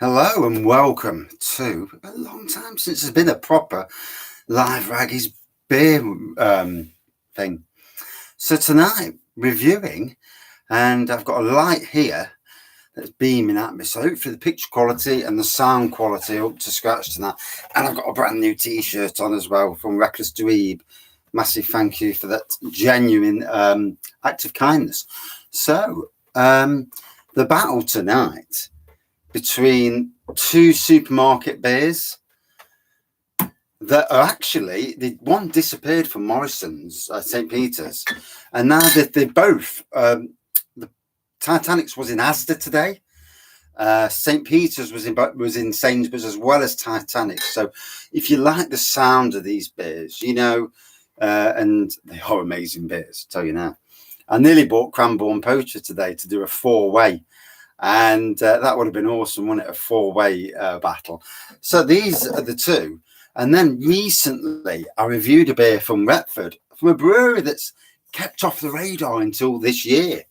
Hello and welcome to a long time since there's been a proper live Wraggys beer thing. So tonight, reviewing, and I've got a light here that's beaming at me. So hopefully the picture quality and the sound quality are up to scratch tonight. And I've got a brand new t-shirt on as well from Reckless Dweeb. Massive thank you for that genuine act of kindness. So the battle tonight between two supermarket beers that are actually, one disappeared from Morrison's St. Peter's, and now they both, the Titanic's was in Asda today, St. Peter's was in Sainsbury's as well as Titanic. So if you like the sound of these beers, you know, and they are amazing beers, I'll tell you now. I nearly bought Cranbourne Poacher today to do a four-way. And that would have been awesome, wouldn't it? A four-way battle. So these are the two. And then recently, I reviewed a beer from Retford, from a brewery that's kept off the radar until this year.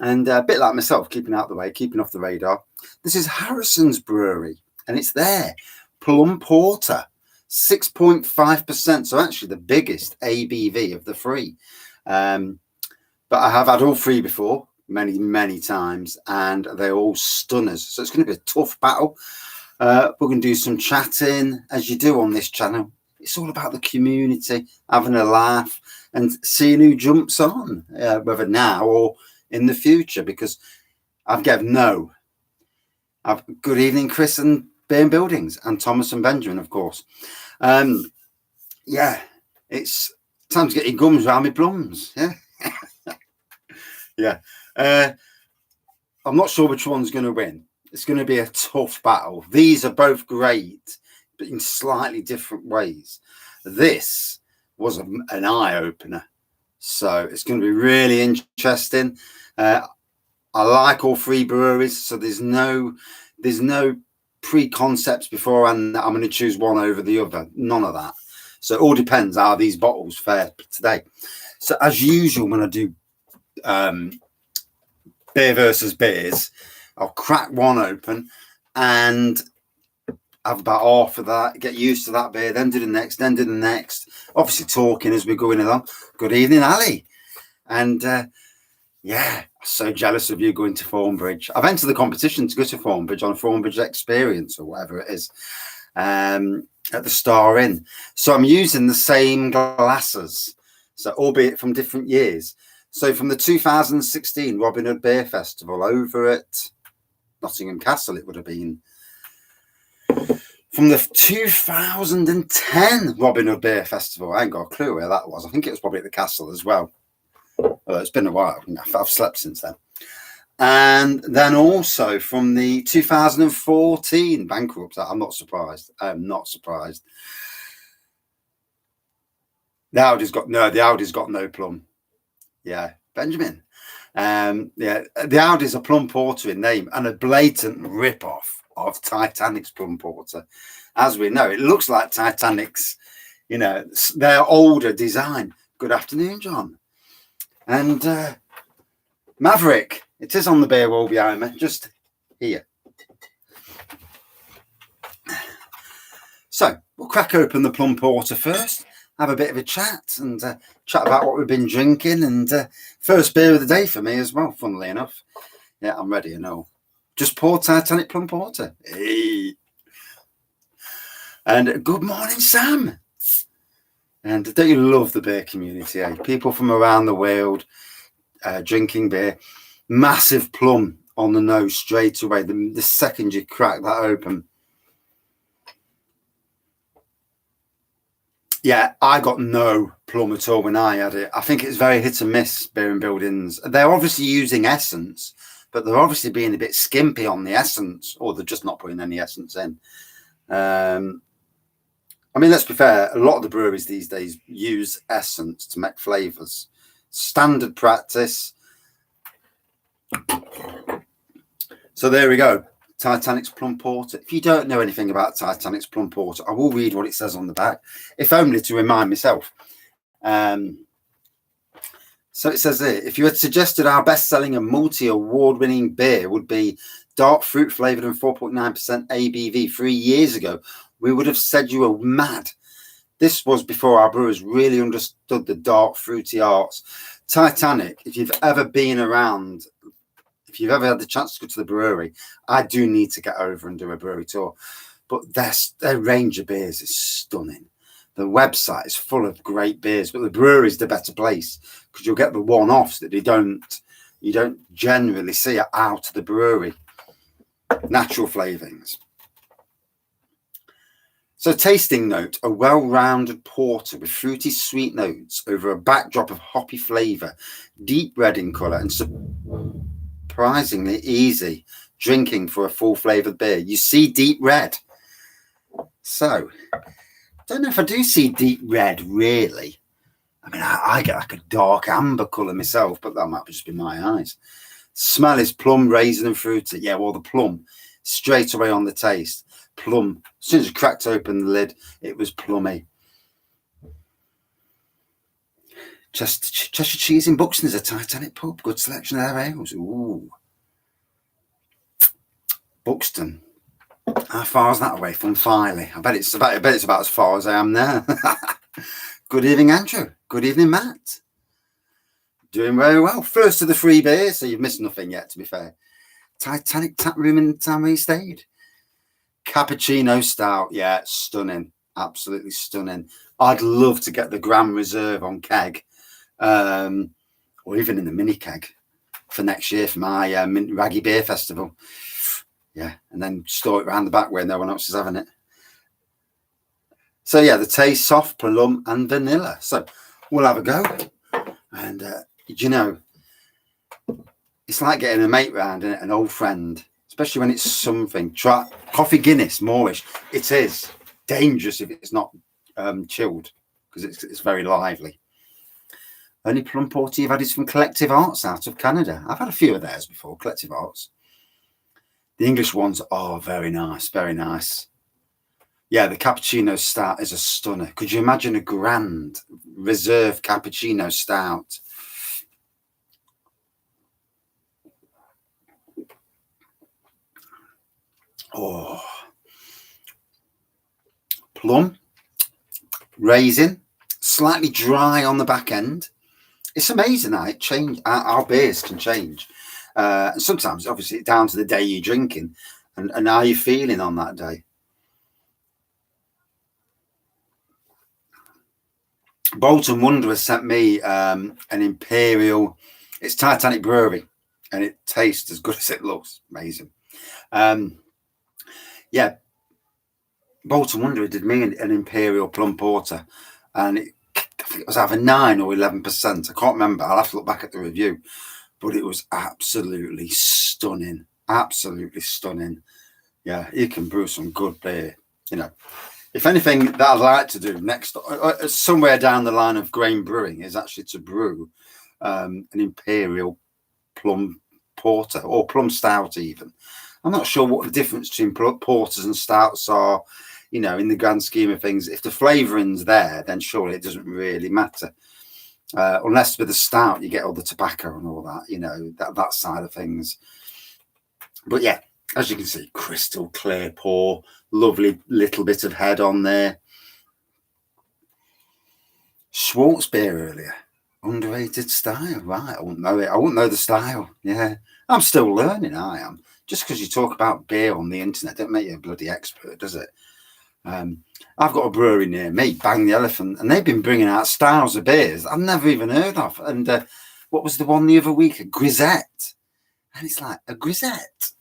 And a bit like myself, keeping out the way, keeping off the radar. This is Harrison's Brewery, and it's their Plum Porter, 6.5%. So actually the biggest ABV of the three. But I have had all three before. Many times, and they're all stunners. So it's going to be a tough battle. We're going to do some chatting, as you do on this channel. It's all about the community, having a laugh, and seeing who jumps on, whether now or in the future. Because I've given good evening, Chris and Bain Buildings, and Thomas and Benjamin, of course. Yeah, it's time to get your gums around my plums. Yeah. Yeah. I'm not sure which one's going to win. It's going to be a tough battle. These are both great, but in slightly different ways. This was an eye-opener. So it's going to be really interesting. I like all three breweries, so there's no preconcepts beforehand that I'm going to choose one over the other. None of that. So it all depends how these bottles fare today. So as usual, when I do beer versus beers, I'll crack one open and have about half of that, get used to that beer, then do the next, obviously talking as we're going along. Good evening, Ali. And yeah, so jealous of you going to Thornbridge. I've entered the competition to go to Thornbridge on a Thornbridge experience or whatever it is, at the Star Inn. So I'm using the same glasses, so albeit from different years. So from the 2016 Robin Hood Beer Festival over at Nottingham Castle, it would have been. From the 2010 Robin Hood Beer Festival, I ain't got a clue where that was. I think it was probably at the castle as well. It's been a while. I've slept since then. And then also from the 2014 Bankrupt, I'm not surprised. I'm not surprised. The Audi's got no plum. Yeah, Benjamin. Yeah, the Audi's a Plum Porter in name and a blatant rip-off of Titanic's Plum Porter. As we know, it looks like Titanic's, you know, their older design. Good afternoon, John. And Maverick, it is on the beer wall behind me, just here. So we'll crack open the Plum Porter first. Have a bit of a chat and chat about what we've been drinking, and first beer of the day for me as well, funnily enough. Yeah, I'm ready, you know. Just pour Titanic Plum Porter. Hey. And good morning, Sam. And don't you love the beer community, eh? People from around the world drinking beer. Massive plum on the nose straight away. The second you crack that open. Yeah, I got no plum at all when I had it. I think it's very hit and miss, Bain Buildings. They're obviously using essence, but they're obviously being a bit skimpy on the essence, or they're just not putting any essence in. I mean, let's be fair, a lot of the breweries these days use essence to make flavours. Standard practice. So there we go. Titanic's Plum Porter. If you don't know anything about Titanic's Plum Porter, I will read what it says on the back, if only to remind myself. So it says here, if you had suggested our best-selling and multi-award-winning beer would be dark fruit flavoured and 4.9% ABV 3 years ago, we would have said you were mad. This was before our brewers really understood the dark fruity arts. Titanic, if you've ever been around, if you've ever had the chance to go to the brewery, I do need to get over and do a brewery tour. But their range of beers is stunning. The website is full of great beers, but the brewery is the better place because you'll get the one-offs that you don't generally see out of the brewery. Natural flavourings. So tasting note, a well-rounded porter with fruity sweet notes over a backdrop of hoppy flavour, deep red in colour and surprisingly easy drinking for a full flavoured beer. You see deep red. So, don't know if I do see deep red really. I mean, I get like a dark amber colour myself, but that might just be my eyes. Smell is plum, raisin and fruity. Yeah, well, the plum straight away on the taste. Plum. As soon as you cracked open the lid, it was plummy. Chester Cheese in Buxton is a Titanic pub. Good selection of their ales. Ooh. Buxton. How far is that away from Filey? I bet it's about as far as I am there. Good evening, Andrew. Good evening, Matt. Doing very well. First of the 3 beers, so you've missed nothing yet, to be fair. Titanic tap room in the town where you stayed. Cappuccino stout, yeah, stunning, absolutely stunning. I'd love to get the Grand Reserve on keg, or even in the mini keg for next year for my Wraggy Beer Festival. Yeah, and then store it around the back where no one else is having it. So yeah, the taste soft, plum and vanilla. So we'll have a go, and you know, it's like getting a mate round, isn't it? An old friend. Especially when it's something. Try coffee Guinness, Moorish. It is dangerous if it's not chilled because it's very lively. Only plum porter you've had is from Collective Arts out of Canada. I've had a few of theirs before, Collective Arts. The English ones are very nice, very nice. Yeah, the cappuccino stout is a stunner. Could you imagine a Grand Reserve cappuccino stout? Oh, plum, raisin, slightly dry on the back end. It's amazing how it change. Our beers can change. Sometimes, obviously, down to the day you're drinking and how you're feeling on that day. Bolton Wanderer sent me an Imperial. It's Titanic Brewery, and it tastes as good as it looks. Amazing. Yeah, Bolton Wanderer did me an Imperial Plum Porter, and I think it was either 9 or 11%. I can't remember. I'll have to look back at the review, but it was absolutely stunning. Absolutely stunning. Yeah, you can brew some good beer. You know, if anything that I'd like to do next, somewhere down the line of grain brewing, is actually to brew an Imperial Plum Porter or Plum Stout even. I'm not sure what the difference between porters and stouts are, you know, in the grand scheme of things. If the flavouring's there, then surely it doesn't really matter. Unless with a stout, you get all the tobacco and all that, you know, that side of things. But yeah, as you can see, crystal clear pour, lovely little bit of head on there. Schwartz beer earlier. Underrated style, right? I wouldn't know it. I wouldn't know the style. Yeah, I'm still learning. I am. Just because you talk about beer on the internet, don't make you a bloody expert, does it? I've got a brewery near me, Bang the Elephant, and they've been bringing out styles of beers I've never even heard of. And what was the one the other week? A grisette. And it's like, a grisette?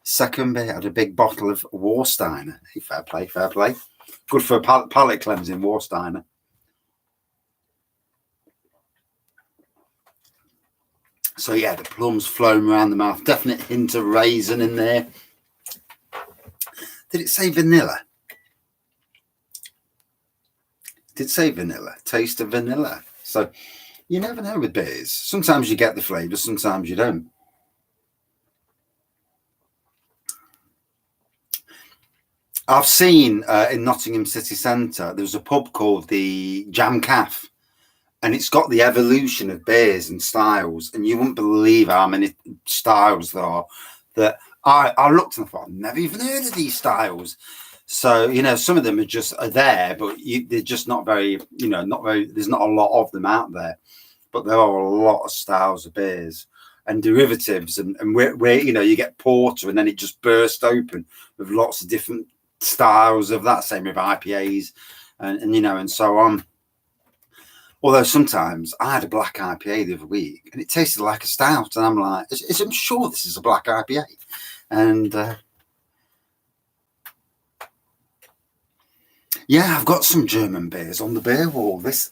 Second beer had a big bottle of Warsteiner. Hey, fair play, fair play. Good for a palate cleansing, Warsteiner. So yeah, the plum's flowing around the mouth. Definite hint of raisin in there. Did it say vanilla? Did say vanilla. Taste of vanilla. So you never know with beers. Sometimes you get the flavour, sometimes you don't. I've seen in Nottingham city centre, there's a pub called the Jam Caff. And it's got the evolution of beers and styles. And you wouldn't believe how many styles there are that I looked and I thought, I've never even heard of these styles. So, some of them are there, but they're just not very, not very, there's not a lot of them out there. But there are a lot of styles of beers and derivatives, and where you get porter and then it just burst open with lots of different styles of that. Same with IPAs and so on. Although sometimes I had a black IPA the other week and it tasted like a stout, and I'm like, I'm sure this is a black IPA. And yeah, I've got some German beers on the beer wall this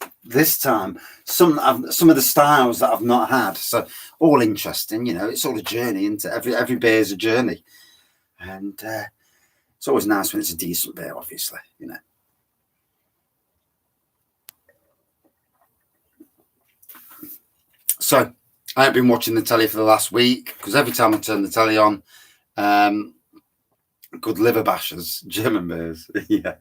time. Some of the styles that I've not had, so all interesting. It's all a journey into every beer is a journey, and it's always nice when it's a decent beer, obviously. So I haven't been watching the telly for the last week because every time I turn the telly on, good liver bashers, German beers. Yeah.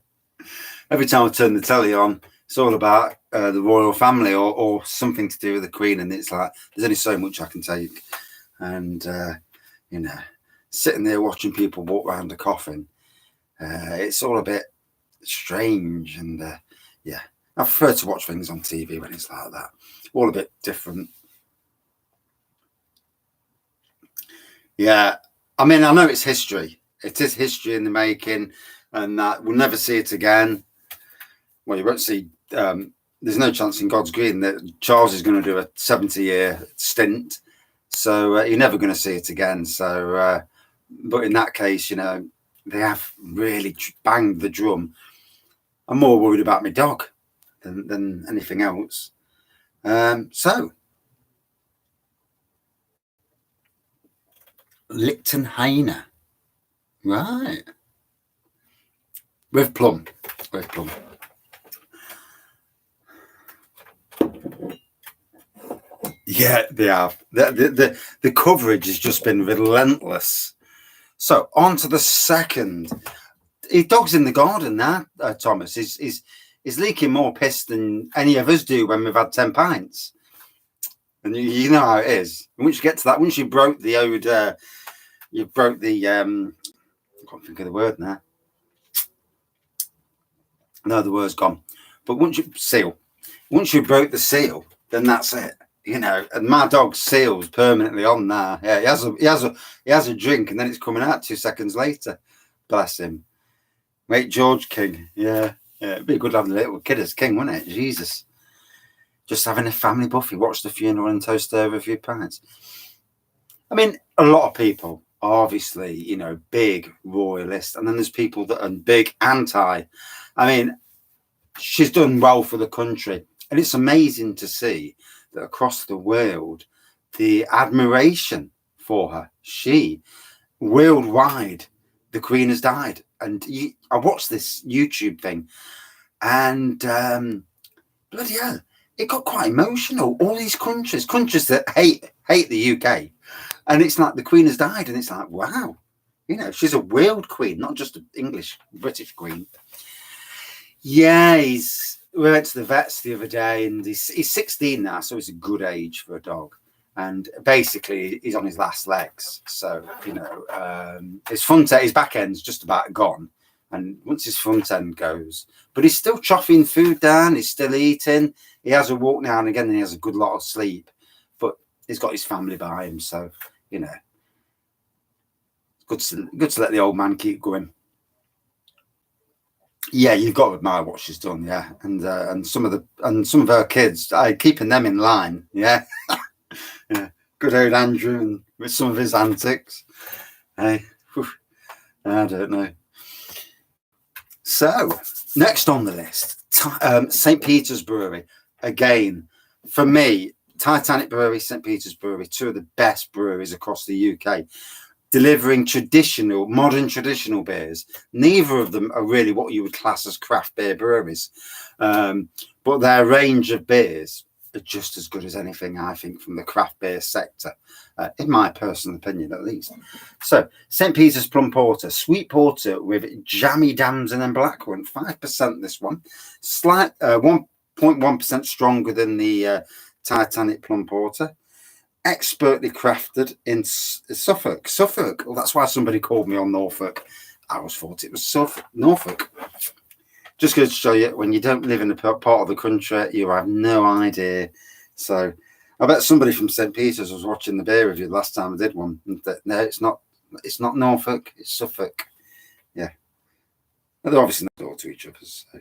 Every time I turn the telly on, it's all about the royal family or something to do with the Queen. And it's like, there's only so much I can take. And, sitting there watching people walk around a coffin, it's all a bit strange. And, yeah, I prefer to watch things on TV when it's like that. All a bit different. Yeah. I mean, I know it's history. It is history in the making, and that we'll never see it again. Well, you won't see. There's no chance in God's green that Charles is going to do a 70-year stint, so you're never going to see it again. So, but in that case, they have really banged the drum. I'm more worried about my dog than anything else. So, Lichtenhainer, right? With Plum. Yeah, they have. The coverage has just been relentless. So on to the second. Dog's in the garden now, Thomas. He's leaking more piss than any of us do when we've had 10 pints. And you know how it is. And once you get to that, once you broke the I can't think of the word now. No, the word's gone. But once you broke the seal, then that's it. And my dog's seal's permanently on now. Yeah, he has a drink, and then it's coming out 2 seconds later. Bless him. Mate, George King. Yeah. It'd be good having a little kid as king, wouldn't it? Jesus. Just having a family buffet, watch the funeral and toast over a few pints. I mean, a lot of people are obviously, big royalists, and then there's people that are big anti. I mean, she's done well for the country, and it's amazing to see that across the world, the admiration for her. Worldwide, the Queen has died. And I watched this YouTube thing, and bloody hell, it got quite emotional. All these countries that hate the UK, and it's like the Queen has died, and it's like, wow, she's a world queen, not just an English, British queen. Yeah, we went to the vets the other day, and he's 16 now, so it's a good age for a dog. And basically, he's on his last legs. So, his back end's just about gone. And once his front end goes, but he's still chopping food down, he's still eating. He has a walk now and again, and he has a good lot of sleep. But he's got his family by him, so, good to let the old man keep going. Yeah, you've got to admire what she's done, yeah, and some of her kids, keeping them in line, yeah, yeah. Good old Andrew, and with some of his antics, hey, I don't know. So next on the list, St. Peter's Brewery. Again, for me, Titanic Brewery, St. Peter's Brewery, two of the best breweries across the UK. Delivering modern traditional beers. Neither of them are really what you would class as craft beer breweries, but their range of beers are just as good as anything, I think, from the craft beer sector, in my personal opinion, at least. So, St. Peter's Plum Porter, sweet porter with jammy damson and blackcurrant, 5% this one, slight 1.1% stronger than the Titanic Plum Porter. expertly crafted in Suffolk. Suffolk. Well, that's why somebody called me on Norfolk. I always thought it was Norfolk. Just goes to show you, when you don't live in a part of the country, you have no idea. So I bet somebody from St. Peter's was watching the beer review last time I did one. No, it's not. It's not Norfolk. It's Suffolk. Yeah, they're obviously next door to each other. So.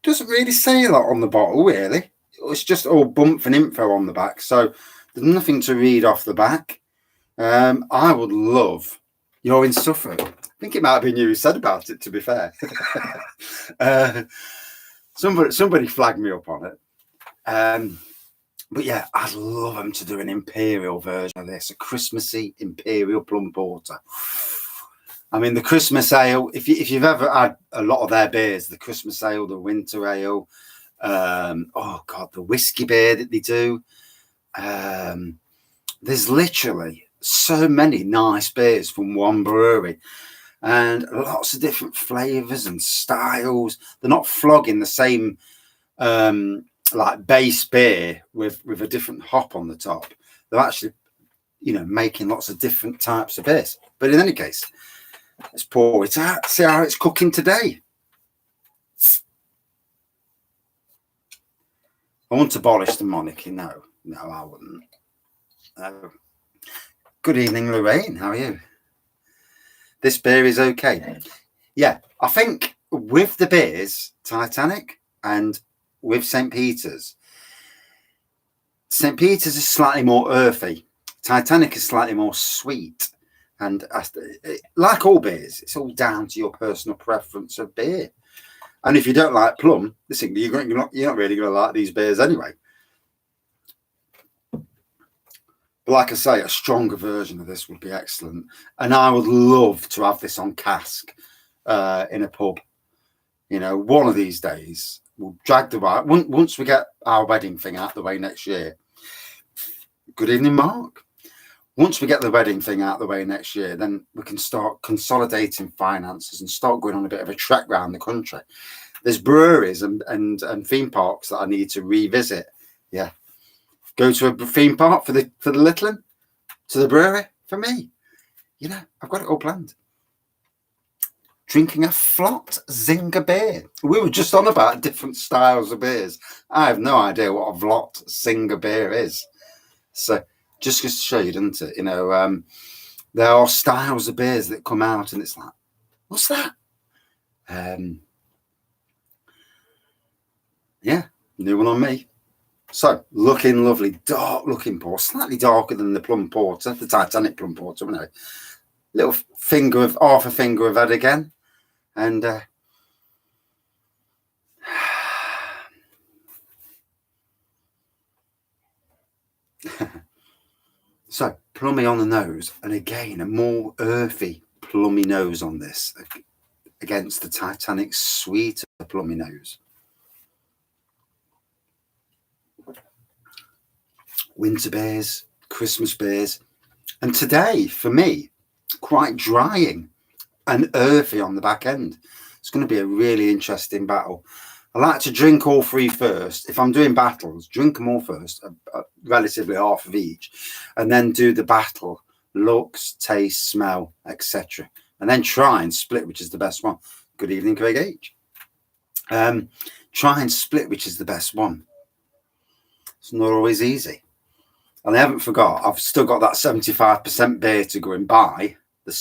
Doesn't really say a lot on the bottle, really. It's just all bump and info on the back. So there's nothing to read off the back. I would love. You're in Suffolk. I think it might have been you who said about it, to be fair. Somebody flagged me up on it. But yeah, I'd love them to do an Imperial version of this, a Christmassy Imperial Plum Porter. I mean, the Christmas ale, if you've ever had a lot of their beers, the Christmas ale, the winter ale, the whiskey beer that they do. There's literally so many nice beers from one brewery and lots of different flavors and styles. They're not flogging the same like base beer with a different hop on the top. They're actually, making lots of different types of beers. But in any case, let's pour it out, see how it's cooking today. I want to abolish the monarchy. No, I wouldn't. Good evening, Lorraine. How are you? This beer is okay. Yeah, I think with the beers, Titanic and with St. Peter's is slightly more earthy. Titanic is slightly more sweet. And like all beers, it's all down to your personal preference of beer. And if you don't like Plum, listen, you're not really going to like these beers anyway. But like I say, a stronger version of this would be excellent. And I would love to have this on cask in a pub. One of these days, we'll drag the right. Once we get our wedding thing out the way next year. Good evening, Mark. Once we get the wedding thing out the way next year, then we can start consolidating finances and start going on a bit of a trek around the country. There's breweries and theme parks that I need to revisit. Yeah. Go to a theme park for the little one, to the brewery for me. I've got it all planned. Drinking a Flot Zinger beer. We were just on about different styles of beers. I have no idea what a Vlot Zinger beer is. So just to show you, doesn't it? There are styles of beers that come out and it's like, what's that? Yeah, new one on me. So, looking lovely, dark looking pour, slightly darker than the Plum Porter, the Titanic Plum Porter, Little half a finger of that again. And so, plummy on the nose, and again, a more earthy, plummy nose on this against the Titanic sweeter plummy nose. Winter beers, Christmas beers, and today, for me, quite drying and earthy on the back end. It's going to be a really interesting battle. I like to drink all three first. If I'm doing battles, drink them all first, relatively half of each, and then do the battle, looks, taste, smell, etc. And then try and split which is the best one. Good evening, Craig H. Try and split which is the best one. It's not always easy. And I haven't forgot, I've still got that 75% beer to go and buy. The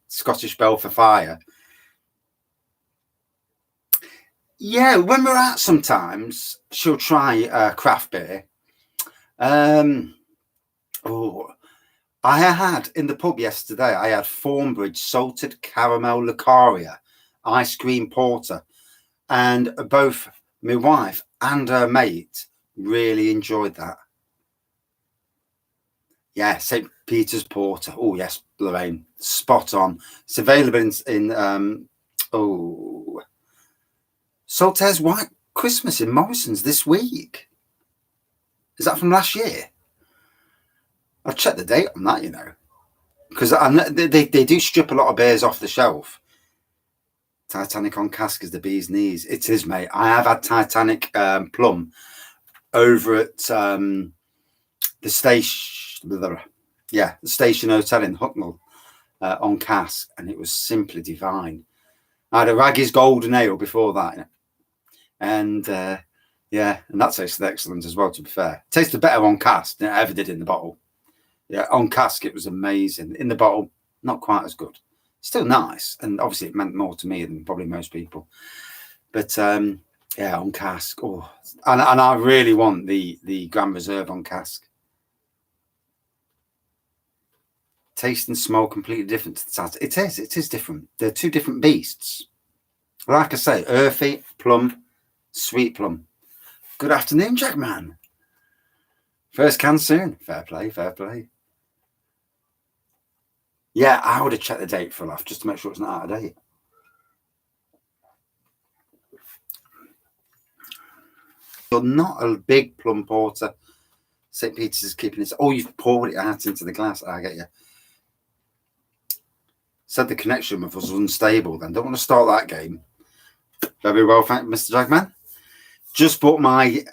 Scottish Bell for Fire. Yeah, when we're out sometimes, she'll try craft beer. I had in the pub yesterday, I had Thornbridge Salted Caramel Lucaria Ice Cream Porter. And both my wife and her mate really enjoyed that. Yeah, St. Peter's Porter. Oh, yes, Lorraine. Spot on. It's available in Saltaire's White Christmas in Morrison's this week. Is that from last year? I'll check the date on that, because they do strip a lot of beers off the shelf. Titanic on cask is the bee's knees. It is, mate. I have had Titanic Plum over at the station, the Station Hotel in Hucknall on cask, and it was simply divine. I had a Wraggys Golden Ale before that, and and that tasted excellent as well. To be fair, it tasted better on cask than it ever did in the bottle. Yeah, on cask it was amazing. In the bottle, not quite as good. Still nice, and obviously it meant more to me than probably most people. But on cask, and I really want the Grand Reserve on cask. Taste and smell completely different to the Titanic. It is different. They're two different beasts. Like I say, earthy, plum, sweet plum. Good afternoon, Jackman. First can soon. Fair play, fair play. Yeah, I would have checked the date for a laugh just to make sure it's not out of date. You're not a big plum porter. St. Peter's is keeping it. Oh, you've poured it out into the glass. I get you. Said the connection with us was unstable then. Don't want to start that game. Very well, thank you, Mr. Jagman. Just bought my...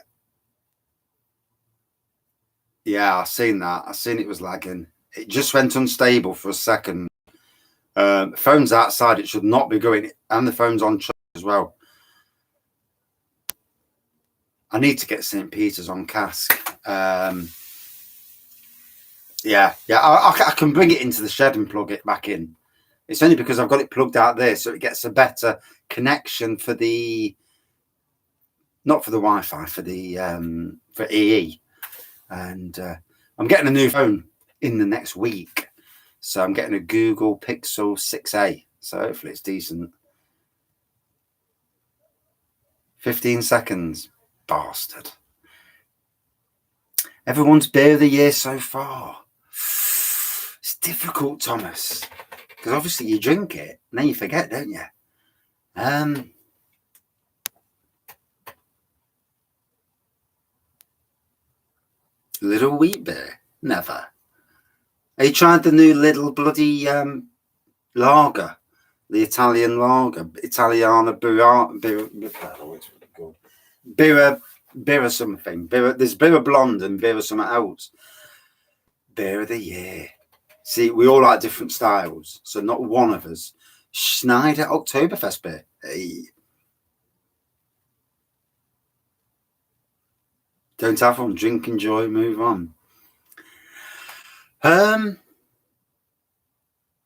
Yeah, I've seen that. I've seen it was lagging. It just went unstable for a second. Phone's outside. It should not be going. And the phone's on charge as well. I need to get St. Peter's on cask. I can bring it into the shed and plug it back in. It's only because I've got it plugged out there, so it gets a better connection for the... Not for the Wi-Fi, for the for EE. And I'm getting a new phone in the next week. So I'm getting a Google Pixel 6a. So hopefully it's decent. 15 seconds. Bastard. Everyone's beer of the year so far. It's difficult, Thomas. Because obviously you drink it and then you forget, don't you? Little wheat beer? Never. Have you tried the new little bloody lager? The Italian lager? Italiana Birra something. There's Birra Blonde and Birra something else. Beer of the year. See, we all like different styles. So not one of us. Schneider Oktoberfest beer. Hey. Don't have one. Drink, enjoy, move on.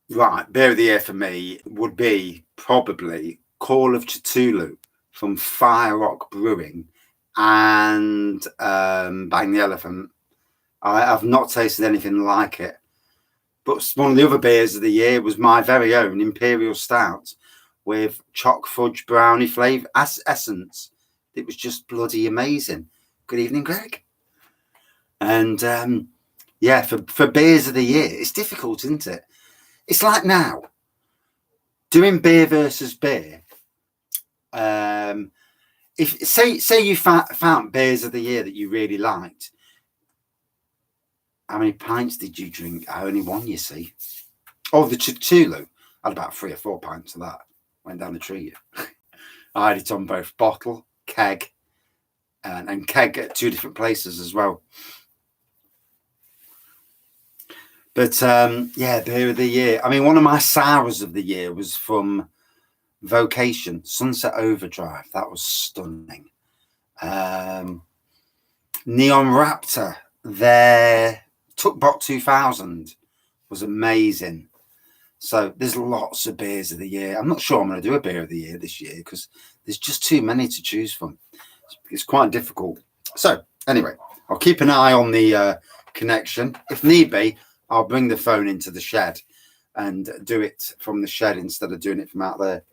Right, beer of the year for me would be probably Call of Cthulhu from Fire Rock Brewing and Bang the Elephant. I have not tasted anything like it. But one of the other beers of the year was my very own Imperial Stout with choc fudge brownie flavour essence. It was just bloody amazing. Good evening, Greg. And for beers of the year, it's difficult, isn't it? It's like now doing beer versus beer. If say you found beers of the year that you really liked, how many pints did you drink? I only one, you see. Oh, the Cthulhu. I had about 3 or 4 pints of that. Went down the tree. I had it on both bottle, keg, and keg at 2 different places as well. But beer of the year. I mean, one of my sours of the year was from Vocation, Sunset Overdrive. That was stunning. Neon Raptor, their Tuckbot 2000 was amazing. So there's lots of beers of the year. I'm not sure I'm going to do a beer of the year this year because there's just too many to choose from. It's quite difficult. So anyway, I'll keep an eye on the connection. If need be, I'll bring the phone into the shed and do it from the shed instead of doing it from out there.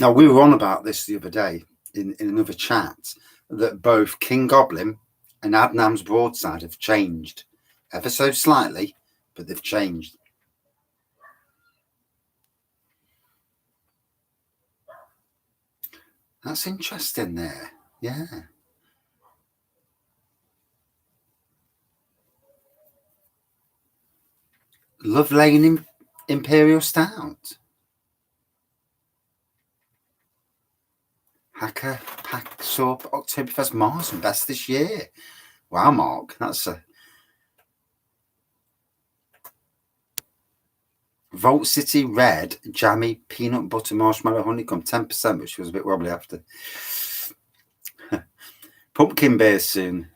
Now, we were on about this the other day in another chat, that both King Goblin and Adnam's Broadside have changed ever so slightly, but they've changed. That's interesting there. Yeah. Love Lane Imperial Stout. Hacker Pack Sub Oktoberfest Mars best this year. Wow, Mark, that's a Vault City Red Jammy Peanut Butter Marshmallow Honeycomb 10%, which was a bit wobbly after. Pumpkin beer soon.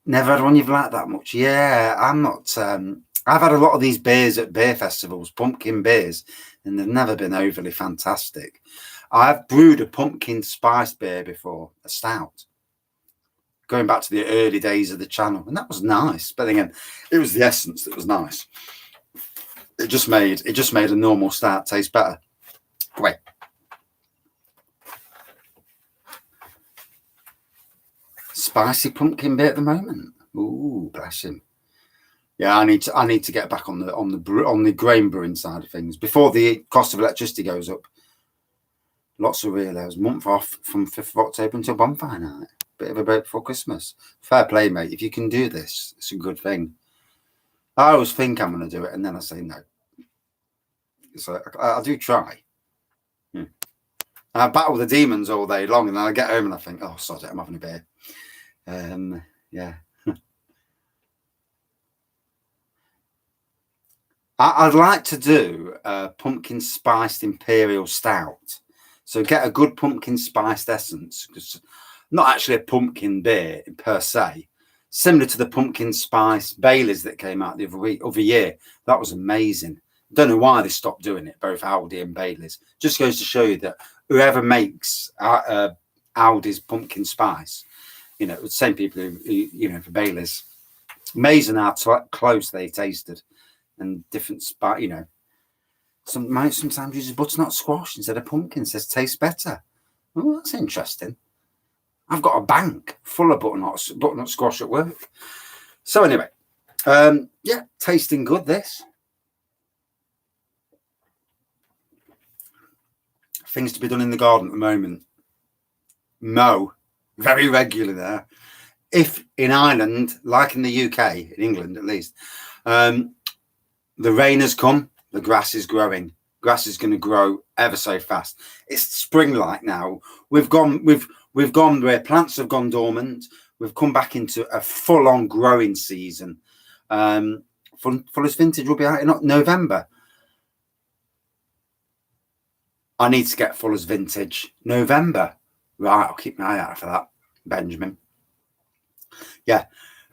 Never had one you've liked that much. Yeah, I'm not. I've had a lot of these beers at beer festivals, pumpkin beers, and they've never been overly fantastic. I've brewed a pumpkin spice beer before, a stout, going back to the early days of the channel, and that was nice. But again, it was the essence that was nice. It just made a normal stout taste better. Wait. Spicy pumpkin beer at the moment. Ooh, bless him. Yeah, I need to get back on the grain brewing side of things before the cost of electricity goes up. Lots of real ales. Month off from 5th of October until bonfire night. Bit of a break before Christmas. Fair play, mate. If you can do this, it's a good thing. I always think I'm going to do it, and then I say no. So I do try. I battle the demons all day long, and then I get home and I think, oh, sod it, I'm having a beer. Yeah. I'd like to do a pumpkin spiced Imperial Stout. So get a good pumpkin spiced essence, because not actually a pumpkin beer per se, similar to the pumpkin spice Baileys that came out the other year. That was amazing. Don't know why they stopped doing it, both Aldi and Baileys. Just goes to show you that whoever makes Aldi's pumpkin spice, the same people who for Baileys, amazing how close they tasted, and different spice. Some might sometimes use butternut squash instead of pumpkin. Says tastes better. Oh, that's interesting. I've got a bank full of butternut squash at work. So anyway, yeah, tasting good. This. Things to be done in the garden at the moment. Mow very regularly there. If in Ireland, like in the UK, in England at least, the rain has come, the grass is growing. Grass is going to grow ever so fast. It's spring-like now. We've gone where plants have gone dormant. We've come back into a full-on growing season. Fuller's Vintage will be out in November. I need to get Fuller's Vintage November. Right, I'll keep my eye out for that, Benjamin. Yeah,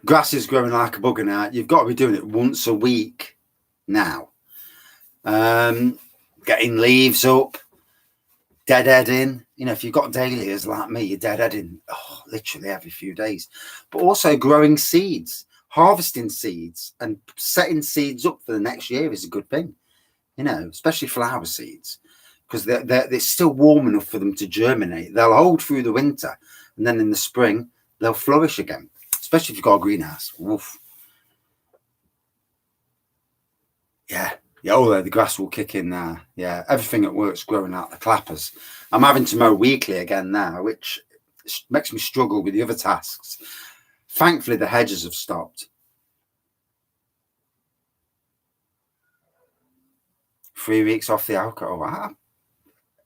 grass is growing like a bugger now. You've got to be doing it once a week now. Getting leaves up, deadheading. If you've got dahlias like me, you're deadheading literally every few days. But also growing seeds, harvesting seeds, and setting seeds up for the next year is a good thing. Especially flower seeds, because they're still warm enough for them to germinate. They'll hold through the winter, and then in the spring they'll flourish again. Especially if you've got a greenhouse. Oof. Yeah. Yeah, the grass will kick in now. Yeah, everything at work's growing out the clappers. I'm having to mow weekly again now, which makes me struggle with the other tasks. Thankfully, the hedges have stopped. 3 weeks off the alcohol.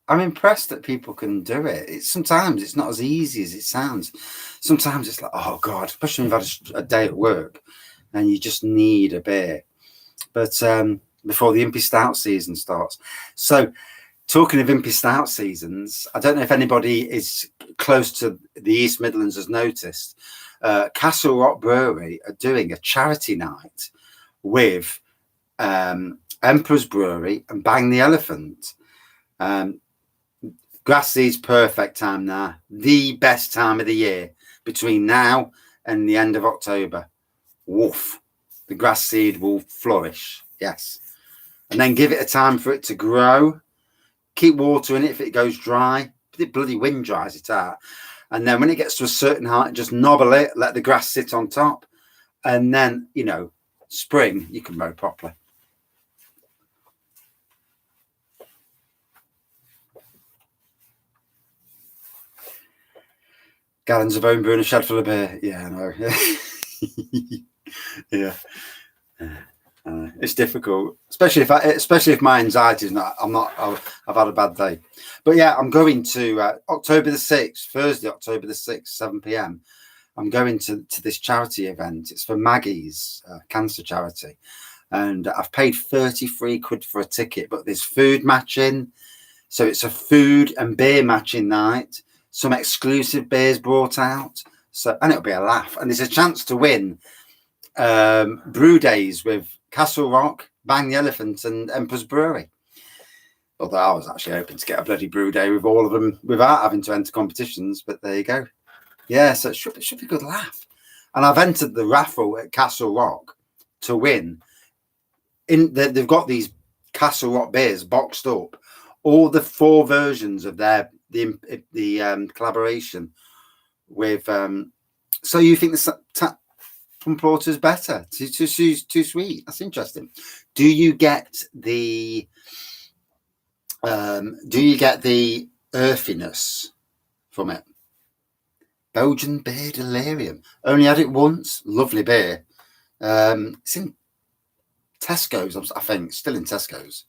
I'm impressed that people can do it. Sometimes it's not as easy as it sounds. Sometimes it's like, oh God, especially when you've had a day at work and you just need a beer. But before the Impy Stout season starts. So talking of Impy Stout seasons, I don't know if anybody is close to the East Midlands has noticed, Castle Rock Brewery are doing a charity night with Emperor's Brewery and Bang the Elephant. Grass seed's perfect time now. The best time of the year between now and the end of October. Woof. The grass seed will flourish. Yes. And then give it a time for it to grow. Keep watering it if it goes dry. The bloody wind dries it out. And then when it gets to a certain height, just nobble it, let the grass sit on top. And then, spring, you can mow properly. Gallons of home brew and a shed full of beer. Yeah, I know. Yeah. It's difficult, especially if my anxiety is not. I've had a bad day, but yeah, I'm going to October the 6th, Thursday, October the 6th, 7 p.m. I'm going to this charity event. It's for Maggie's cancer charity, and I've paid 33 quid for a ticket. But there's food matching, so it's a food and beer matching night. Some exclusive beers brought out, and it'll be a laugh. And there's a chance to win brew days with Castle Rock, Bang the Elephant, and Emperor's Brewery. Although I was actually hoping to get a bloody brew day with all of them without having to enter competitions, but there you go. Yeah, so it should be a good laugh. And I've entered the raffle at Castle Rock to win. They've got these Castle Rock beers boxed up, all the 4 versions of the collaboration with. So you think the Plum Porter is better? Too sweet. That's interesting. Do you get the earthiness from it? Belgian beer delirium. Only had it once. Lovely beer. It's in Tesco's, I think. Still in Tesco's.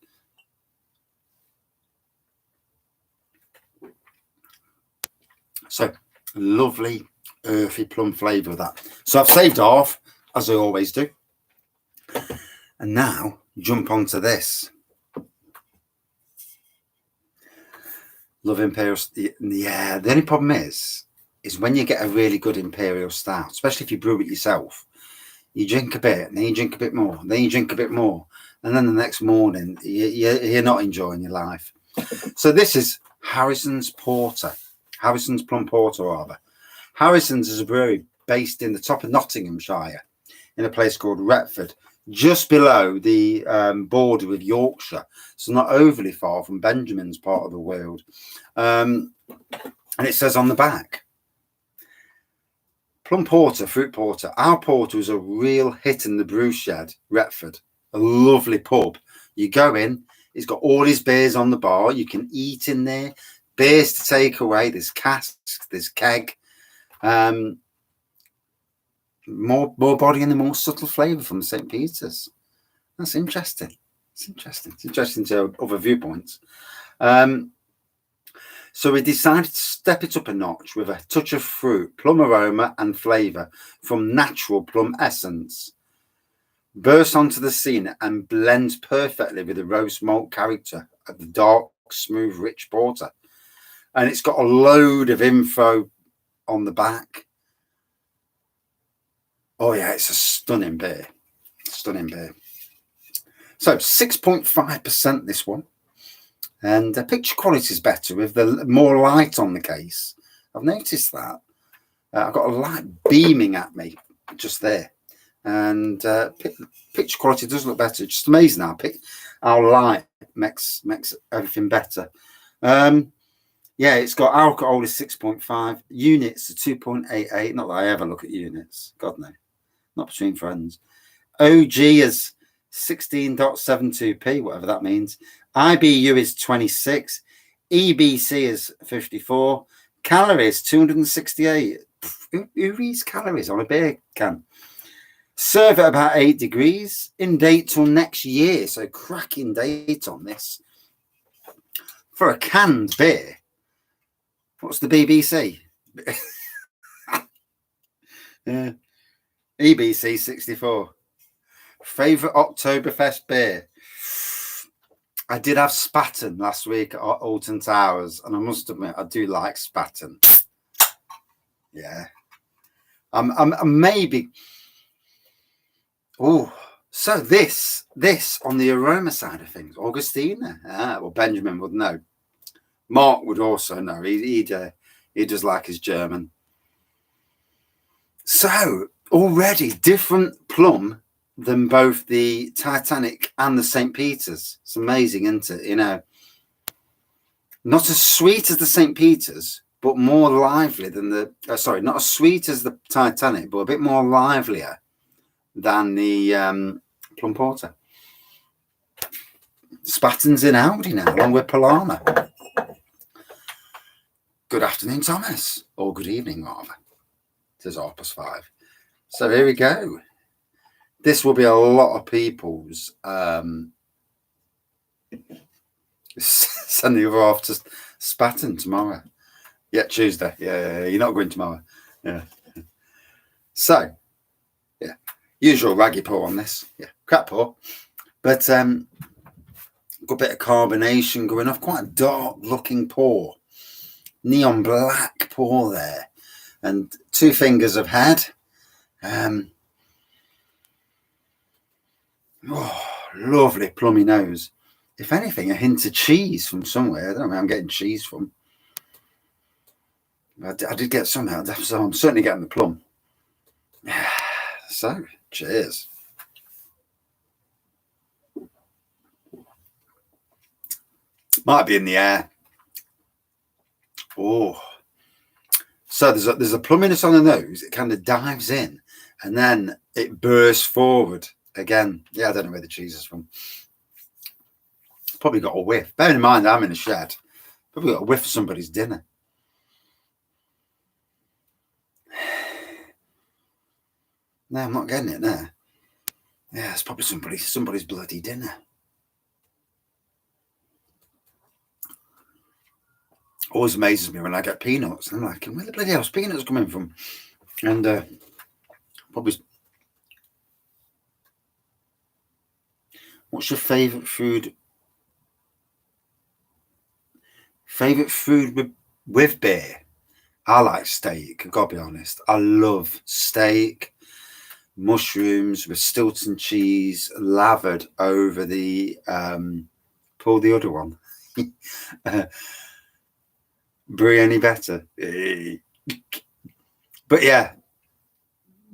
So lovely earthy plum flavour of that. So I've saved off, as I always do. And now jump onto this. Love Imperial. Yeah, the only problem is when you get a really good Imperial Stout, especially if you brew it yourself, you drink a bit, and then you drink a bit more, then you drink a bit more, and then the next morning you're not enjoying your life. So this is Harrison's Porter, Harrison's Plum Porter rather. Harrison's is a brewery based in the top of Nottinghamshire, in a place called Retford, just below the border with Yorkshire, so not overly far from Benjamin's part of the world. And it says on the back, Plum Porter, Fruit Porter. Our porter was a real hit in the brew shed, Retford. A lovely pub. You go in, he's got all his beers on the bar. You can eat in there. Beers to take away. There's casks, there's keg. More body and the more subtle flavour from St. Peter's. That's interesting. It's interesting to other viewpoints. So we decided to step it up a notch with a touch of fruit, plum aroma and flavour from natural plum essence. Bursts onto the scene and blends perfectly with the roast malt character of the dark, smooth, rich porter. And it's got a load of info on the back. Oh yeah, it's a stunning beer. Stunning beer. So 6.5% this one. And the picture quality is better with the more light on the case. I've noticed that. I've got a light beaming at me just there. And picture quality does look better. Just amazing how light makes everything better. Yeah, it's got alcohol is 6.5. Units are 2.88. Not that I ever look at units. God, no. Not between friends. OG is 16.72p, whatever that means. IBU is 26. EBC is 54. Calories, 268. Who reads calories on a beer can? Serve at about 8 degrees. In date till next year. So cracking date on this. For a canned beer. What's the BBC? Yeah. EBC 64. Favourite Oktoberfest beer? I did have Spaten last week at Alton Towers, and I must admit I do like Spaten. Yeah, I'm maybe. Oh, so this on the aroma side of things, Augustina. Well, Benjamin would know. Mark would also know. He does like his German. So already different plum than both the Titanic and the St. Peter's. It's amazing, isn't it? You know, not as sweet as the St. Peter's, but more lively than the. Sorry, not as sweet as the Titanic, but a bit more livelier than the Plum Porter. Spaten's in Audi now, along with Palama. Good afternoon, Thomas, or good evening, rather. It says 5:30. So here we go. this will be a lot of people's send the other off to Spatten tomorrow. Yeah, Tuesday. Yeah, you're not going tomorrow. Yeah. So, yeah, usual raggy pour on this. Yeah, crap pour, but good bit of carbonation going off. Quite a dark looking pour, neon black pour there, and 2 fingers of head. Oh, lovely plummy nose. If anything, a hint of cheese from somewhere. I don't know where I'm getting cheese from. I did get some out, so I'm certainly getting the plum. So, cheers. Might be in the air. Oh, so there's a plumminess on the nose. It kind of dives in, and then it bursts forward again. Yeah, I don't know where the cheese is from. Probably got a whiff. Bear in mind, I'm in a shed. Probably got a whiff of somebody's dinner. No, I'm not getting it there. Yeah, it's probably somebody's bloody dinner. Always amazes me when I get peanuts. I'm like, where the bloody hell's peanuts coming from? And probably, what's your favourite food? Favourite food with beer? I like steak, I've got to be honest. I love steak, mushrooms with Stilton cheese lathered over the, pull the other one. Brew any better? But yeah,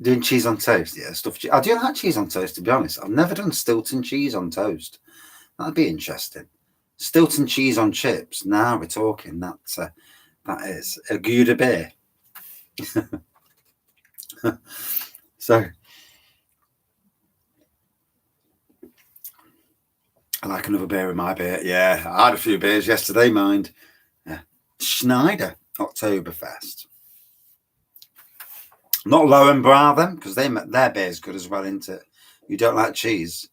doing cheese on toast, yeah, stuffed cheese. I do like cheese on toast, to be honest. I've never done Stilton cheese on toast. That'd be interesting. Stilton cheese on chips. Now we're talking. That is a Gouda beer. So I like another beer in my beer. Yeah, I had a few beers yesterday, mind. Yeah. Schneider Oktoberfest. Not Lowenbräu them, because their beer's good as well, isn't it? You don't like cheese?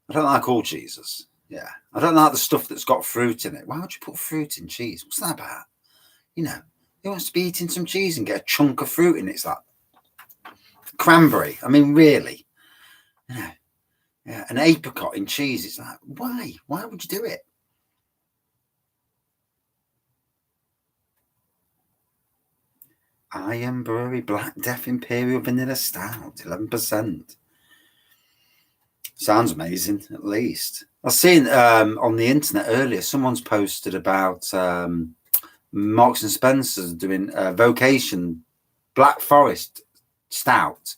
I don't like all cheeses. Yeah, I don't like the stuff that's got fruit in it. Why would you put fruit in cheese? What's that about? You know, who wants to be eating some cheese and get a chunk of fruit in it? It's like cranberry. I mean, really? You know, yeah, an apricot in cheese. It's like, why? Why would you do it? Iron Brewery Black Death Imperial Vanilla Stout, 11%. Sounds amazing, at least. I've seen on the internet earlier, someone's posted about Marks and Spencer's doing Vocation Black Forest Stout.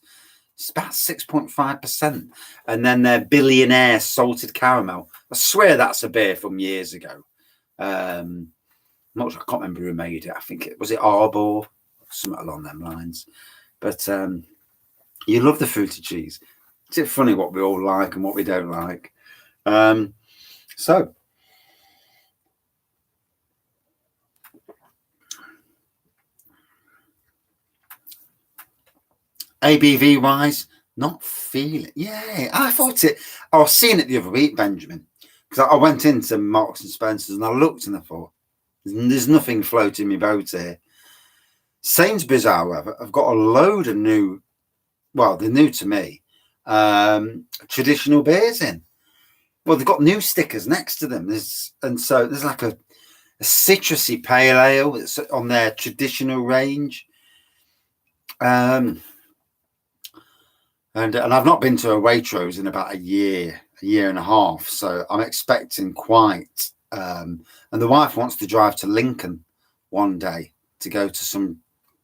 It's about 6.5%. And then their Billionaire Salted Caramel. I swear that's a beer from years ago. I'm not sure, I can't remember who made it. I think was it Arbor, something along them lines. But you love the fruity cheese. It's funny what we all like and what we don't like. So ABV wise, not feeling. Yeah, I thought it. I was seeing it the other week, Benjamin, because I went into Marks and Spencer's and I looked and I thought, there's nothing floating my boat here. Sainsbury's, however, have got a load of new. Well, they're new to me. Traditional beers in. Well, they've got new stickers next to them. So there's like a citrusy pale ale that's on their traditional range. And I've not been to a Waitrose in about a year and a half. So I'm expecting quite. And the wife wants to drive to Lincoln one day to go to some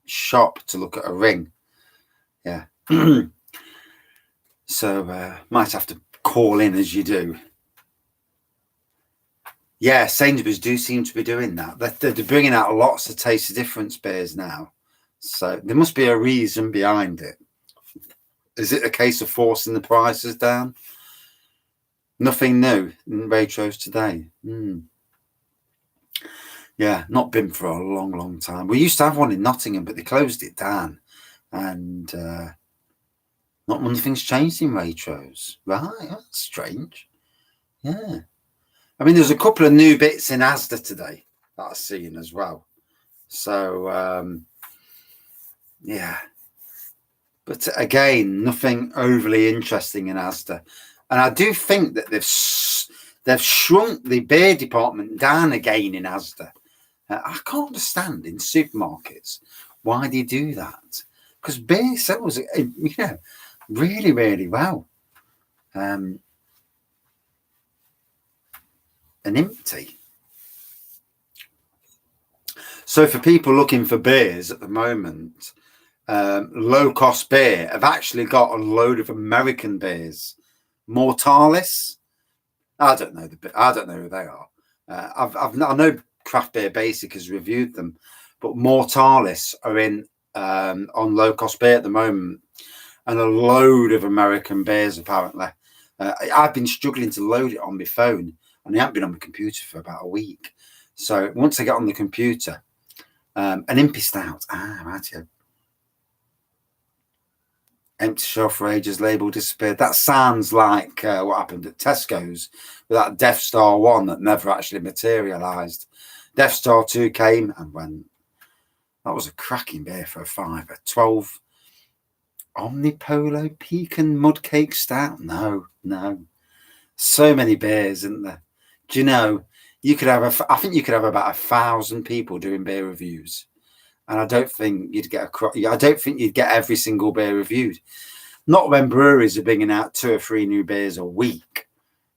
shop to look at a ring. Yeah. So might have to call in as you do. Yeah, Sainsbury's do seem to be doing that. They're bringing out lots of Taste of Difference beers now. So there must be a reason behind it. Is it a case of forcing the prices down? Nothing new in Waitrose today. Yeah, not been for a long, long time. We used to have one in Nottingham, but they closed it down. And nothing's changed in Waitrose. Right, that's strange. Yeah. I mean, there's a couple of new bits in Asda today that I've seen as well. So, yeah. But again, nothing overly interesting in Asda. And I do think that they've shrunk the beer department down again in Asda. I can't understand in supermarkets why they do that. Because beer sells, really, really well. And empty. So for people looking for beers at the moment, low-cost beer have actually got a load of American beers. Mortalis, I don't know who they are. I know Craft Beer Basic has reviewed them, but Mortalis are in on low-cost beer at the moment, and a load of American beers apparently. I've been struggling to load it on my phone, and I haven't been on my computer for about a week. So once I get on the computer, an Impy Stout. Right, yeah. Empty shelf for ages, label disappeared. That sounds like what happened at Tesco's with that Death Star 1 that never actually materialised. Death Star 2 came and went. That was a cracking beer for a £5. 12 Omnipolo Pecan Mudcake Stout. No. So many beers, isn't there? Do you know, you could have I think you could have about 1,000 people doing beer reviews. And I don't think you'd get every single beer reviewed. Not when breweries are bringing out 2 or 3 new beers a week.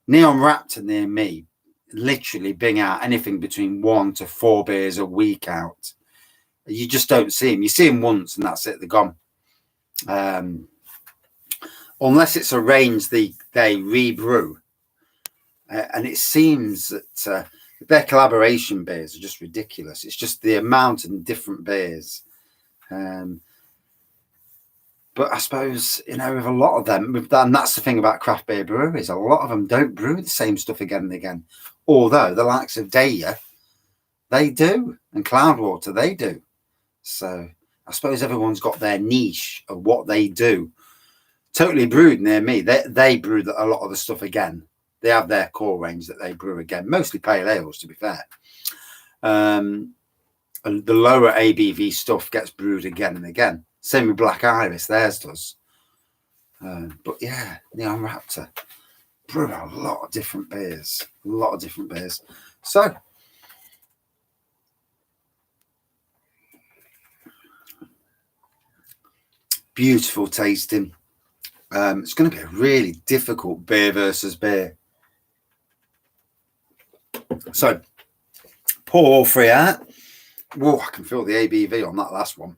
Neon Raptor near me literally bring out anything between 1 to 4 beers a week out. You just don't see them. You see them once and that's it, they're gone. Unless it's a range they rebrew. And it seems that their collaboration beers are just ridiculous. It's just the amount of different beers. But I suppose, with a lot of them, and that's the thing about craft beer breweries, a lot of them don't brew the same stuff again and again. Although the likes of Daya, they do, and Cloudwater, they do. So I suppose everyone's got their niche of what they do. Totally Brewed near me, they brew a lot of the stuff again. They have their core range that they brew again, mostly pale ales, to be fair. And the lower ABV stuff gets brewed again and again. Same with Black Iris, theirs does. But yeah, Neon Raptor brew a lot of different beers. So, beautiful tasting. It's going to be a really difficult beer versus beer. So, pour all 3 out. Whoa, I can feel the ABV on that last one.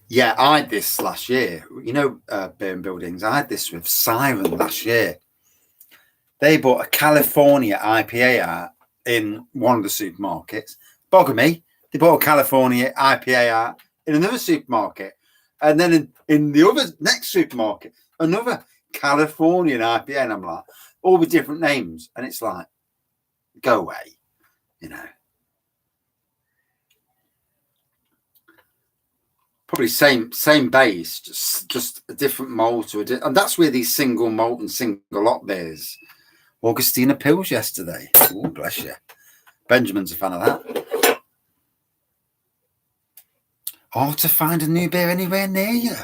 Yeah, I had this last year. Beer and Buildings, I had this with Siren last year. They bought a California IPA out in one of the supermarkets. Bogger me, they bought a California IPA out in another supermarket. And then in the other next supermarket, another Californian IPA. And I'm like, all with different names. And it's like, go away, Probably same base, just a different malt and that's where these single malt and single lot beers. Augustina Pils yesterday. Oh, bless you. Benjamin's a fan of that. Hard to find a new beer anywhere near you.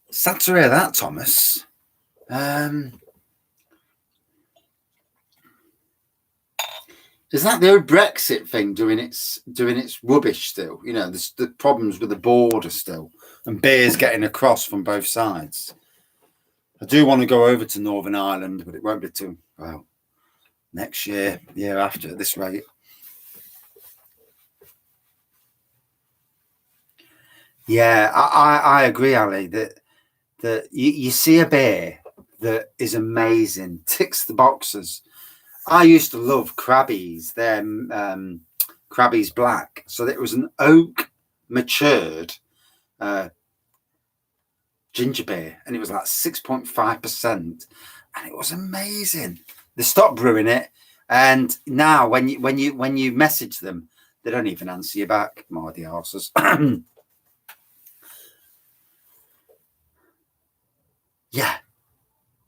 Sad to hear that, Thomas. Is that the old Brexit thing doing its rubbish still? The problems with the border still, and beers getting across from both sides. I do want to go over to Northern Ireland, but it won't be till next year, year after at this rate. Yeah, I agree, Ali, that you see a beer that is amazing, ticks the boxes. I used to love Krabby's, their Krabby's Black. So it was an oak matured ginger beer, and it was like 6.5%, and it was amazing. they stopped brewing it, and now when you message them, they don't even answer you back. Mardy arses. Yeah,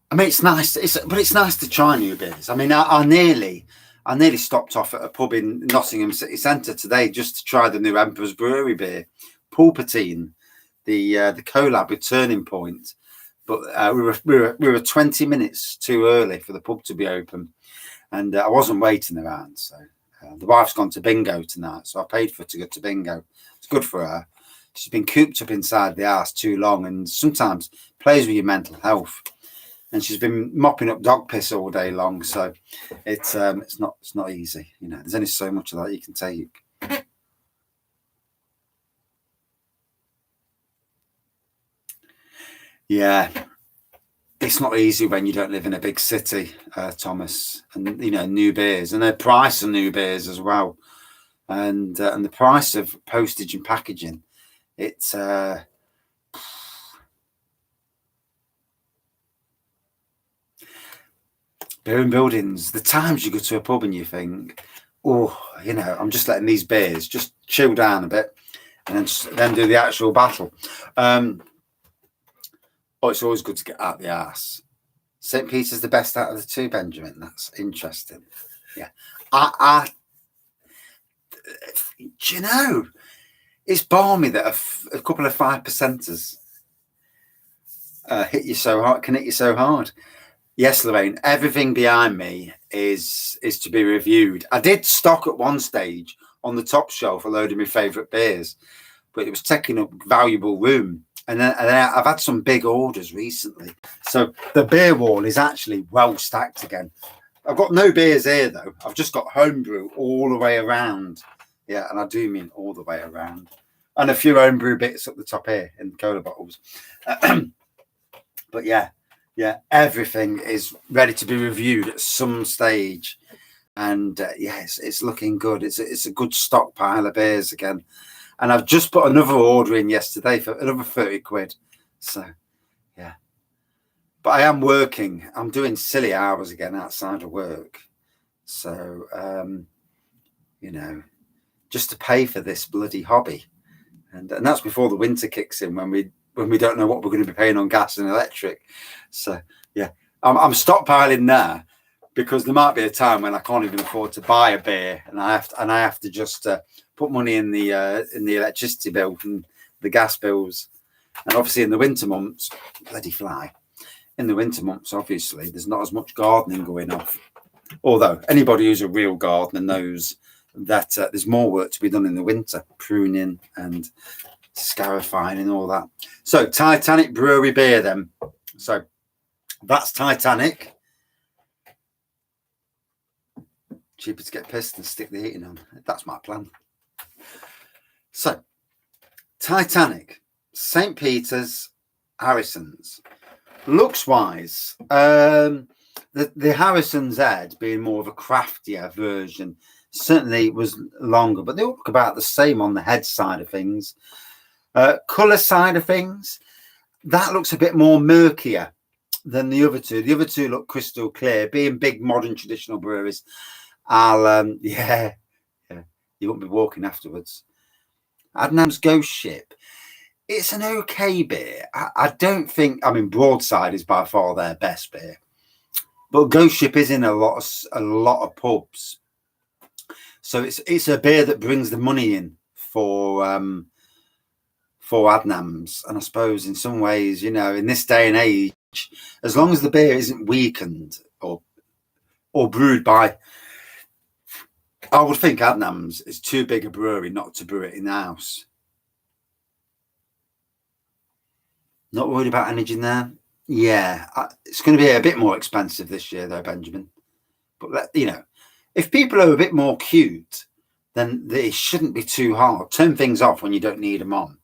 I mean it's nice. But it's nice to try new beers. I mean, I nearly stopped off at a pub in Nottingham City Centre today just to try the new Emperor's Brewery beer, Pulpatine, the collab with Turning Point. But we were 20 minutes too early for the pub to be open, and I wasn't waiting around. So the wife's gone to bingo tonight, so I paid for her to go to bingo. It's good for her. She's been cooped up inside the house too long, and sometimes plays with your mental health. And she's been mopping up dog piss all day long, so it's not easy. You know, there's only so much of that you can take. Yeah, it's not easy when you don't live in a big city, Thomas. And you know, new beers and the price of new beers as well, and the price of postage and packaging. It's beer and buildings. The times you go to a pub and you think, oh, you know, I'm just letting these beers just chill down a bit, and then do the actual battle. Oh, it's always good to get out the arse. St. Peter's the best out of the two, Benjamin. That's interesting. Yeah. Do you know, it's balmy that a couple of 5%ers hit you so hard, can hit you so hard. Yes, Lorraine, everything behind me is to be reviewed. I did stock at one stage on the top shelf a load of my favourite beers, but it was taking up valuable room. And then I've had some big orders recently. So the beer wall is actually well stacked again. I've got no beers here, though. I've just got homebrew all the way around. Yeah, and I do mean all the way around. And a few homebrew bits up the top here in the cola bottles. But yeah, everything is ready to be reviewed at some stage. And yes, it's looking good. It's a good stockpile of beers again. And I've just put another order in yesterday for another 30 quid. So, yeah. But I am working. I'm doing silly hours again outside of work. So, you know, just to pay for this bloody hobby. And that's before the winter kicks in when we don't know what we're going to be paying on gas and electric. So, yeah, I'm stockpiling now because there might be a time when I can't even afford to buy a beer, and I have to just put money in the electricity bill and the gas bills. And obviously in the winter months, bloody fly. In the winter months, obviously, there's not as much gardening going off. Although anybody who's a real gardener knows that there's more work to be done in the winter, pruning and scarifying and all that. So Titanic Brewery beer then. So that's Titanic. Cheaper to get pissed and stick the heating on. That's my plan. So Titanic, St. Peter's, Harrison's. Looks wise, the Harrison's Ed being more of a craftier version certainly was longer, but they all look about the same on the head side of things. Colour side of things, that looks a bit more murkier than the other two. The other two look crystal clear. Being big modern traditional breweries, yeah, you won't be walking afterwards. Adnam's Ghost Ship. It's an okay beer. I don't think. I mean, Broadside is by far their best beer, but Ghost Ship is in a lot of pubs. So it's a beer that brings the money in for Adnams, and I suppose in some ways, you know, in this day and age, as long as the beer isn't weakened or brewed by, I would think Adnams is too big a brewery not to brew it in house. Not worried about energy there. Yeah, it's going to be a bit more expensive this year, though, Benjamin. But you know, if people are a bit more cute, then they shouldn't be too hard. Turn things off when you don't need them on,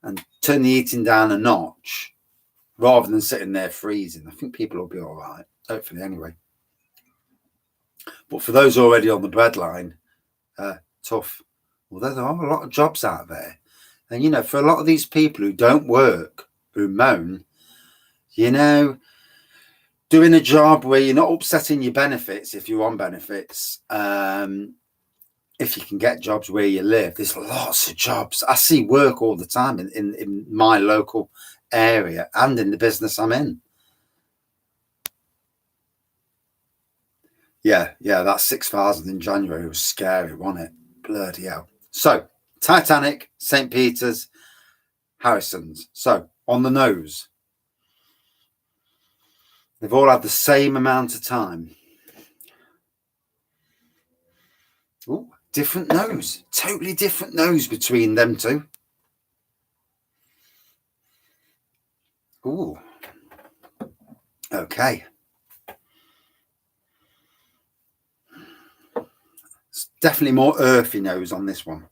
and turn the heating down a notch, rather than sitting there freezing. I think people will be all right, hopefully, anyway. But for those already on the breadline, tough. Although there are a lot of jobs out there. And, you know, for a lot of these people who don't work, who moan, you know, doing a job where you're not upsetting your benefits if you're on benefits. If you can get jobs where you live, there's lots of jobs. I see work all the time in my local area and in the business I'm in. Yeah, that 6,000 in January was scary, wasn't it? Bloody hell. So, Titanic, St. Peter's, Harrison's. So, on the nose, they've all had the same amount of time. Ooh, different nose. Totally different nose between them two. Ooh. Okay. It's definitely more earthy nose on this one.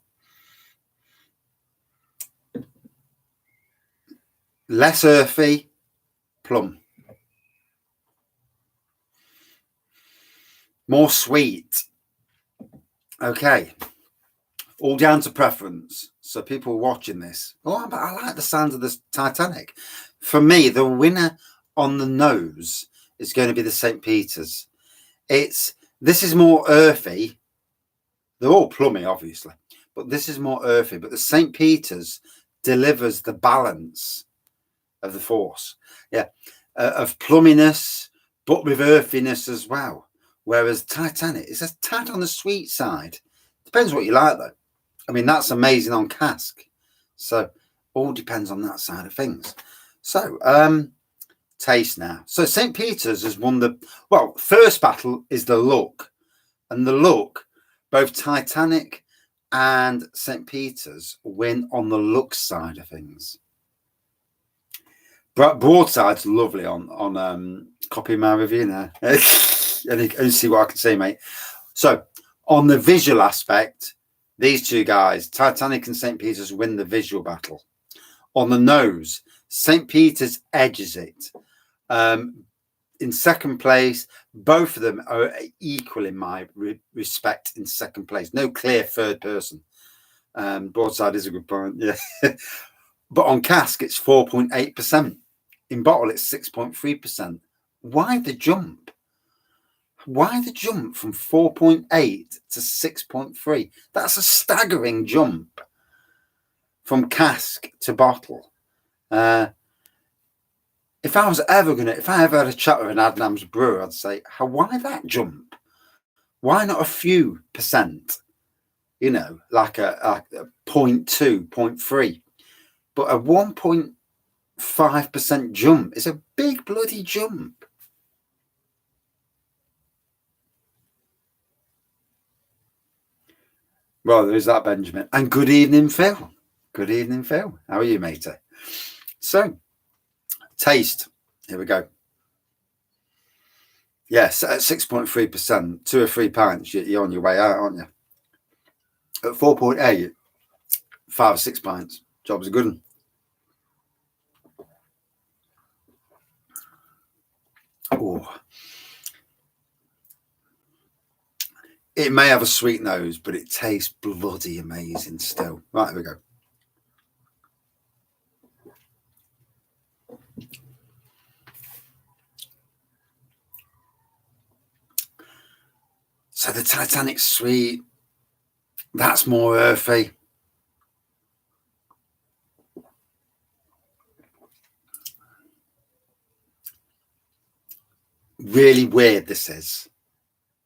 Less earthy, Plum. More sweet. Okay. All down to preference. So people watching this, but I like the sound of the Titanic. For me, the winner on the nose is going to be the St. Peter's. This is more earthy. They're all plummy, obviously, but this is more earthy. But the St. Peter's delivers the balance of the force, of plumminess, but with earthiness as well. Whereas Titanic is a tad on the sweet side. Depends what you like, though. I mean, that's amazing on cask. So all depends on that side of things. So taste now. So St. Peter's has won first battle is the look. And the look, both Titanic and St. Peter's win on the look side of things. Broadside's lovely on copy my review now. and see what I can say, mate. So on the visual aspect, these two guys, Titanic and St. Peter's, win the visual battle. On the nose, St. Peter's edges it. In second place, both of them are equal in my respect in second place. No clear third person. Broadside is a good point, yeah. But on cask, it's 4.8%. In bottle, it's 6.3%. Why the jump? Why the jump from 4.8 to 6.3? That's a staggering jump from cask to bottle. If I ever had a chat with an Adnams brewer, I'd say, why that jump? Why not a few percent? Like a 0.2, 0.3. But a 1.5% jump is a big bloody jump. Well, there's that, Benjamin. And good evening, Phil. Good evening, Phil. How are you, matey? So, taste. Here we go. Yes, at 6.3%, 2 or 3 pints, you're on your way out, aren't you? At 4.8, 5 or 6 pints. Job's a good one. Oh. It may have a sweet nose, but it tastes bloody amazing still. Right, here we go. So the Titanic's sweet. That's more earthy. Really weird this is.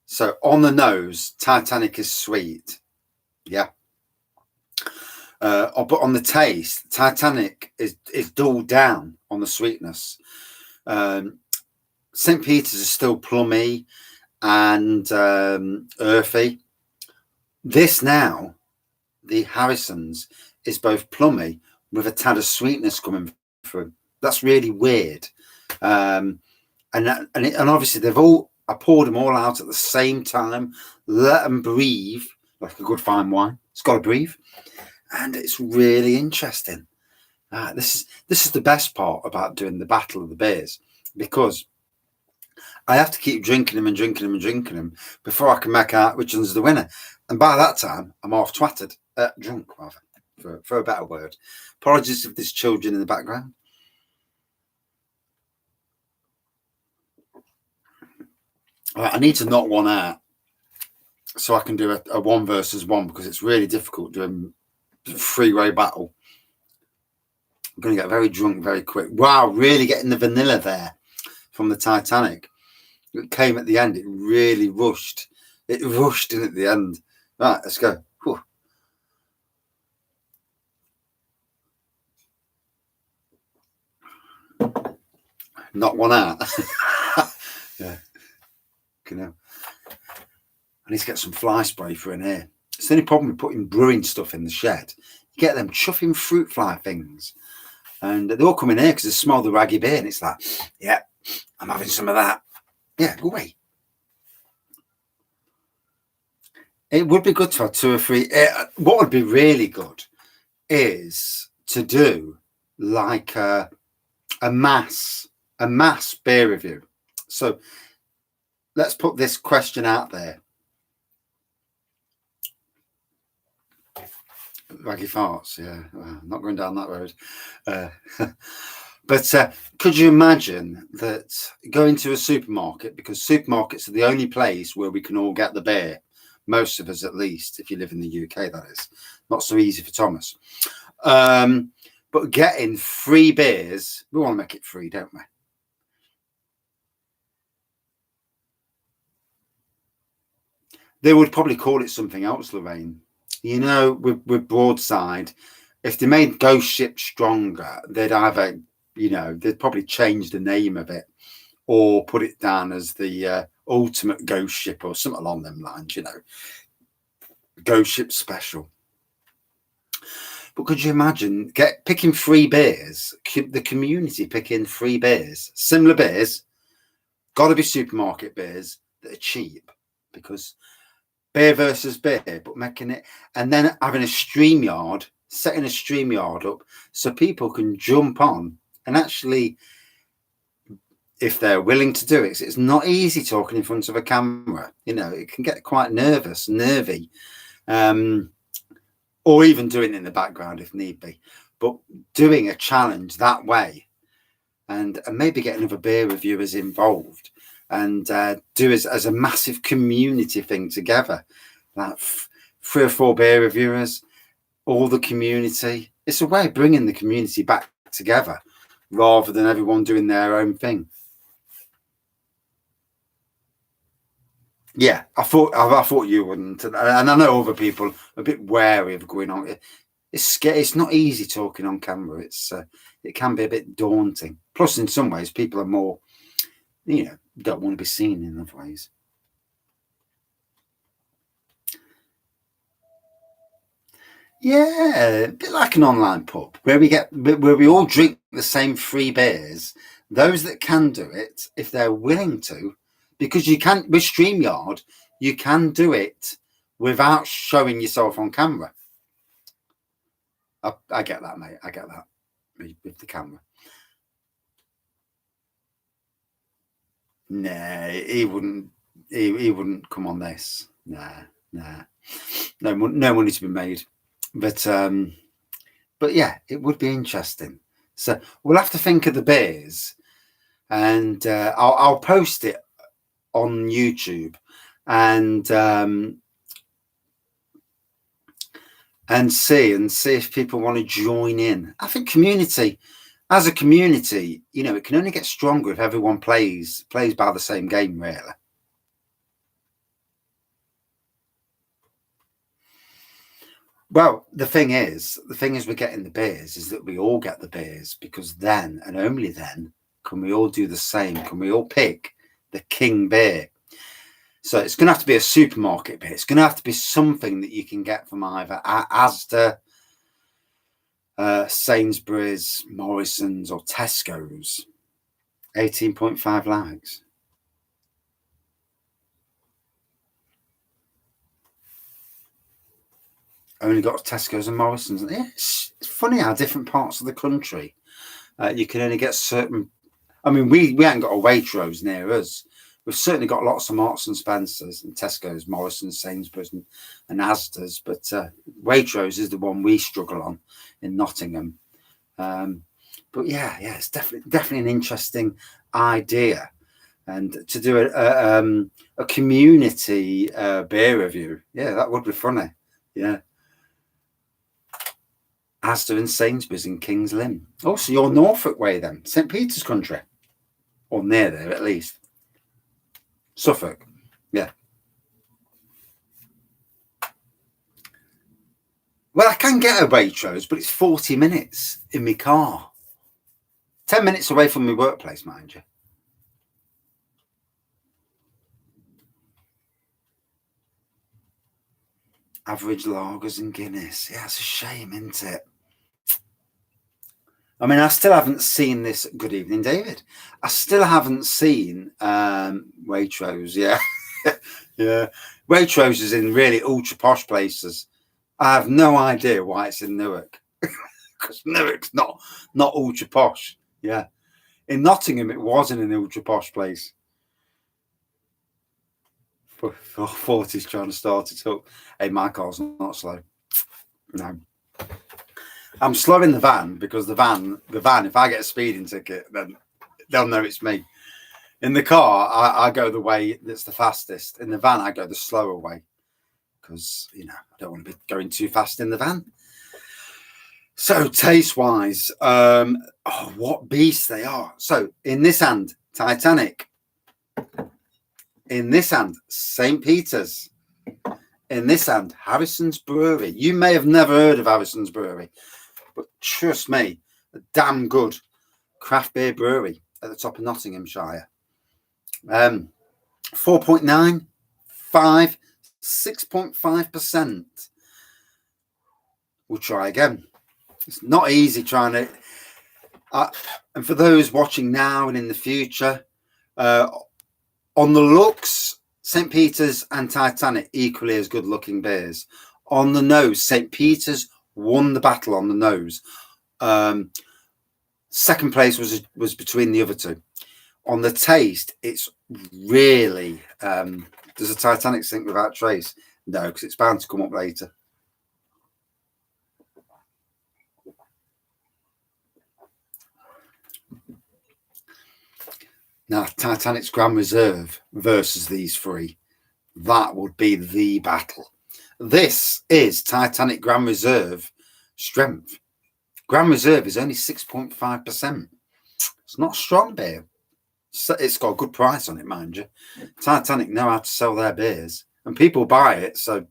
So on the nose, Titanic is sweet. Yeah. But on the taste, Titanic is dulled down on the sweetness. St. Peter's is still plummy and earthy. This now, the Harrison's, is both plummy with a tad of sweetness coming through. That's really weird. And obviously I poured them all out at the same time, let them breathe like a good fine wine. It's got to breathe. And it's really interesting. This is the best part about doing the battle of the beers, because I have to keep drinking them before I can make out which one's the winner. And by that time, I'm half twatted, drunk rather, for a better word. Apologies if there's children in the background. All right, I need to knock one out so I can do a 1 versus 1, because it's really difficult doing three-way battle. I'm going to get very drunk very quick. Wow, really getting the vanilla there from the Titanic. It came at the end. It really rushed. It rushed in at the end. Right, let's go. Whew. Knock one out. Yeah. You know, I need to get some fly spray for in here. It's the only problem with putting brewing stuff in the shed. You get them chuffing fruit fly things, and they all come in here because they smell the wraggy beer, and it's like, yeah, I'm having some of that. Yeah, go away. It would be good to have 2 or 3. What would be really good is to do like a mass beer review. So let's put this question out there. Wraggy farts, yeah. Well, not going down that road. But could you imagine that going to a supermarket, because supermarkets are the only place where we can all get the beer, most of us at least, if you live in the UK, that is. Not so easy for Thomas. But getting free beers, we want to make it free, don't we? They would probably call it something else, Lorraine. You know, with Broadside, if they made Ghost Ship stronger, they'd either, you know, they'd probably change the name of it or put it down as the ultimate Ghost Ship or something along them lines, you know. Ghost Ship special. But could you imagine picking free beers, the community picking free beers, similar beers, got to be supermarket beers that are cheap, because beer versus beer, but making it, and then having a StreamYard, setting a StreamYard up so people can jump on and actually, if they're willing to do it, it's not easy talking in front of a camera. You know, it can get quite nervy, or even doing it in the background if need be. But doing a challenge that way, and maybe getting other beer reviewers involved, and do as a massive community thing together, like 3 or 4 beer reviewers, all the community. It's a way of bringing the community back together rather than everyone doing their own thing. Yeah, I thought you wouldn't, and I know other people are a bit wary of going on. It's scary. It's not easy talking on camera. It can be a bit daunting. Plus, in some ways, people are more, you know, don't want to be seen in other ways. Yeah, a bit like an online pub where we all drink the same free beers. Those that can do it, if they're willing to, because you can with StreamYard, you can do it without showing yourself on camera. I get that, mate. I get that with the camera. Nah, he wouldn't. He wouldn't come on this. Nah. No money to be made. But yeah, it would be interesting. So we'll have to think of the beers, and I'll post it on YouTube, and see if people want to join in. I think as a community, you know, it can only get stronger if everyone plays by the same game, really. Well, the thing is we're getting the beers is that we all get the beers, because then and only then can we all do the same. Can we all pick the king beer? So it's going to have to be a supermarket beer. It's going to have to be something that you can get from either Asda, Sainsbury's, Morrison's, or Tesco's. 18.5 lags. Only got Tesco's and Morrison's. Yeah, it's funny how different parts of the country you can only get certain. I mean, we haven't got a Waitrose near us. We've certainly got lots of Marks and Spencers and Tesco's, Morrison's, Sainsbury's, and Asda's, but Waitrose is the one we struggle on in Nottingham. But yeah, it's definitely an interesting idea. and to do a community beer review. Yeah, that would be funny. Yeah. Asda and Sainsbury's in Kings Lynn. Also, you're Norfolk way then, St. Peter's country, or near there at least. Suffolk. Yeah. Well, I can get a Waitrose, but it's 40 minutes in my car. 10 minutes away from my workplace, mind you. Average lagers and Guinness. Yeah, it's a shame, isn't it? I mean, I still haven't seen this. Good evening, David. I still haven't seen Waitrose. Yeah. Yeah. Waitrose is in really ultra posh places. I have no idea why it's in Newark. Because Newark's not ultra posh. Yeah. In Nottingham, it wasn't an ultra posh place. 40's trying to start it up. Hey, my car's not slow. No. I'm slow in the van because the van, if I get a speeding ticket, then they'll know it's me. In the car, I go the way that's the fastest. In the van, I go the slower way because, I don't want to be going too fast in the van. So taste-wise, what beasts they are. So in this hand, Titanic. In this hand, St. Peter's. In this hand, Harrison's Brewery. You may have never heard of Harrison's Brewery, but trust me, a damn good craft beer brewery at the top of Nottinghamshire. 4.9, 5, 6.5%. We'll try again. It's not easy trying to... and for those watching now and in the future, on the looks, St. Peter's and Titanic equally as good looking beers. On the nose, St. Peter's won the battle on the nose. Second place was between the other two. On the taste, it's really... does a Titanic sink without trace? No, because it's bound to come up later. Now, Titanic's Grand Reserve versus these three, that would be the battle. This is Titanic Grand Reserve strength. Grand Reserve is only 6.5%. It's not strong beer. It's got a good price on it, mind you. Titanic know how to sell their beers, and people buy it, so...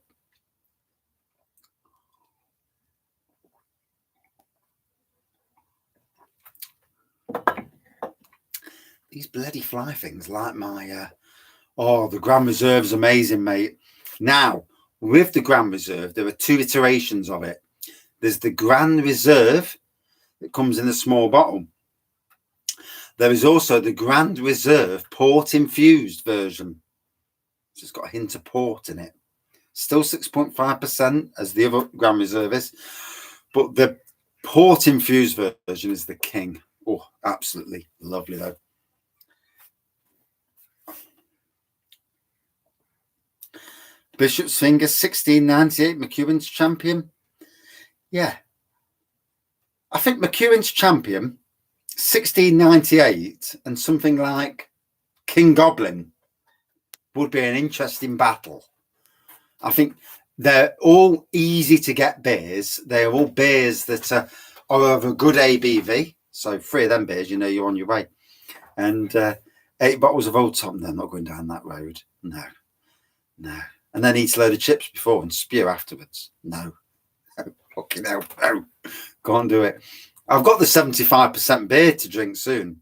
These bloody fly things like my... the Grand Reserve's amazing, mate. Now, with the Grand Reserve, there are two iterations of it. There's the Grand Reserve that comes in a small bottle. There is also the Grand Reserve port-infused version. So it's got a hint of port in it. Still 6.5% as the other Grand Reserve is. But the port-infused version is the king. Oh, absolutely lovely, though. Bishop's Finger, 1698, McEwen's Champion. Yeah. I think McEwen's Champion, 1698, and something like King Goblin would be an interesting battle. I think they're all easy to get beers. They're all beers that are of a good ABV. So 3 of them beers, you're on your way. And 8 bottles of Old Tom. They're not going down that road. No. And then eat a load of chips before and spew afterwards. No. Fucking hell. No. Can't do it. I've got the 75% beer to drink soon.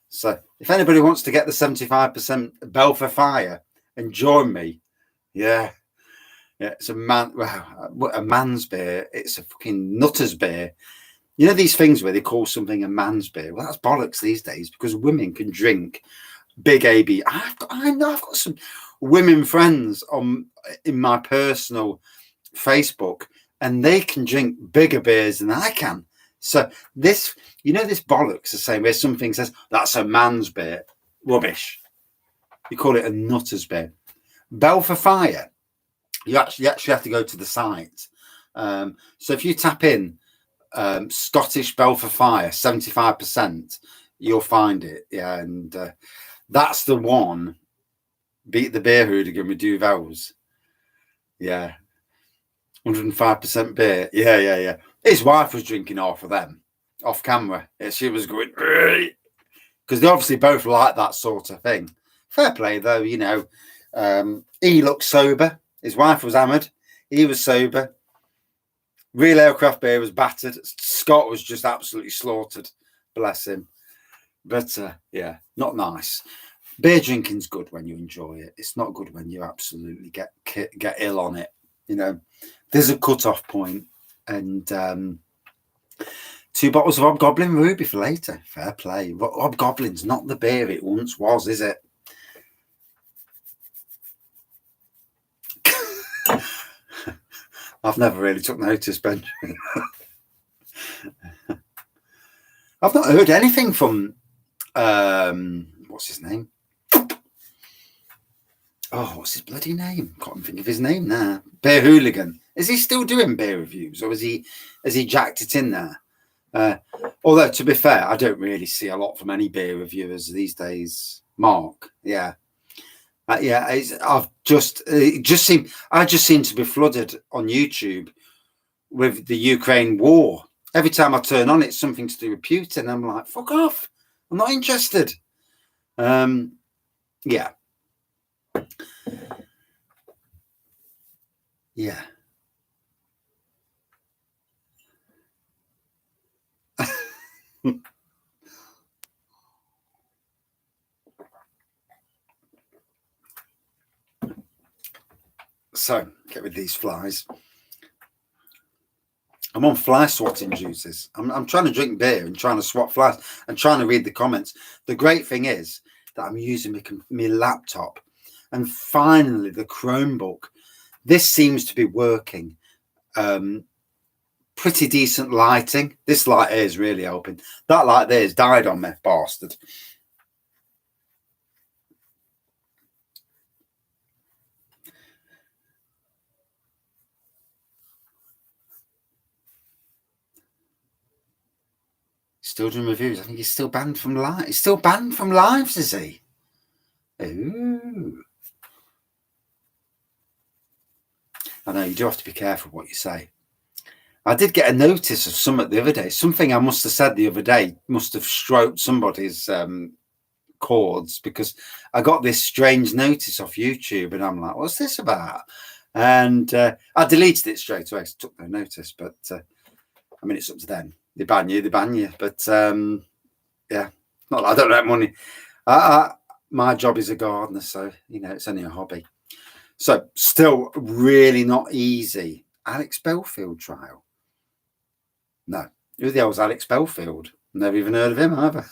So if anybody wants to get the 75% Bell for Fire and join me, yeah, it's a man's beer. It's a fucking nutter's beer. You know these things where they call something a man's beer? Well, that's bollocks these days because women can drink big AB. I've got some women friends in my personal Facebook, and they can drink bigger beers than I can. So this bollocks the same way something says that's a man's beer. Rubbish. You call it a nutter's beer. Bell for Fire. You actually have to go to the site. So if you tap in Scottish Bell for Fire, 75%, you'll find it. Yeah, and That's the one. Beat the beer hooligan with Duvel's. Yeah. 105% beer. Yeah. His wife was drinking half of them off camera. Yeah, she was going, because they obviously both like that sort of thing. Fair play, though, you know. He looked sober. His wife was hammered. He was sober. Real aircraft beer was battered. Scott was just absolutely slaughtered. Bless him. But yeah, not nice. Beer drinking's good when you enjoy it. It's not good when you absolutely get ill on it. You know, there's a cut-off point, and 2 bottles of Hobgoblin Ruby for later. Fair play. But Hobgoblin's not the beer it once was, is it? I've never really took notice, Benjamin. I've not heard anything from what's his name? Oh, what's his bloody name? Can't think of his name now. Beer Hooligan. Is he still doing beer reviews, or has he jacked it in there? Although, to be fair, I don't really see a lot from any beer reviewers these days. Mark, yeah. I just seem to be flooded on YouTube with the Ukraine war. Every time I turn on, it's something to do with Putin. I'm like, fuck off. I'm not interested. Yeah. Yeah. So, get rid of these flies. I'm on fly swatting juices. I'm trying to drink beer and trying to swat flies and trying to read the comments. The great thing is that I'm using my laptop, and finally the Chromebook. This seems to be working. Pretty decent lighting. This light here is really helping. That light there has died on me, bastard. Still doing reviews. I think he's still banned from live. He's still banned from lives, is he? Ooh. I know you do have to be careful what you say. I did get a notice of something the other day. Something I must have said the other day must have stroked somebody's chords, because I got this strange notice off YouTube, and I'm like, what's this about? And I deleted it straight away. So I took no notice, but I mean, it's up to them. They ban you. But yeah, not that I don't have money. My job is a gardener, so you know it's only a hobby. So still really not easy. Alex Belfield trial. No, who the hell's Alex Belfield? Never even heard of him either.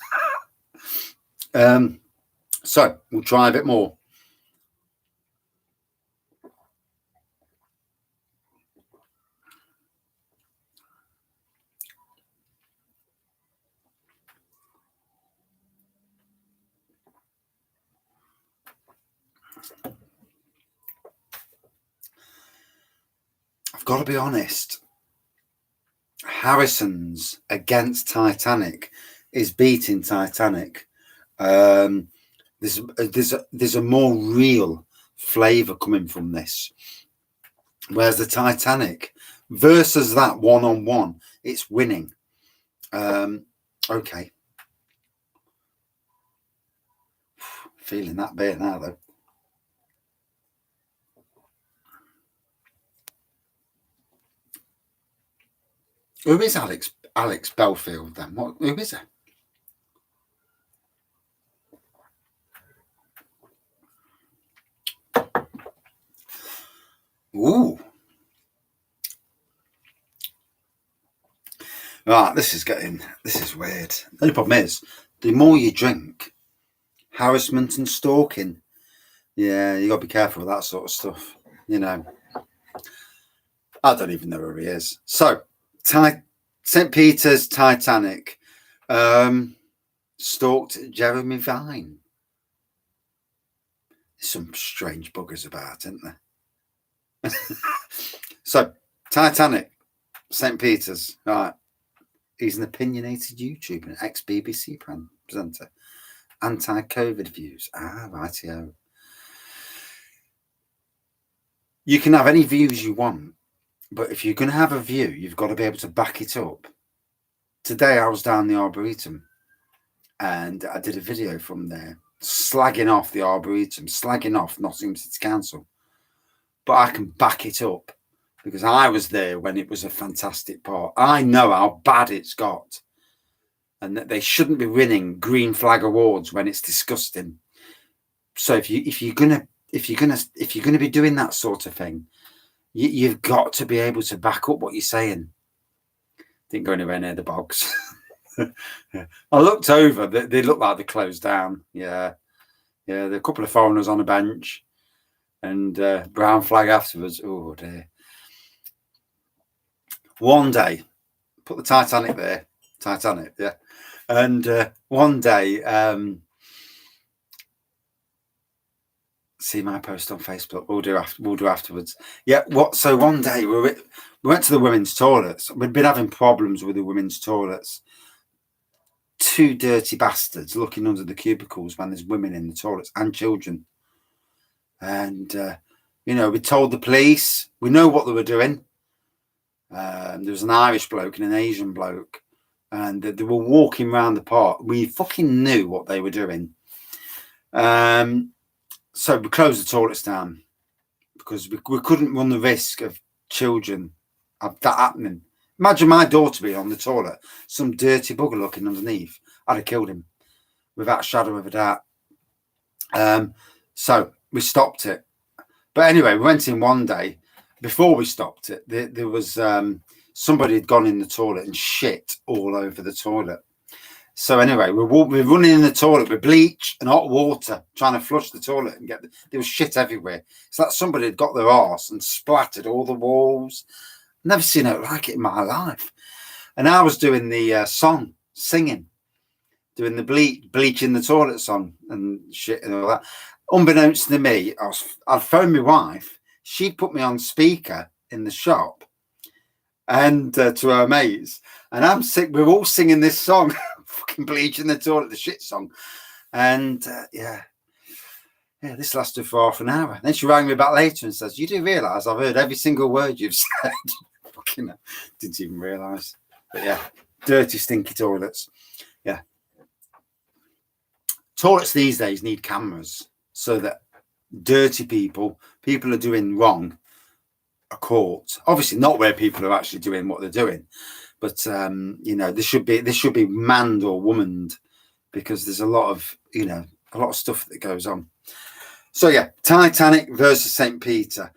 So we'll try a bit more. I've got to be honest. Harrison's against Titanic is beating Titanic. There's a more real flavour coming from this, whereas the Titanic versus that one-on-one, it's winning. Okay, feeling that bit now though. Who is Alex Belfield then? Who is it? Ooh. Right, this is weird. The only problem is, the more you drink, harassment and stalking. Yeah, you got to be careful with that sort of stuff. You know, I don't even know where he is. So, St. Peter's Titanic stalked Jeremy Vine. There's some strange buggers about, isn't there? So, Titanic, St. Peter's, right. He's an opinionated YouTuber, an ex-BBC presenter. anti-COVID views. Rightio. You can have any views you want, but if you're going to have a view, you've got to be able to back it up. Today I was down the Arboretum and I did a video from there slagging off the Arboretum, slagging off Nottingham City Council. But I can back it up because I was there when it was a fantastic park. I know how bad it's got and that they shouldn't be winning green flag awards when it's disgusting. So if you're gonna be doing that sort of thing, you've got to be able to back up what you're saying. Didn't go anywhere near the bogs. I looked over. They look like they're closed down. Yeah. There are a couple of foreigners on a bench, and brown flag afterwards. Oh dear. One day, put the Titanic there. Titanic, yeah. And one day, see my post on Facebook. We'll do afterwards. Yeah. So one day we went to the women's toilets. We'd been having problems with the women's toilets. Two dirty bastards looking under the cubicles when there's women in the toilets and children. And we told the police. We know what they were doing. There was an Irish bloke and an Asian bloke, and they were walking around the park. We fucking knew what they were doing. So we closed the toilets down because we couldn't run the risk of children of that happening. Imagine my daughter being on the toilet, some dirty bugger looking underneath. I'd have killed him without a shadow of a doubt. So we stopped it. But anyway, we went in one day. Before we stopped it, there was somebody had gone in the toilet and shit all over the toilet. So anyway, we're running in the toilet with bleach and hot water, trying to flush the toilet and there was shit everywhere. It's like somebody had got their arse and splattered all the walls. Never seen it like it in my life. And I was doing the song, singing, doing the bleach in the toilet song and shit and all that. Unbeknownst to me, I'd phoned my wife. She'd put me on speaker in the shop and to her mates. And I'm sick. We're all singing this song, fucking bleach in the toilet, the shit song. And this lasted for half an hour. Then she rang me back later and says, "You do realise I've heard every single word you've said." Fucking didn't even realise. But yeah, dirty, stinky toilets. Yeah. Toilets these days need cameras so that dirty people are doing wrong are caught. Obviously not where people are actually doing what they're doing. But this should be manned or womaned because there's a lot of stuff that goes on. So yeah, Titanic versus St. Peter.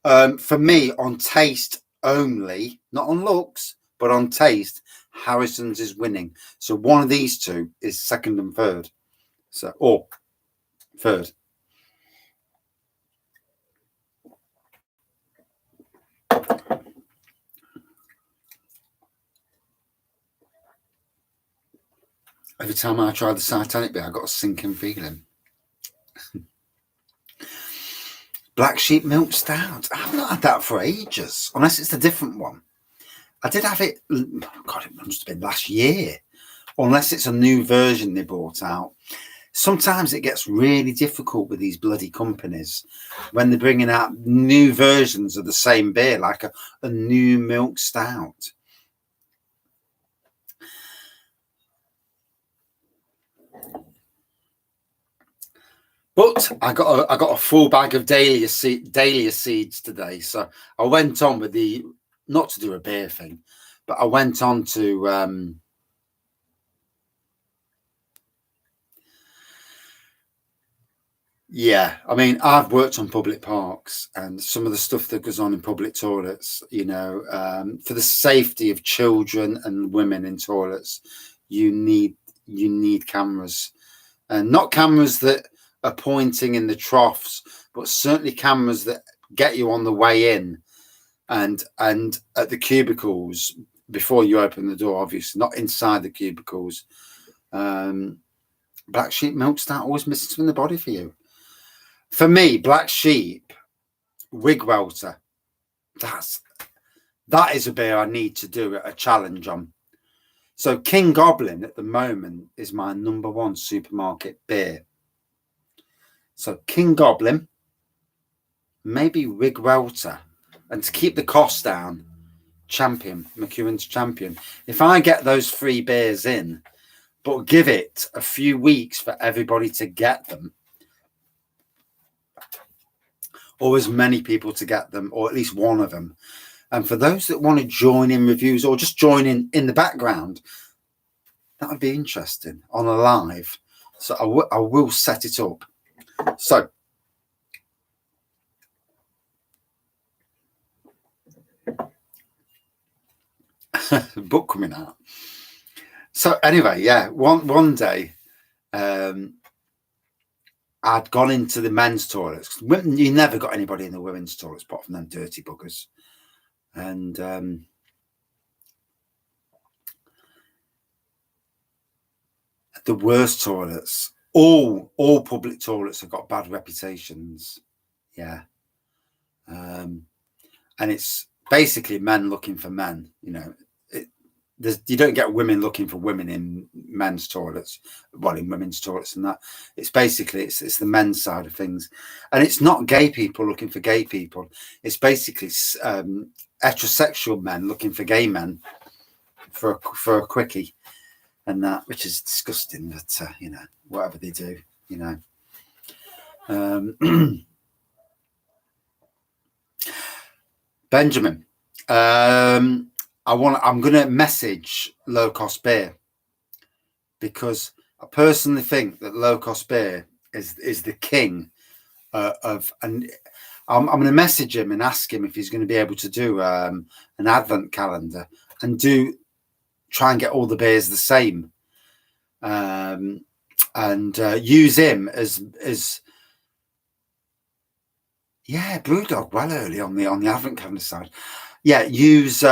For me, on taste only, not on looks, but on taste, Harrison's is winning. So one of these two is second and third. Or third. Every time I try the Titanic beer, I got a sinking feeling. Black Sheep Milk Stout. I've not had that for ages, unless it's a different one. I did have it, God, it must have been last year, unless it's a new version they brought out. Sometimes it gets really difficult with these bloody companies when they're bringing out new versions of the same beer, like a new milk stout. But I got a full bag of dahlia seeds today, so I went on with not to do a beer thing, but I went on to yeah. I mean, I've worked on public parks, and some of the stuff that goes on in public toilets, for the safety of children and women in toilets, you need cameras, and not cameras that are pointing in the troughs, but certainly cameras that get you on the way in and at the cubicles before you open the door, obviously not inside the cubicles. Black Sheep Milk Stout always misses from the body for you. For me, Black Sheep Wig Welter, that is a beer I need to do a challenge on. So King Goblin at the moment is my number one supermarket beer. So King Goblin, maybe Rig Welter, and to keep the cost down, Champion, McEwen's Champion. If I get those 3 beers in, but give it a few weeks for everybody to get them, or as many people to get them, or at least one of them. And for those that want to join in reviews or just join in the background, that would be interesting on a live. So I will set it up. So book coming out. So anyway, yeah, one day I'd gone into the men's toilets. You never got anybody in the women's toilets apart from them dirty buggers. And the worst toilets, all public toilets have got bad reputations. Yeah. And it's basically men looking for men, you know. You don't get women looking for women in men's toilets, well, in women's toilets and that. It's basically, it's the men's side of things. And it's not gay people looking for gay people. It's basically heterosexual men looking for gay men for a quickie and that, which is disgusting, but, you know, whatever they do, you know. Benjamin, I'm going to message Low Cost Beer because I personally think that Low Cost Beer is the king of, and I'm going to message him and ask him if he's going to be able to do an advent calendar and try and get all the beers the same, and use him as yeah, Brewdog well early on the advent calendar side. Yeah, use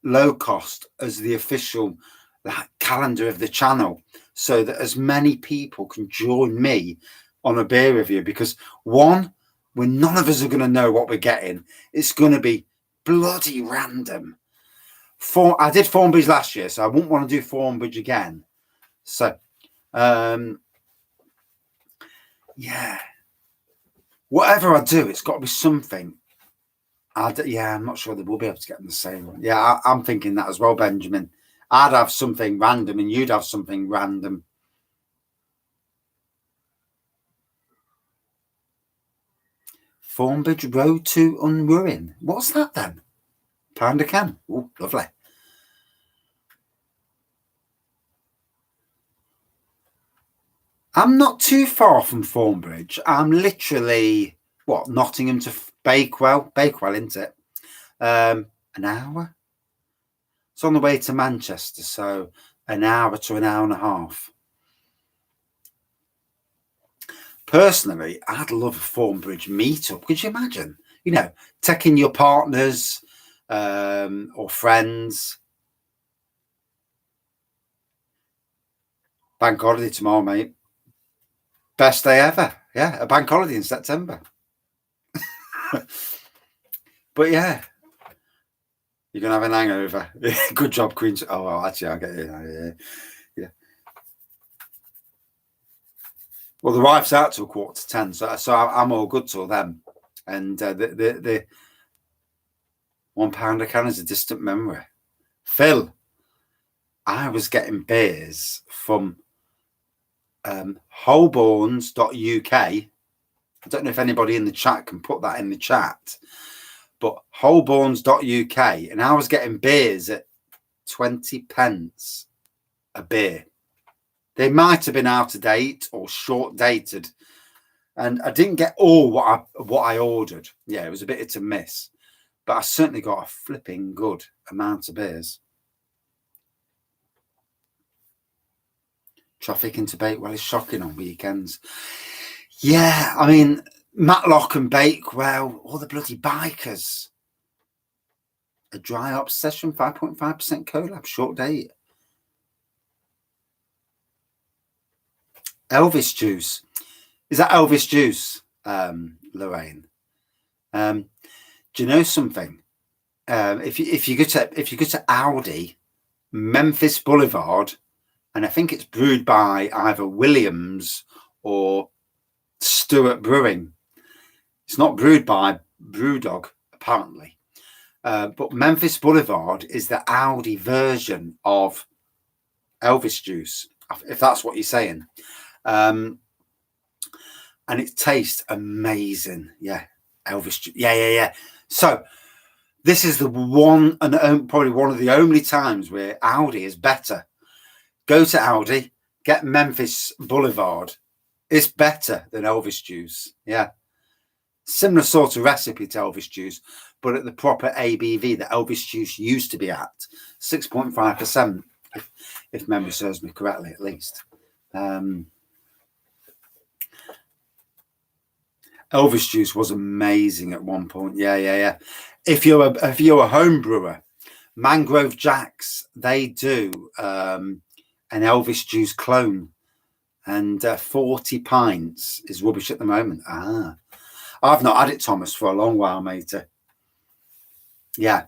Low Cost as the official calendar of the channel so that as many people can join me on a beer review, because one, when none of us are going to know what we're getting, it's going to be bloody random. I did Thornbridge last year, so I wouldn't want to do Thornbridge again. So yeah, whatever I do, it's got to be something. I'm not sure they will be able to get them the same. Yeah, I'm thinking that as well, Benjamin. I'd have something random and you'd have something random. Thornbridge Road to Unruin. What's that then? Pound a can. Oh, lovely. I'm not too far from Thornbridge. I'm literally, Nottingham to Bakewell? Bakewell, isn't it? An hour? It's on the way to Manchester, so an hour to an hour and a half. Personally, I'd love a Thornbridge meetup. Could you imagine? You know, taking your partners or friends. Bank holiday tomorrow, mate. Best day ever. Yeah, a bank holiday in September. But yeah, you're going to have an hangover. Good job, Queen. Oh, well, actually, I'll get it. Yeah. Well, the wife's out till 9:45, so I'm all good till then. And the £1 a can is a distant memory. Phil, I was getting beers from holborns.uk. I don't know if anybody in the chat can put that in the chat, but holborns.uk, and I was getting beers at 20 pence a beer. They might have been out of date or short dated, and I didn't get all what I ordered. Yeah, it was a bit hit and miss, but I certainly got a flipping good amount of beers. Traffic into Bakewell is shocking on weekends. Yeah, I mean, Matlock and Bakewell, all the bloody bikers. A dry up session, 5.5% collab, short date. Elvis juice. Is that Elvis juice, Lorraine? Do you know something? If you go to Aldi, Memphis Boulevard, and I think it's brewed by either Williams or Stewart Brewing. It's not brewed by Brewdog, apparently. But Memphis Boulevard is the Audi version of Elvis Juice, if that's what you're saying. And it tastes amazing. Yeah, Elvis Juice. Yeah. So this is the one and probably one of the only times where Audi is better. Go to Audi, get Memphis Boulevard. It's better than Elvis Juice. Yeah. Similar sort of recipe to Elvis Juice, but at the proper ABV that Elvis Juice used to be at, 6.5%, if memory serves me correctly, at least. Elvis Juice was amazing at one point. Yeah. If you're a home brewer, Mangrove Jacks, they do an Elvis Juice clone, and 40 pints is rubbish at the moment. I've not had it, Thomas, for a long while, mate. Yeah.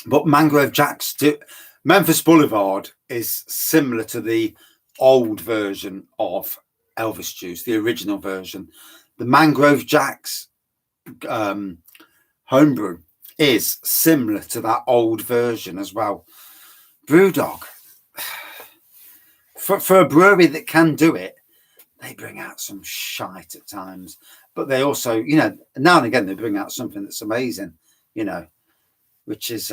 But Mangrove Jacks do. Memphis Boulevard is similar to the old version of Elvis Juice, the original version. The Mangrove Jacks homebrew is similar to that old version as well. Brewdog, for a brewery that can do it, they bring out some shite at times, but they also, now and again, they bring out something that's amazing, which is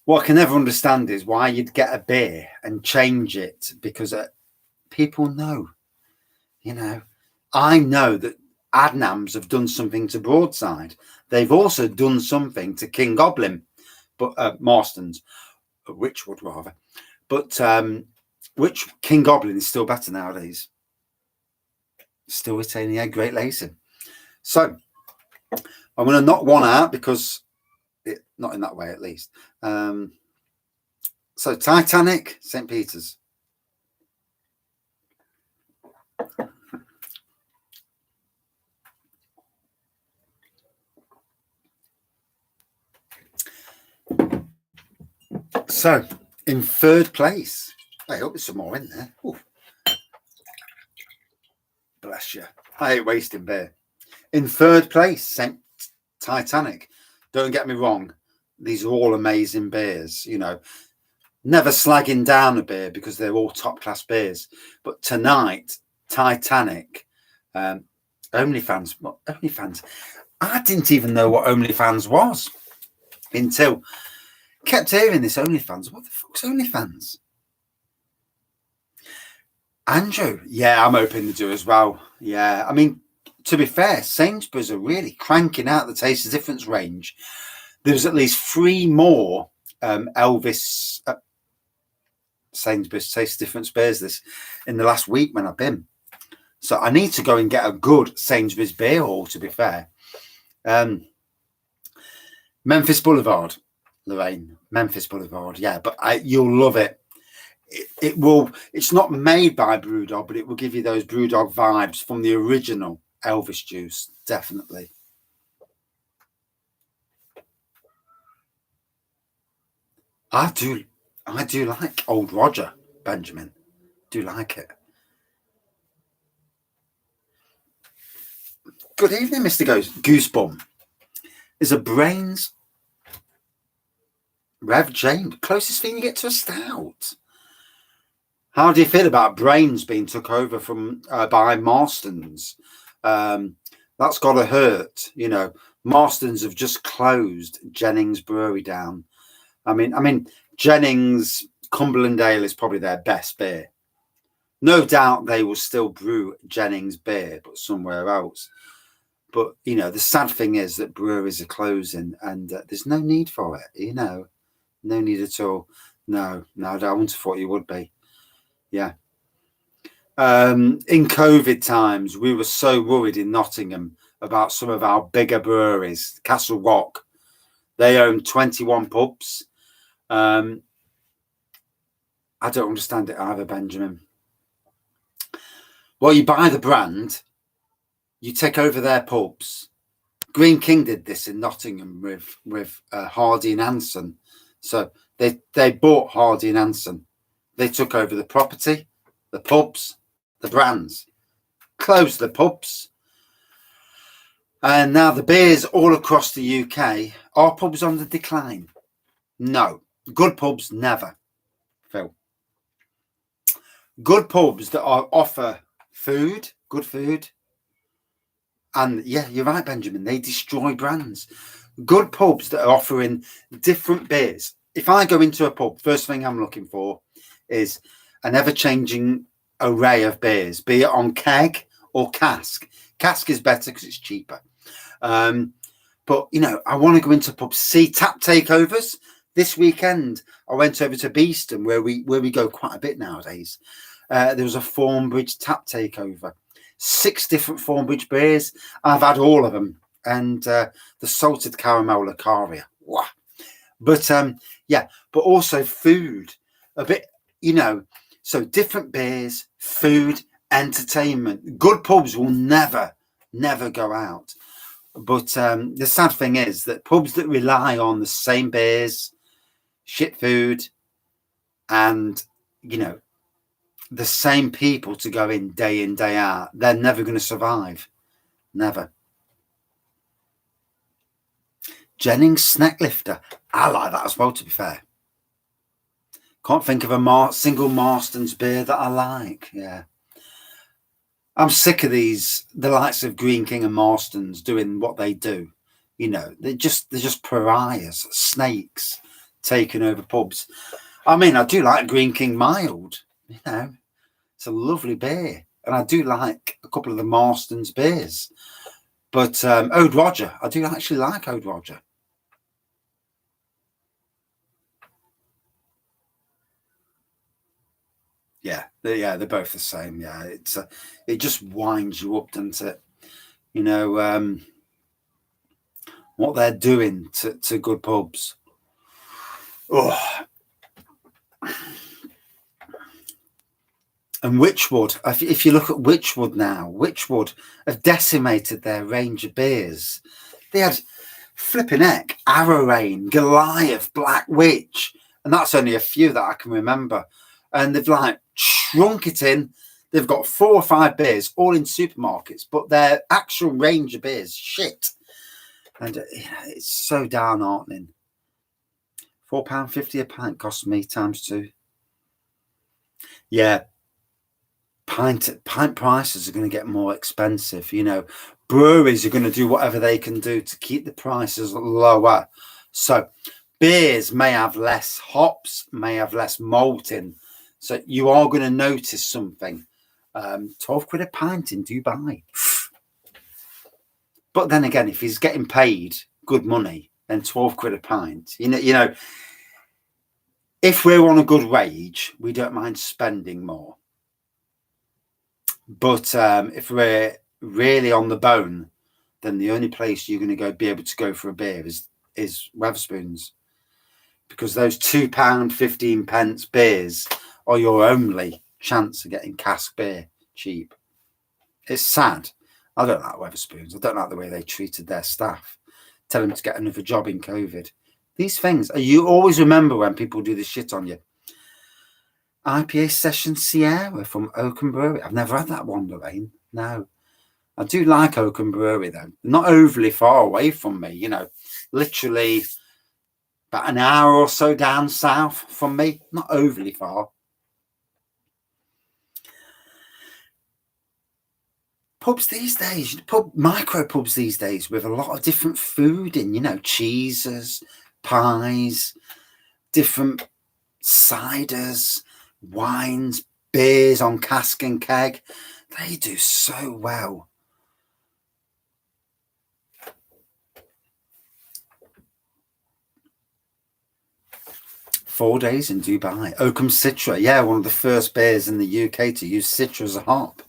what I can never understand is why you'd get a beer and change it, because people know, I know that Adnams have done something to Broadside. They've also done something to King Goblin, but Marston's, Witchwood rather, but which King Goblin is still better nowadays. Still retaining a great lacing. So I'm going to knock one out because not in that way, at least. So Titanic, St. Peter's. So in third place, I hope there's some more in there. Ooh. Bless you. I hate wasting beer. In third place, St. Titanic. Don't get me wrong. These are all amazing beers, never slagging down a beer because they're all top class beers. But tonight, Titanic, OnlyFans. I didn't even know what OnlyFans was until kept hearing this OnlyFans. What the fuck's OnlyFans? Andrew, yeah, I'm hoping to do as well. Yeah, I mean, to be fair, Sainsbury's are really cranking out the Taste of Difference range. There's at least 3 more Elvis Sainsbury's Taste of Difference beers in the last week when I've been. So I need to go and get a good Sainsbury's beer hall, to be fair. Memphis Boulevard, Lorraine. Memphis Boulevard, yeah, but you'll love it. It will. It's not made by Brewdog, but it will give you those Brewdog vibes from the original Elvis Juice, definitely. I do like Old Roger, Benjamin. Do like it. Good evening, Mr. Goosebump. Is a Brains Rev Jane closest thing you get to a stout? How do you feel about Brains being took over from by Marston's? That's got to hurt. Marston's have just closed Jennings Brewery down. I mean, Jennings Cumberland Ale is probably their best beer. No doubt they will still brew Jennings beer, but somewhere else. But, the sad thing is that breweries are closing and there's no need for it, No need at all. No, I wouldn't have thought you would be. Yeah. In COVID times, we were so worried in Nottingham about some of our bigger breweries. Castle Rock, they own 21 pubs. I don't understand it either, Benjamin. Well, you buy the brand, you take over their pubs. Green King did this in Nottingham with Hardy and Anson. So they bought Hardy and Anson. They took over the property, the pubs, the brands, closed the pubs. And now the beers all across the UK, are pubs on the decline? No. Good pubs, never, Phil. Good pubs that offer food, good food. And yeah, you're right, Benjamin. They destroy brands. Good pubs that are offering different beers. If I go into a pub, first thing I'm looking for is an ever-changing array of beers, be it on keg or cask. Cask is better because it's cheaper. But, you know, I want to go into pubs, see tap takeovers. This weekend, I went over to Beeston, where we go quite a bit nowadays. There was a Thornbridge tap takeover. 6 different Thornbridge beers. I've had all of them. And the salted caramel Lucaria. Wow. But, yeah, but also food. A bit, you know, so different beers, food, entertainment. Good pubs will never go out. But the sad thing is that pubs that rely on the same beers, shit food, and, you know, the same people to go in, day out, they're never going to survive. Never. Jennings Snack Lifter. I like that as well, to be fair. Can't think of a single Marston's beer that I like. Yeah. I'm sick of the likes of Green King and Marston's doing what they do. You know, they're just pariahs, snakes taking over pubs. I mean, I do like Green King Mild. You know, it's a lovely beer, and I do like a couple of the Marston's beers. But Ode Roger, I do actually like Ode Roger. Yeah, they're both the same. Yeah, it just winds you up, doesn't it? You know, what they're doing to good pubs. Oh. And Witchwood, if you look at Witchwood now, Witchwood have decimated their range of beers. They had flipping heck, Arrow Rain, Goliath, Black Witch, and that's only a few that I can remember. And they've like shrunk it in. They've got 4 or 5 beers all in supermarkets, but their actual range of beers, shit. And it's so downheartening. £4.50 a pint cost me times 2. Yeah. Pint prices are going to get more expensive. You know, breweries are going to do whatever they can do to keep the prices lower. So beers may have less hops, may have less malting. So you are going to notice something. 12 quid a pint in Dubai. But then again, if he's getting paid good money, then 12 quid a pint. You know, if we're on a good wage, we don't mind spending more. But if we're really on the bone, then the only place you're going to be able to go for a beer is Wetherspoons, because those £2.15 beers are your only chance of getting cask beer cheap. It's sad. I don't like Wetherspoons. I don't like the way they treated their staff. Tell them to get another job in COVID. These things, you always remember when people do this shit on you. IPA Session Sierra from Oakham Brewery. I've never had that one, Lorraine. No. I do like Oakham Brewery, though. Not overly far away from me, you know. Literally about an hour or so down south from me. Not overly far. Pubs these days, micro pubs these days with a lot of different food in, you know, cheeses, pies, different ciders, wines, beers on cask and keg. They do so well. "4 days in Dubai." Oakham Citra. Yeah, one of the first beers in the UK to use Citra as a hop.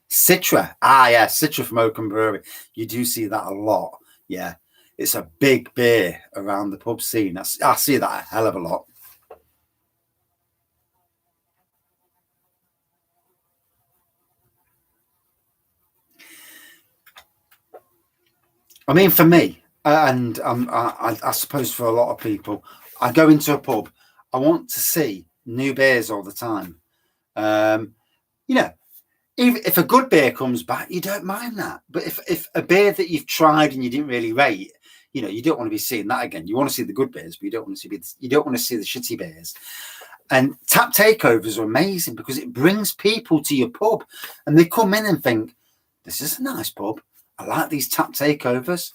Citra. Yeah, Citra from Oakham Brewery. You do see that a lot. Yeah, it's a big beer around the pub scene. I see that a hell of a lot. I mean, for me, and I suppose for a lot of people, I go into a pub, I want to see new beers all the time. You know, even if a good beer comes back, you don't mind that. But if a beer that you've tried and you didn't really rate, you know, you don't want to be seeing that again. You want to see the good beers, but you don't want to see the shitty beers. And tap takeovers are amazing because it brings people to your pub, and they come in and think, "This is a nice pub. I like these tap takeovers."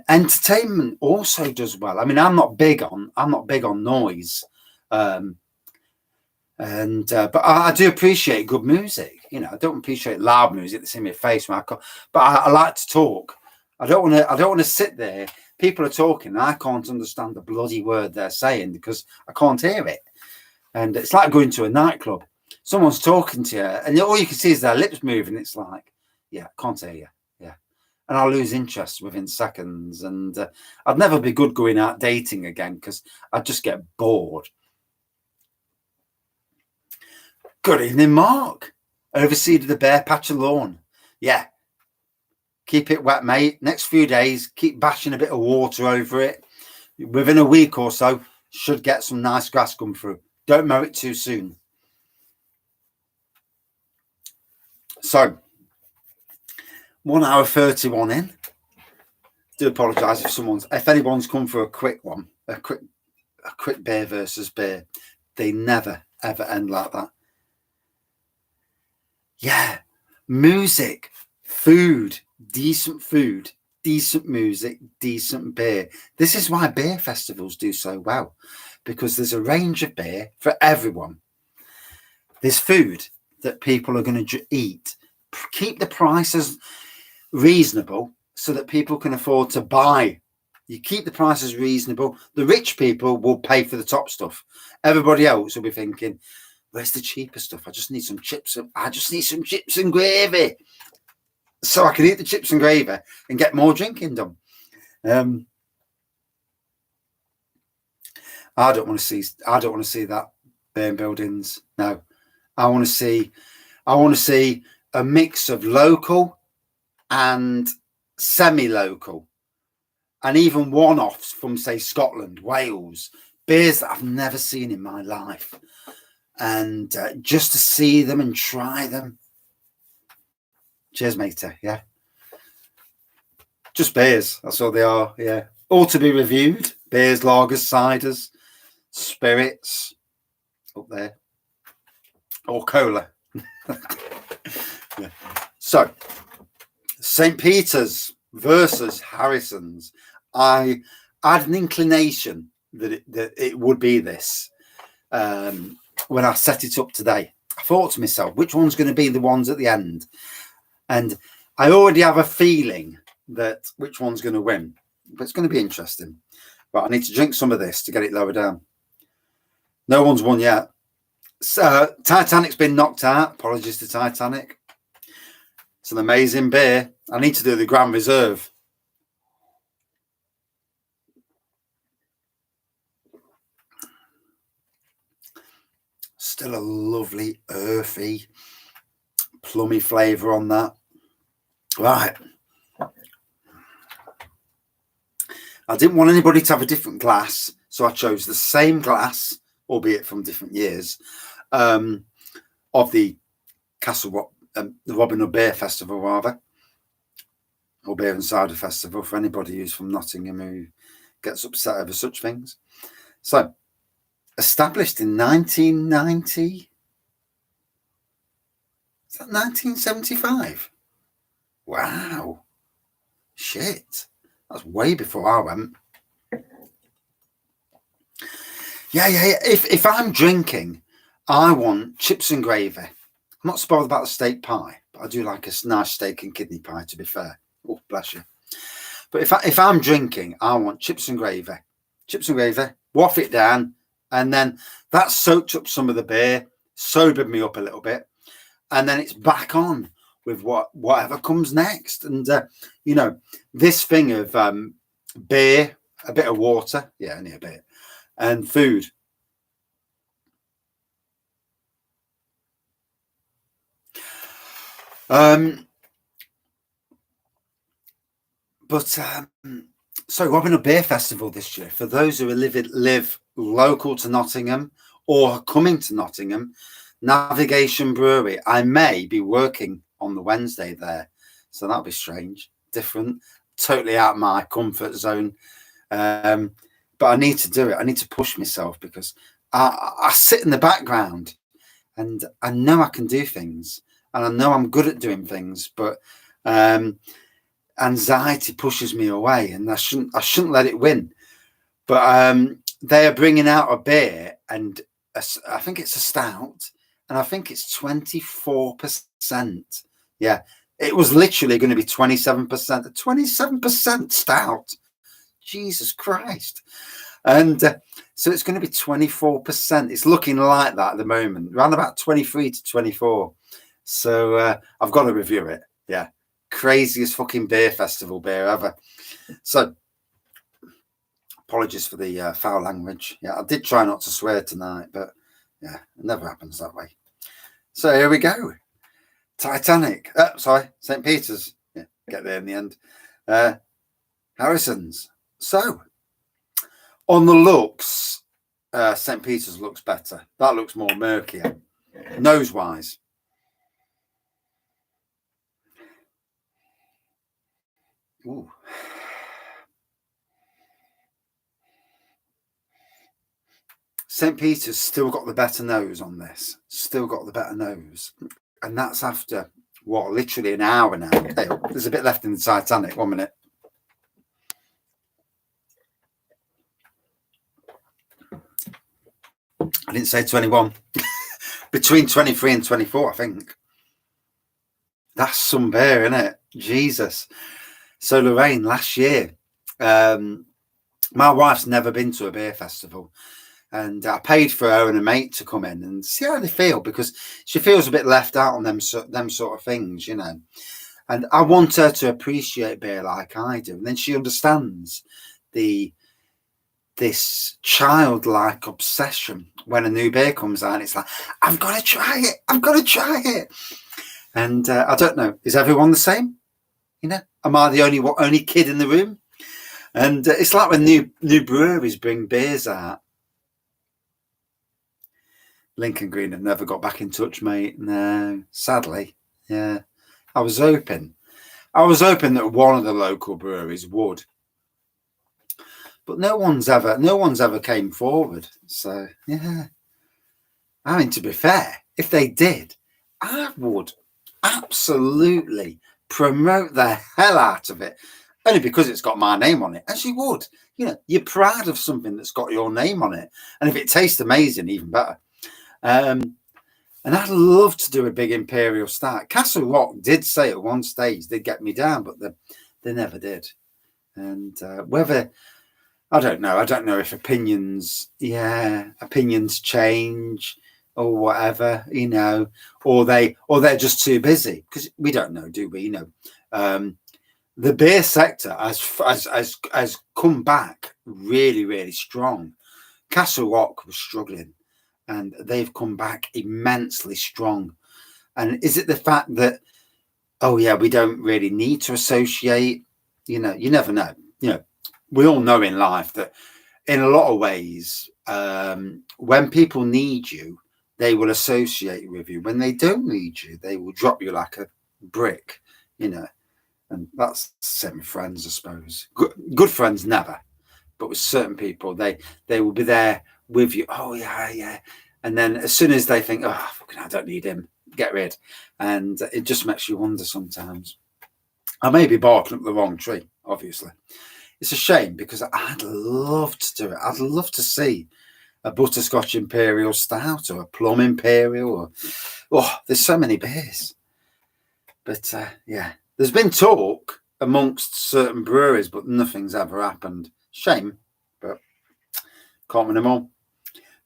Entertainment also does well. I mean, I'm not big on noise, but I do appreciate good music. You know, I don't appreciate loud music that's in my face when but I like to talk. I don't want to sit there. People are talking, and I can't understand the bloody word they're saying because I can't hear it. And it's like going to a nightclub. Someone's talking to you, and all you can see is their lips moving. It's like, yeah, can't hear you. Yeah. And I'll lose interest within seconds. And I'd never be good going out dating again because I'd just get bored. Good evening, Mark. Overseeded the bare patch of lawn. Yeah. Keep it wet, mate. Next few days, keep bashing a bit of water over it. Within a week or so, should get some nice grass come through. Don't mow it too soon. So, 1 hour 31 in. Do apologise if anyone's come for a quick one, a quick beer versus beer. They never ever end like that. Yeah, music, food, decent music, decent beer. This is why beer festivals do so well, because there's a range of beer for everyone. There's food that people are going to eat. Keep the prices reasonable so that people can afford to buy. You keep the prices reasonable. The rich people will pay for the top stuff. Everybody else will be thinking, where's the cheaper stuff? I just need some chips. I just need some chips and gravy, so I can eat the chips and gravy and get more drinking done. I don't want to see that burn buildings. No, I want to see a mix of local and semi-local, and even one-offs from, say, Scotland, Wales, beers that I've never seen in my life, and just to see them and try them. Cheers, matey. Yeah, just beers. That's all they are. Yeah, all to be reviewed. Beers, lagers, ciders, spirits up there, or cola. Yeah. So, St. Peter's versus Harrison's. I had an inclination that it would be this when I set it up today. I thought to myself, which one's going to be the ones at the end? And I already have a feeling that which one's going to win, but it's going to be interesting. But I need to drink some of this to get it lower down. No one's won yet. So Titanic's been knocked out. Apologies to Titanic. It's an amazing beer. I need to do the Grand Reserve. Still a lovely, earthy, plummy flavour on that. Right. I didn't want anybody to have a different glass, so I chose the same glass, albeit from different years, of the the Robin Hood Beer Festival, rather, or Beer and Cider Festival, for anybody who's from Nottingham who gets upset over such things. So, established in 1990. Is that 1975? Wow. Shit. That's way before I went. Yeah. If I'm drinking, I want chips and gravy. I'm not spoiled about the steak pie, but I do like a nice steak and kidney pie, to be fair. Oh, bless you. But if I'm drinking, I want chips and gravy. Chips and gravy, waff it down, and then that soaked up some of the beer, sobered me up a little bit, and then it's back on with whatever comes next. And you know, this thing of beer, a bit of water, yeah, only a bit, and food. But So Robin Hood Beer Festival this year, for those who live local to Nottingham or are coming to Nottingham, Navigation Brewery. I may be working on the Wednesday there, so that'll be strange, different, totally out of my comfort zone. But I need to do it. I need to push myself because I sit in the background and I know I can do things and I know I'm good at doing things, but anxiety pushes me away, and I shouldn't let it win. But they are bringing out a beer, and I think it's a stout, and I think it's 24%. Yeah, it was literally going to be 27%. 27% stout. Jesus Christ. And so it's going to be 24%. It's looking like that at the moment, around about 23 to 24. So I've got to review it. Yeah. Craziest fucking beer festival beer ever. So apologies for the foul language. Yeah, I did try not to swear tonight, but yeah, it never happens that way. So here we go. Titanic. St. Peter's. Yeah, get there in the end. Harrison's. So on the looks, St. Peter's looks better. That looks more murkier, nose-wise. Ooh. St. Peter's still got the better nose on this. Still got the better nose. And that's after, what, literally an hour now. Hey, there's a bit left in the Titanic. 1 minute. I didn't say 21. Between 23 and 24, I think. That's some beer, isn't it? Jesus. So Lorraine, last year, my wife's never been to a beer festival, and I paid for her and a mate to come in and see how they feel, because she feels a bit left out on them sort of things, you know. And I want her to appreciate beer like I do, and then she understands this childlike obsession when a new beer comes out. It's like, I've got to try it. I've got to try it. And I don't know, is everyone the same? You know, am I the only kid in the room? And it's like when new breweries bring beers out. Lincoln Green have never got back in touch, mate. No, sadly. Yeah, I was hoping that one of the local breweries would, but no one's ever came forward. So yeah, I mean, to be fair, if they did, I would absolutely promote the hell out of it, only because it's got my name on it. As you would, you know, you're proud of something that's got your name on it, and if it tastes amazing, even better. And I'd love to do a big Imperial Stout. Castle Rock did say at one stage they'd get me down, but they never did. And whether, I don't know if opinions change or whatever, you know, or they're just too busy, because we don't know, do we? You know, the beer sector has come back really, really strong. Castle Rock was struggling, and they've come back immensely strong. And is it the fact that, oh yeah, we don't really need to associate? You know, you never know. You know, we all know in life that in a lot of ways, when people need you, they will associate with you. When they don't need you, they will drop you like a brick, you know. And that's the same with friends, I suppose. Good friends never, but with certain people, they will be there with you. Oh yeah. And then as soon as they think, oh, fucking, I don't need him, get rid. And it just makes you wonder sometimes. I may be barking up the wrong tree, obviously. It's a shame, because I'd love to do it. I'd love to see a butterscotch Imperial Stout or a Plum Imperial. There's so many beers. But yeah, there's been talk amongst certain breweries, but nothing's ever happened. Shame, but can't win them all.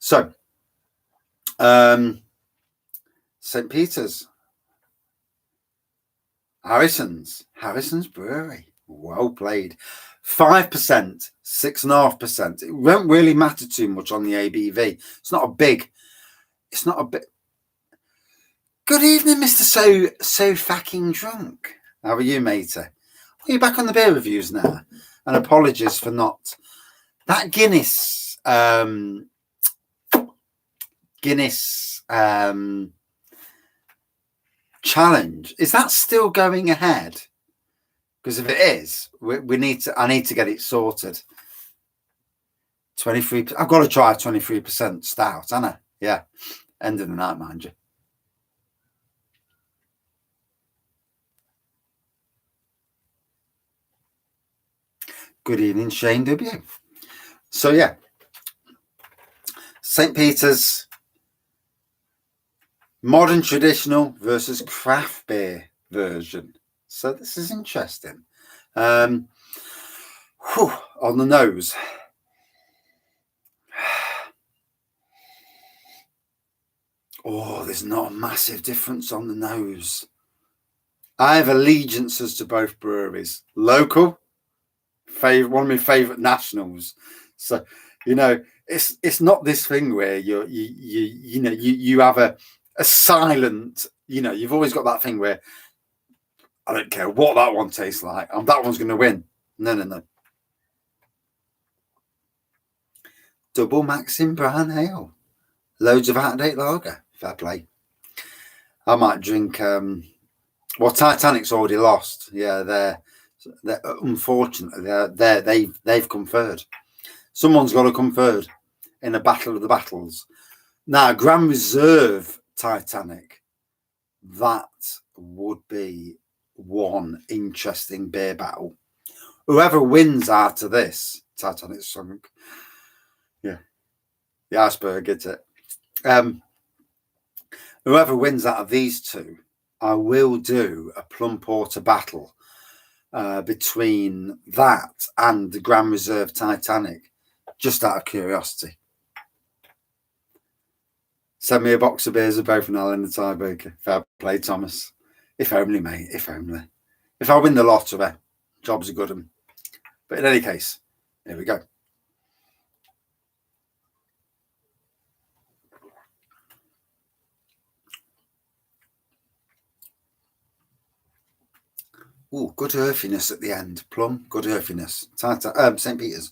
So, St. Peter's, Harrison's Brewery. Well played. 5%, 6.5%. It won't really matter too much on the ABV. It's not a big. Good evening, Mr. So fucking drunk. How are you, matey? Are you back on the beer reviews now? And apologies for not that Guinness challenge. Is that still going ahead? Because if it is, I need to get it sorted. 23. I've got to try a 23% stout, haven't I? Yeah. End of the night, mind you. Good evening, Shane W. So yeah, St. Peter's modern traditional versus craft beer version. So this is interesting. On the nose. Oh, there's not a massive difference on the nose. I have allegiances to both breweries. Local, one of my favourite nationals. So, you know, it's not this thing where you have a silent, you know, you've always got that thing where I don't care what that one tastes like. That one's going to win. No. Double Maxim Brown Ale. Loads of out-of-date lager. Fair play. I might drink... well, Titanic's already lost. Yeah, they're unfortunately, they've come third. Someone's got to come third in a battle of the battles. Now, Grand Reserve Titanic, that would be one interesting beer battle. Whoever wins out of this, Titanic's sunk. Yeah, the iceberg gets it. Whoever wins out of these two, I will do a Plum Porter battle between that and the Grand Reserve Titanic, just out of curiosity. Send me a box of beers of both and I'll end the tiebreaker. Fair play, Thomas. If only, mate. If only. If I win the lottery, job's a good one. But in any case, here we go. Oh, good earthiness at the end. Plum, good earthiness. St. Peter's.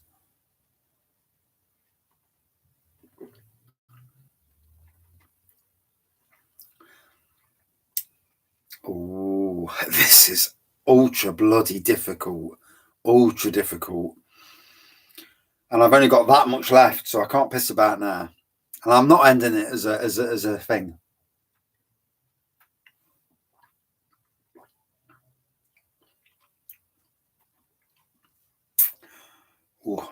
Oh, this is ultra bloody difficult. Ultra difficult. And I've only got that much left, so I can't piss about now. And I'm not ending it as a thing. Ooh.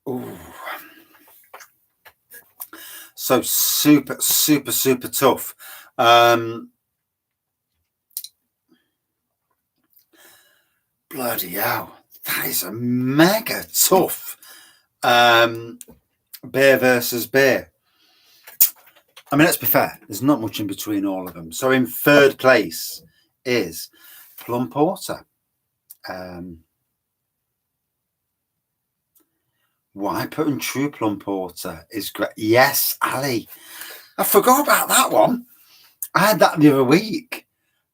Ooh. So super tough. Bloody hell. That is a mega tough beer versus beer. I mean, let's be fair. There's not much in between all of them. So in third place is Plum Porter. Wiper and True Plum Porter is great. Yes, Ali. I forgot about that one. I had that the other week.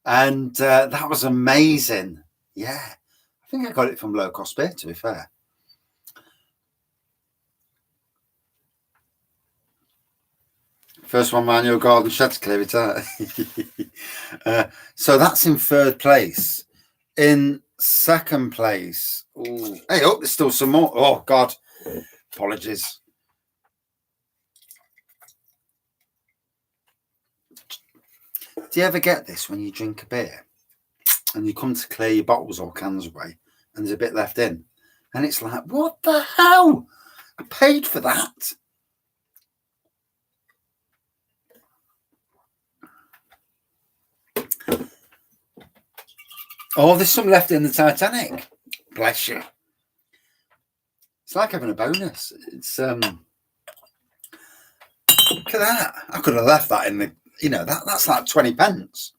And that was amazing. Yeah. I think I got it from Low Cost Beer, to be fair. First one, man, your garden shed to clear it out. So that's in third place. In second place, ooh, hey, oh, there's still some more. Oh, God. Apologies. Do you ever get this when you drink a beer and you come to clear your bottles or cans away and there's a bit left in? And it's like, what the hell? I paid for that. Oh, there's some left in the Titanic. Bless you. It's like having a bonus. It's look at that. I could have left that in the, you know, that's like 20 pence.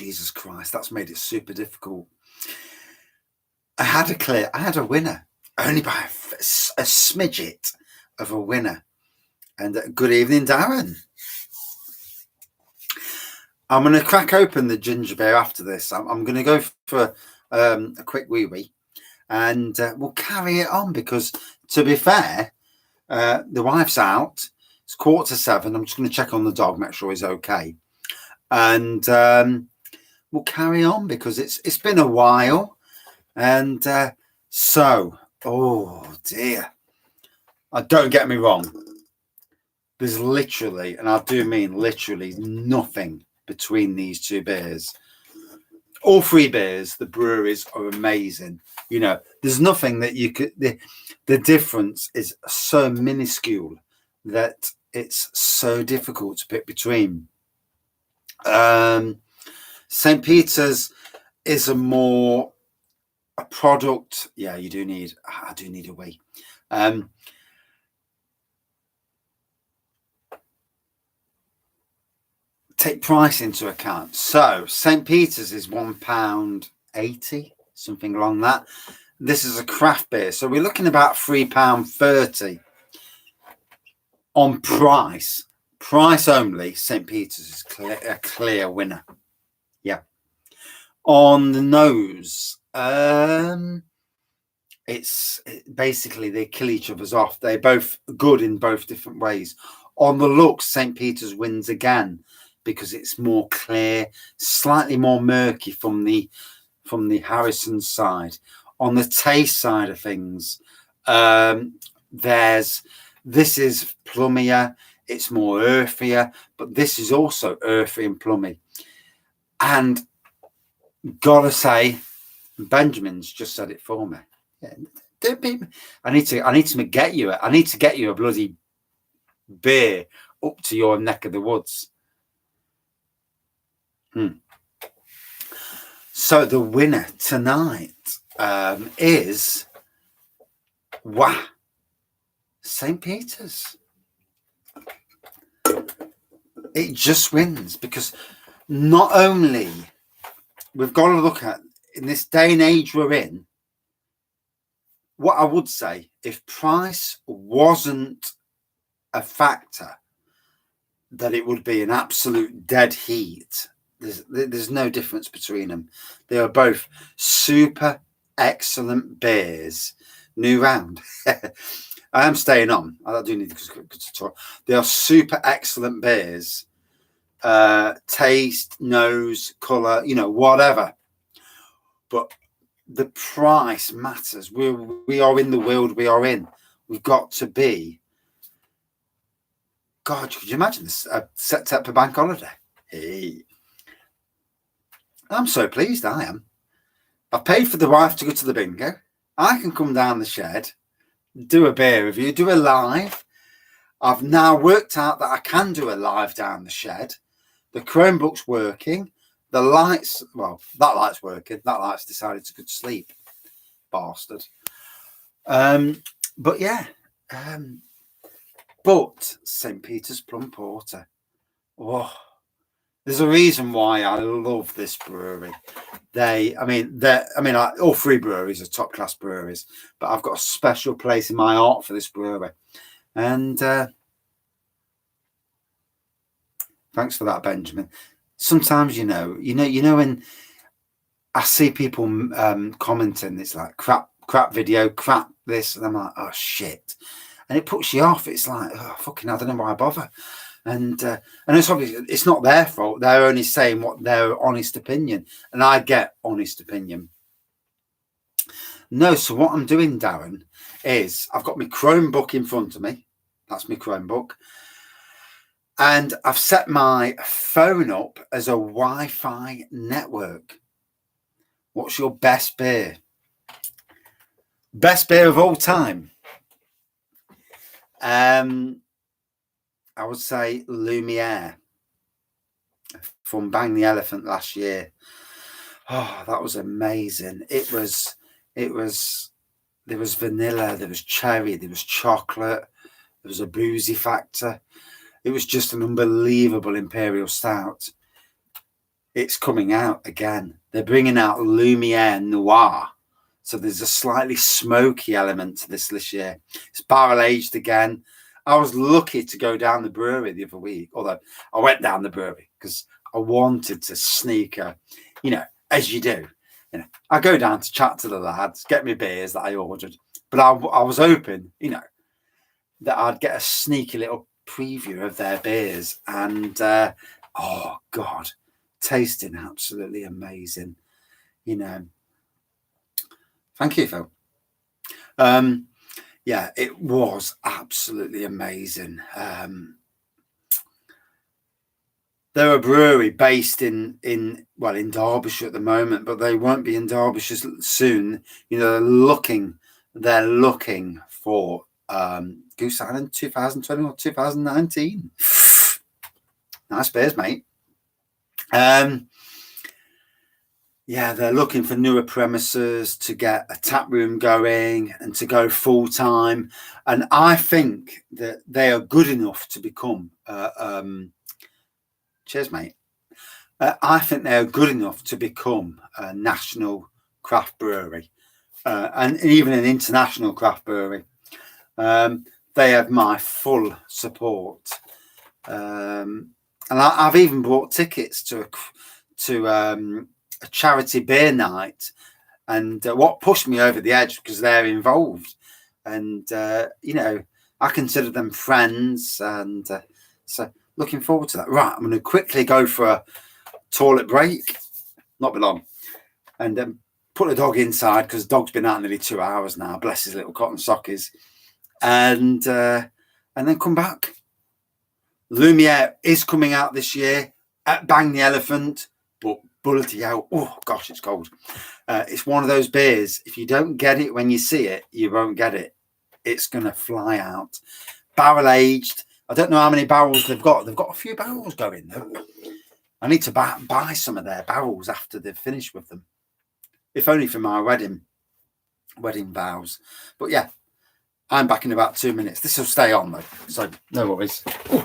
Jesus Christ, that's made it super difficult. I had a winner, only by a smidget of a winner. And good evening, Darren. I'm going to crack open the ginger beer after this. I'm going to go for a quick wee, and we'll carry it on because, to be fair, the wife's out. It's 6:45. I'm just going to check on the dog, make sure he's okay, and we'll carry on because it's been a while. And so, oh dear, don't get me wrong. There's literally, and I do mean literally, nothing between these two beers. All three beers, the breweries are amazing. You know, there's nothing that you could. The difference is so minuscule that it's so difficult to pick between. St. Peter's is a product. Yeah, I do need a wee. Take price into account. So St. Peter's is £1.80, something along that. This is a craft beer, so we're looking about £3.30 on price. Price only. St. Peter's is a clear winner. Yeah. On the nose, it's basically they kill each other's off. They're both good in both different ways. On the looks, St. Peter's wins again, because it's more clear, slightly more murky from the Harrison side. On the taste side of things, this is plummier, it's more earthier, but this is also earthy and plummy. And gotta say, Benjamin's just said it for me. Yeah, don't be, I need to get you a bloody beer up to your neck of the woods. So the winner tonight is St. Peter's. It just wins because not only we've got to look at, in this day and age we're in, what I would say, if price wasn't a factor, that it would be an absolute dead heat. There's no difference between them. They are both super excellent beers. New round. I am staying on. I do need to talk. They are super excellent beers. Taste, nose, colour, whatever. But the price matters. We are in the world we are in. We've got to be. God, could you imagine this? Set up a bank holiday. Hey. I'm so pleased, I am. I paid for the wife to go to the bingo. I can come down the shed, do a beer review, do a live. I've now worked out that I can do a live down the shed. The Chromebook's working. The lights, that light's working. That light's decided to go to sleep. Bastard. But yeah. But St. Peter's Plum Porter. Oh. There's a reason why I love this brewery. All three breweries are top class breweries, but I've got a special place in my heart for this brewery. And thanks for that, Benjamin. Sometimes, when I see people commenting, it's like crap video, crap this, and I'm like, oh shit, and it puts you off. It's like, oh fucking, I don't know why I bother. And it's obviously it's not their fault. They're only saying what their honest opinion, and I get honest opinion. No, so what I'm doing, Darren, is I've got my Chromebook in front of me. That's my Chromebook, and I've set my phone up as a Wi-Fi network. What's your best beer? Best beer of all time? I would say Lumiere from Bang the Elephant last year. Oh, that was amazing. There was vanilla, there was cherry, there was chocolate, there was a boozy factor. It was just an unbelievable Imperial Stout. it's coming out again. They're bringing out Lumiere Noir. So there's a slightly smoky element to this year. It's barrel aged again. I was lucky to go down the brewery the other week, although I went down the brewery because I wanted to sneak a, as you do. I go down to chat to the lads, get me beers that I ordered. But I was hoping, that I'd get a sneaky little preview of their beers. And, oh, God, tasting absolutely amazing. Thank you, Phil. Yeah, it was absolutely amazing. They're a brewery based in Derbyshire at the moment, but they won't be in Derbyshire soon. They're looking for Goose Island 2020 or 2019. Nice beers, mate. Yeah, they're looking for newer premises to get a tap room going and to go full time. And I think that they are good enough to become. Cheers, mate. I think they are good enough to become a national craft brewery and even an international craft brewery. They have my full support. And I've even bought tickets to a charity beer night, and what pushed me over the edge because they're involved, and I consider them friends, and so looking forward to that. Right, I'm going to quickly go for a toilet break, not be long, and put the dog inside because the dog's been out nearly 2 hours now, bless his little cotton sockies, and then come back. Lumiere is coming out this year at Bang the Elephant, but bloody hell, oh gosh, it's cold. It's one of those beers, if you don't get it when you see it, you won't get it. It's going to fly out. Barrel aged. I don't know how many barrels they've got. They've got a few barrels going though. I need to buy some of their barrels after they've finished with them, if only for my wedding vows. But yeah, I'm back in about 2 minutes. This will stay on though, so no worries. Ooh.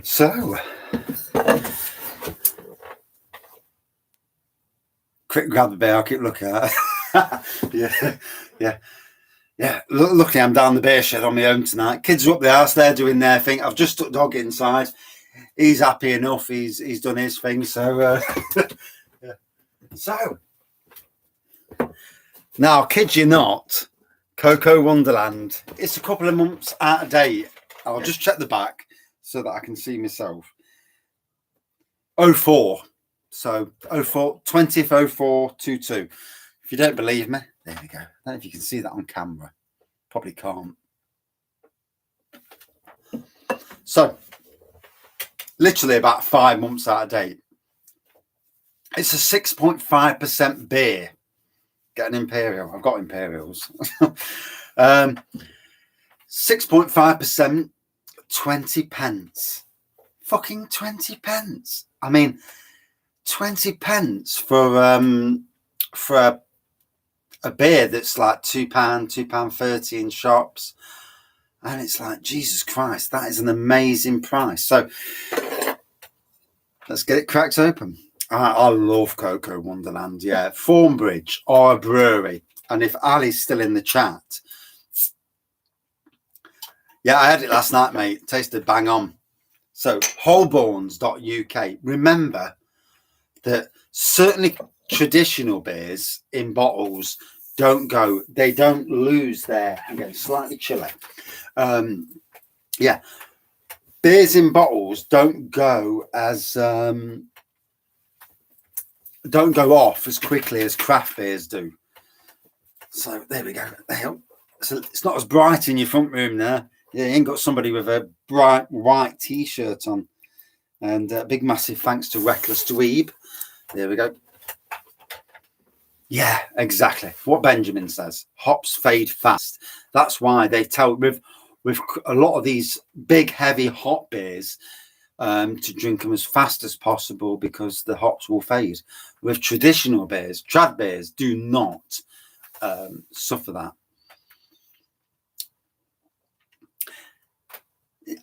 So, quick grab the beer. I'll keep looking at it. Yeah. Luckily, I'm down the beer shed on my own tonight. Kids are up the house. They're doing their thing. I've just took dog inside. He's happy enough. He's done his thing. So, yeah. So, now, kid you not, Cocoa Wonderland. It's a couple of months out of date. I'll just check the back so that I can see myself. 04. So 20th 0422. If you don't believe me, there we go. I don't know if you can see that on camera. Probably can't. So literally about 5 months out of date. It's a 6.5% beer. Get an Imperial. I've got Imperials. 6.5%, 20 pence. Fucking 20 pence. I mean, 20 pence for a beer that's like £2, £2.30 in shops. And it's like, Jesus Christ, that is an amazing price. So let's get it cracked open. I love Cocoa Wonderland. Yeah, Thornbridge or a brewery. And if Ali's still in the chat, yeah, I had it last night, mate. Tasted bang on. So holborns.uk. Remember that certainly traditional beers in bottles they don't lose their, I'm getting slightly chilly. Yeah, beers in bottles don't go off as quickly as craft beers do. So there we go. So it's not as bright in your front room there. Yeah, you ain't got somebody with a bright white t-shirt on. And a big massive thanks to Reckless Dweeb. There we go. Yeah, exactly. What Benjamin says. Hops fade fast. That's why they tell with a lot of these big, heavy hop beers to drink them as fast as possible because the hops will fade. With traditional beers, trad beers do not suffer that.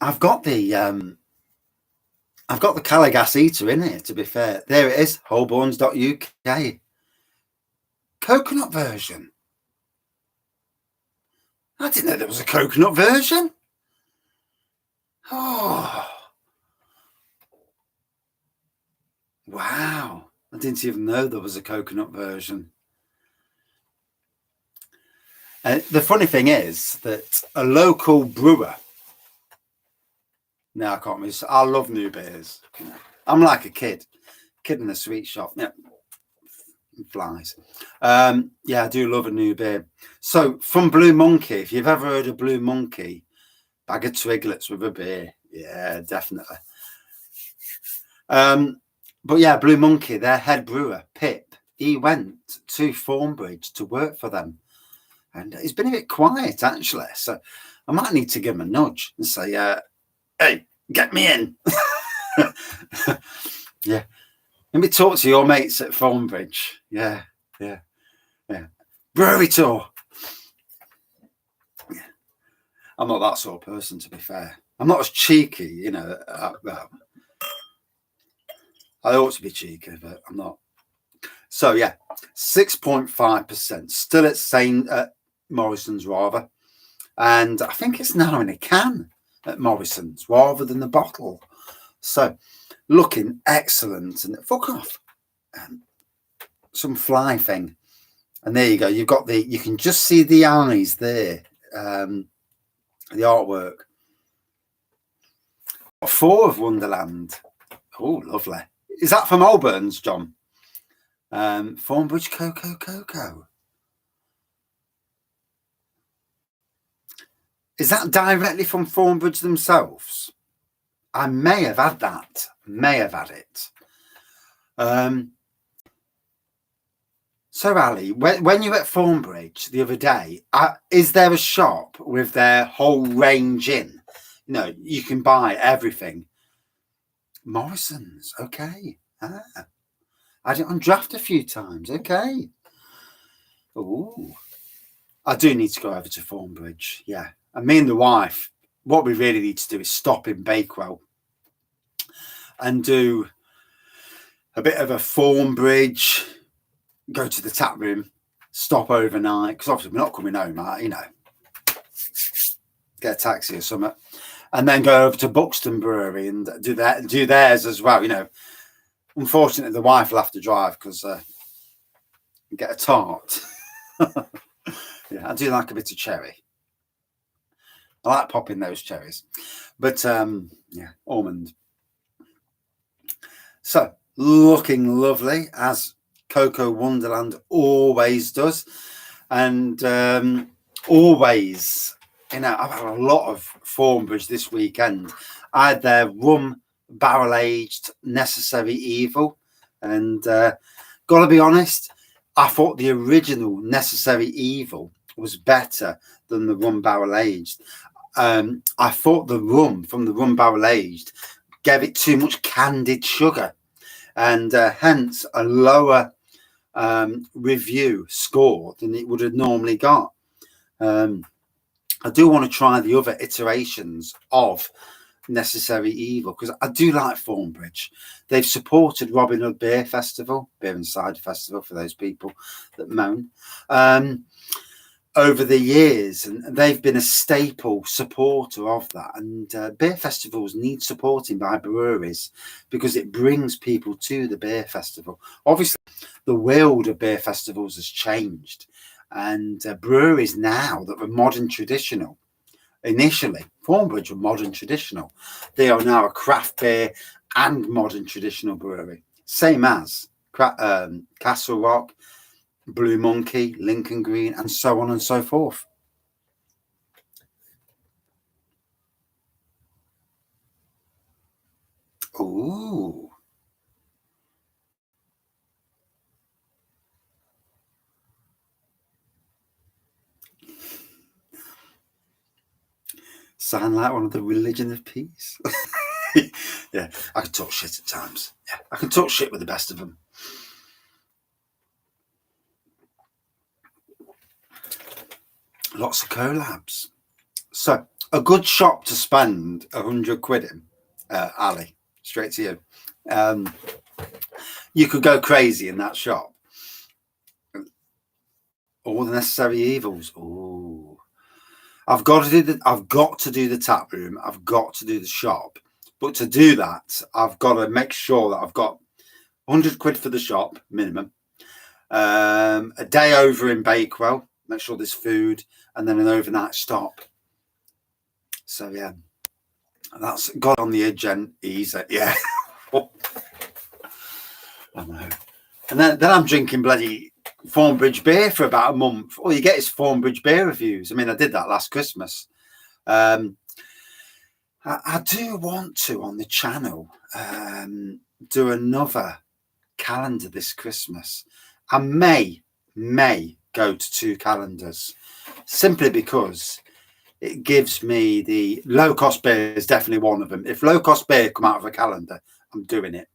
I've got the Caligas Eater in here, to be fair. There it is, holborns.uk. Coconut version. I didn't know there was a coconut version. Oh. Wow. I didn't even know there was a coconut version. The funny thing is that a local brewer, no, I can't remember. I love new beers. I'm like a kid in a sweet shop. Yeah, flies. Yeah, I do love a new beer. So from Blue Monkey, if you've ever heard of Blue Monkey, bag of Twiglets with a beer. Yeah, definitely. But yeah, Blue Monkey, their head brewer, Pip, he went to Thornbridge to work for them. And he's been a bit quiet, actually. So I might need to give him a nudge and say, hey, get me in. Yeah. Let me talk to your mates at Thornbridge. Yeah. Brewery tour. Yeah. I'm not that sort of person, to be fair. I'm not as cheeky, you know. Well, I ought to be cheeky, but I'm not. So, yeah, 6.5%. Still at Morrison's, rather. And I think it's now in a can at Morrison's rather than the bottle. So, looking excellent. And fuck off. Some fly thing. And there you go. You can just see the eyes there. The artwork. 4 of Wonderland. Oh, lovely. Is that from Holborns, John? Thornbridge Cocoa. Is that directly from Thornbridge themselves? I may have had that. May have had it. So, Ali, when you were at Thornbridge the other day, is there a shop with their whole range in? You know, you can buy everything. Morrison's, okay. I had it on draft a few times, okay. Oh, I do need to go over to Thornbridge, yeah. And me and the wife, what we really need to do is stop in Bakewell and do a bit of a Thornbridge, go to the tap room, stop overnight, because obviously we're not coming home, you know, get a taxi or something, and then go over to Buxton Brewery and do theirs as well. You know, unfortunately, the wife will have to drive because get a tart. Yeah, I do like a bit of cherry. I like popping those cherries, but yeah, almond. So looking lovely as Cocoa Wonderland always does, and always, you know, I've had a lot of Thornbridge this weekend. I had their rum barrel aged Necessary Evil, And gotta be honest, I thought the original Necessary Evil was better than the rum barrel aged. I thought the rum from the rum barrel aged gave it too much candied sugar, and hence a lower review score than it would have normally got. I do want to try the other iterations of Necessary Evil because I do like Thornbridge. They've supported Robin Hood Beer Festival, Beer and Cider Festival for those people that moan, over the years, and they've been a staple supporter of that. And beer festivals need supporting by breweries because it brings people to the beer festival. Obviously, the world of beer festivals has changed, and breweries now that were modern traditional, initially Thornbridge were modern traditional, they are now a craft beer and modern traditional brewery, same as Castle Rock, Blue Monkey, Lincoln Green, and so on and so forth. Ooh. Sound like one of the Religion of Peace. Yeah, I can talk shit at times. Yeah, I can talk shit with the best of them. Lots of collabs. So, a good shop to spend 100 quid in, Ali, straight to you. You could go crazy in that shop. All the Necessary Evils. Ooh. I've got to do the tap room. I've got to do the shop. But to do that, I've got to make sure that I've got 100 quid for the shop minimum. A day over in Bakewell, make sure there's food, and then an overnight stop. So yeah, that's got on the edge and easy. Yeah. I know. And then I'm drinking bloody Thornbridge beer for about a month. All you get is Thornbridge beer reviews. I mean, I did that last Christmas. I do want to, on the channel, do another calendar this Christmas. I may go to 2 calendars simply because it gives me the low cost beer is definitely one of them. If low cost beer come out of a calendar, I'm doing it.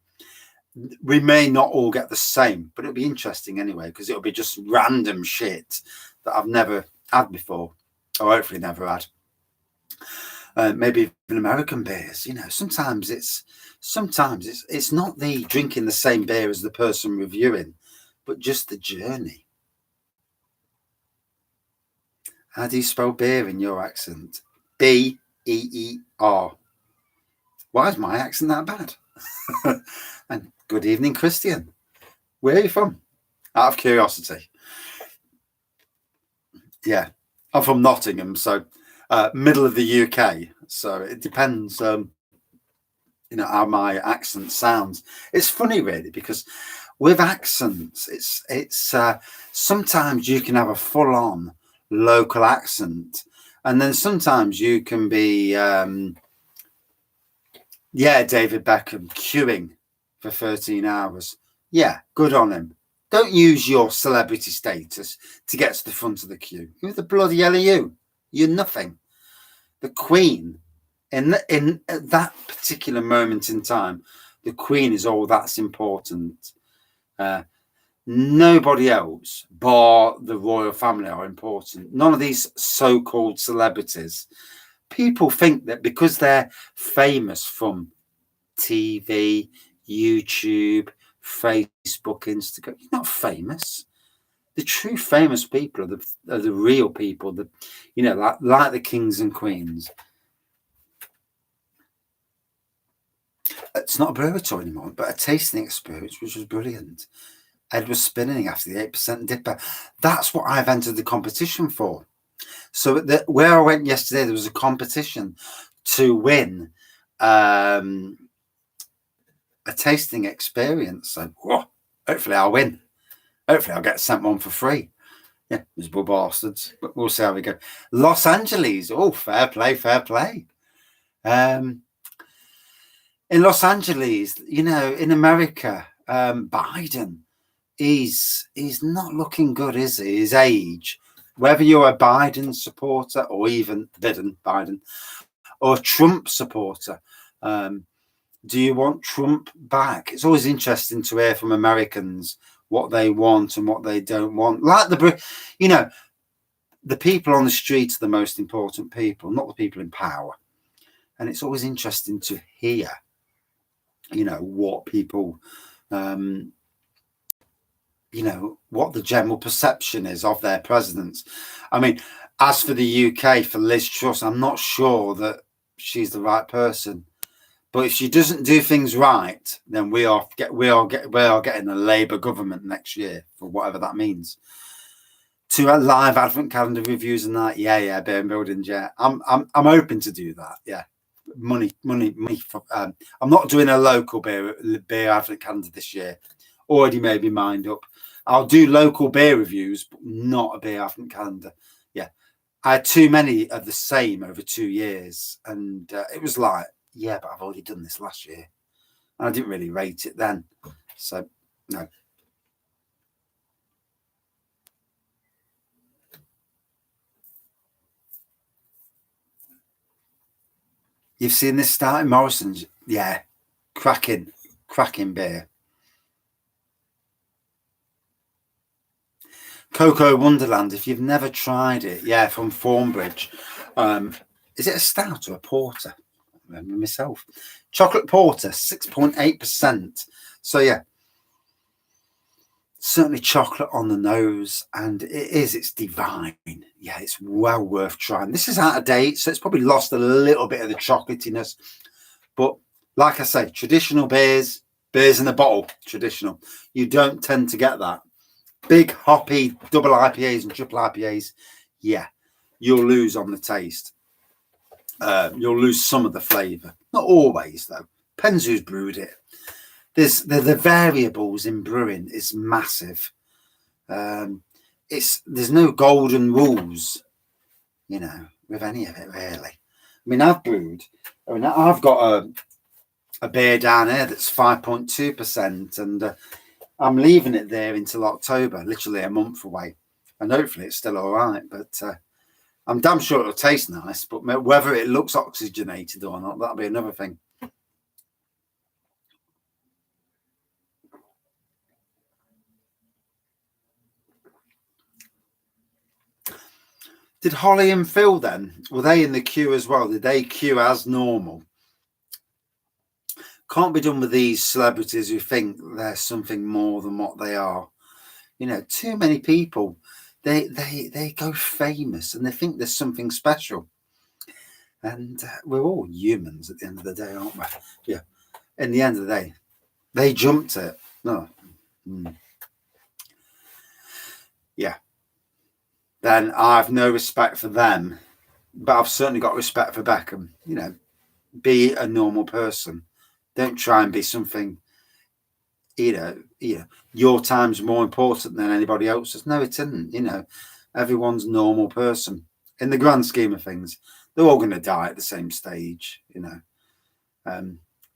We may not all get the same, but it'll be interesting anyway because it'll be just random shit that I've never had before, or hopefully never had. Maybe even American beers. You know, sometimes it's not the drinking the same beer as the person reviewing, but just the journey. How do you spell beer in your accent? B-E-E-R. Why is my accent that bad? And good evening, Christian. Where are you from? Out of curiosity. Yeah, I'm from Nottingham, so middle of the UK. So it depends, you know, how my accent sounds. It's funny, really, because with accents, it's sometimes you can have a full-on local accent, and then sometimes you can be, David Beckham queuing for 13 hours. Yeah, good on him. Don't use your celebrity status to get to the front of the queue. Who the bloody hell are you? You're nothing. The Queen, in that particular moment in time, the Queen is all that's important. Nobody else, bar the royal family, are important. None of these so-called celebrities. People think that because they're famous from TV, YouTube, Facebook, Instagram, you're not famous. The true famous people are the real people, like the kings and queens. It's not a brewery tour anymore, but a tasting experience, which was brilliant. Ed was spinning after the 8% dipper. That's what I've entered the competition for. So where I went yesterday, there was a competition to win a tasting experience. So hopefully I'll win. Hopefully I'll get sent one for free. Yeah, miserable bastards. But we'll see how we go. Los Angeles. Oh, fair play, fair play. In Los Angeles, you know, in America, Biden, he's not looking good, is he? His age, whether you're a Biden supporter or even Biden or a Trump supporter, do you want Trump back? It's always interesting to hear from Americans what they want and what they don't want. Like the people on the street are the most important people, not the people in power. And it's always interesting to hear, what people, what the general perception is of their presidents. I mean, as for the UK, for Liz Truss, I'm not sure that she's the right person. But if she doesn't do things right, then we are getting a Labour government next year, for whatever that means. To a live advent calendar reviews and that, yeah, beer and buildings, yeah. I'm open to do that, yeah. Money. For, I'm not doing a local beer advent calendar this year. Already made my mind up. I'll do local beer reviews, but not a beer advent calendar. Yeah, I had too many of the same over 2 years, and it was like, yeah, but I've already done this last year, and I didn't really rate it then. So no. You've seen this Stout in Morrison's? Yeah, cracking beer. Cocoa Wonderland, if you've never tried it, yeah, from Thornbridge. Is it a stout or a porter? I remember myself. Chocolate porter, 6.8%. So yeah, certainly chocolate on the nose, and it's divine. Yeah, it's well worth trying. This is out of date, so it's probably lost a little bit of the chocolatiness. But like I say, traditional beers in a bottle, traditional. You don't tend to get that. Big hoppy double IPAs and triple IPAs, yeah, you'll lose on the taste. You'll lose some of the flavour. Not always, though. Depends who's brewed it. The variables in brewing is massive. There's no golden rules, with any of it really. I mean, I've got a beer down here that's 5.2%, and I'm leaving it there until October, literally a month away, and hopefully it's still all right. But I'm damn sure it'll taste nice. But whether it looks oxygenated or not, that'll be another thing. Did Holly and Phil then? Were they in the queue as well? Did they queue as normal? Can't be done with these celebrities who think they're something more than what they are. Too many people, they go famous and they think there's something special. And we're all humans at the end of the day, aren't we? Yeah. In the end of the day, they jumped it. No. Yeah. Then I've no respect for them, but I've certainly got respect for Beckham. Be a normal person. Don't try and be something, your time's more important than anybody else's. No, it isn't. Everyone's a normal person. In the grand scheme of things, they're all going to die at the same stage,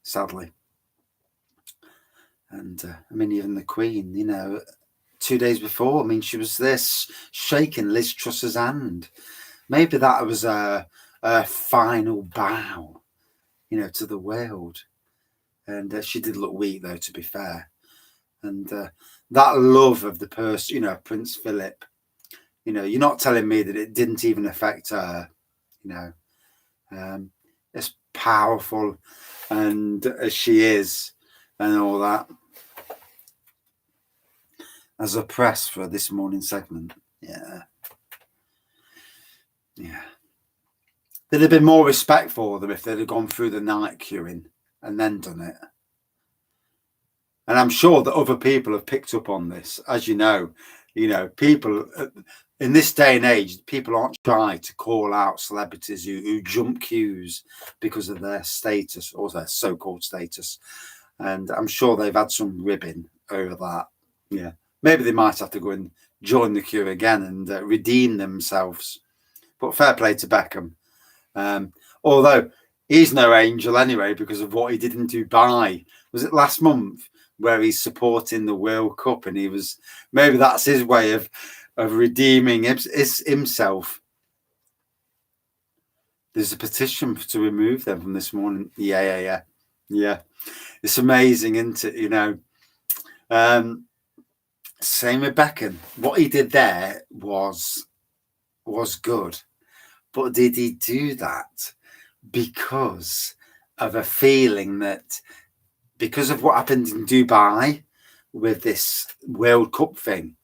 sadly. And even the Queen, 2 days before, she was this shaking Liz Truss's hand. Maybe that was a final bow, to the world. And she did look weak, though, to be fair. And that love of the person, Prince Philip, you're not telling me that it didn't even affect her, as powerful and as she is and all that. As a press for this morning segment. Yeah. There'd have been more respect for them if they'd have gone through the night queuing and then done it. And I'm sure that other people have picked up on this. As you know, people in this day and age, people aren't shy to call out celebrities who jump queues because of their status or their so-called status. And I'm sure they've had some ribbing over that. Yeah. Maybe they might have to go and join the queue again and redeem themselves. But fair play to Beckham. Although he's no angel anyway because of what he did in Dubai. Was it last month where he's supporting the World Cup, and maybe that's his way of redeeming himself. There's a petition to remove them from this morning. Yeah. It's amazing, isn't it? Same with Beckham. What he did there was good, but did he do that because of a feeling that, because of what happened in Dubai with this World Cup thing,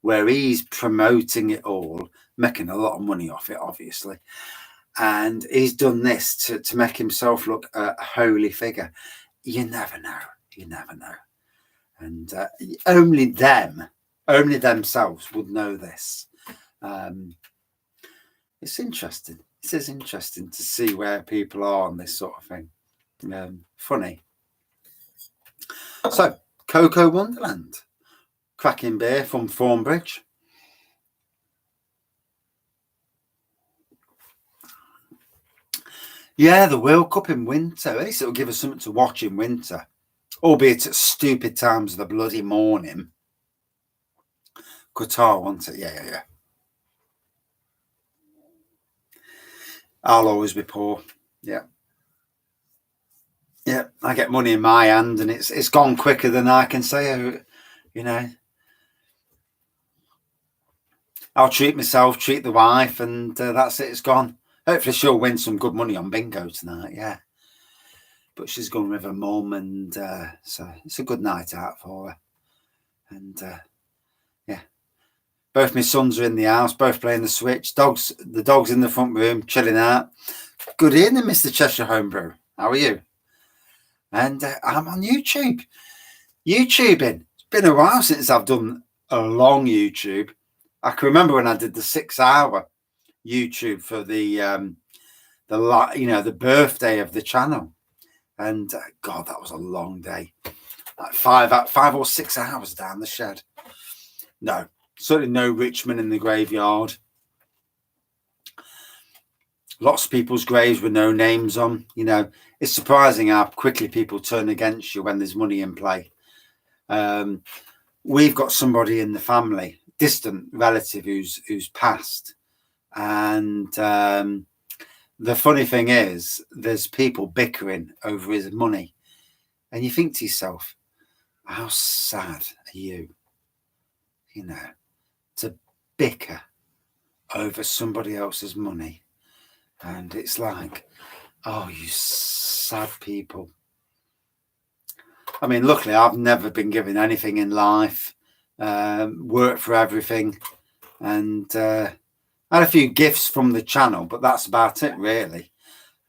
where he's promoting it all, making a lot of money off it, obviously, and he's done this to make himself look a holy figure? You never know. And only themselves would know this. It's interesting. It is interesting to see where people are on this sort of thing. Funny. So, Cocoa Wonderland, cracking beer from Thornbridge. Yeah, the World Cup in winter. At least it'll give us something to watch in winter, albeit at stupid times of the bloody morning. Qatar, won't it? Yeah. I'll always be poor. Yeah. I get money in my hand, and it's gone quicker than I can say. I'll treat myself, treat the wife, and that's it. It's gone. Hopefully she'll win some good money on bingo tonight. Yeah, but she's going with her mum, and so it's a good night out for her. And yeah, both my sons are in the house, both playing the Switch. The dog's in the front room chilling out. Good evening, Mr. Cheshire Homebrew. How are you? And I'm on YouTubing. It's been a while since I've done a long YouTube. I can remember when I did the 6-hour YouTube for the birthday of the channel, and God, that was a long day. Like 5 or 6 hours down the shed. No, certainly no Richmond in the graveyard. Lots of people's graves with no names on. It's surprising how quickly people turn against you when there's money in play. We've got somebody in the family, distant relative, who's passed, and the funny thing is, there's people bickering over his money, and you think to yourself, how sad are you, to bicker over somebody else's money? And it's like, oh, you sad people. I mean, luckily, I've never been given anything in life, worked for everything, and I had a few gifts from the channel, but that's about it, really.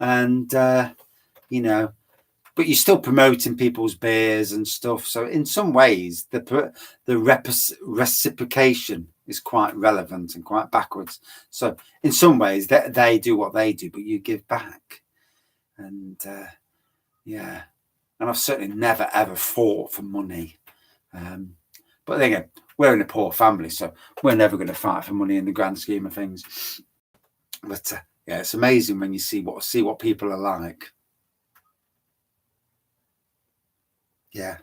And, but you're still promoting people's beers and stuff. So in some ways, the reciprocation is quite relevant and quite backwards. So in some ways, they do what they do, but you give back. And yeah, and I've certainly never, ever fought for money. But then again, we're in a poor family, so we're never going to fight for money in the grand scheme of things. But yeah, it's amazing when you see what people are like. Yeah.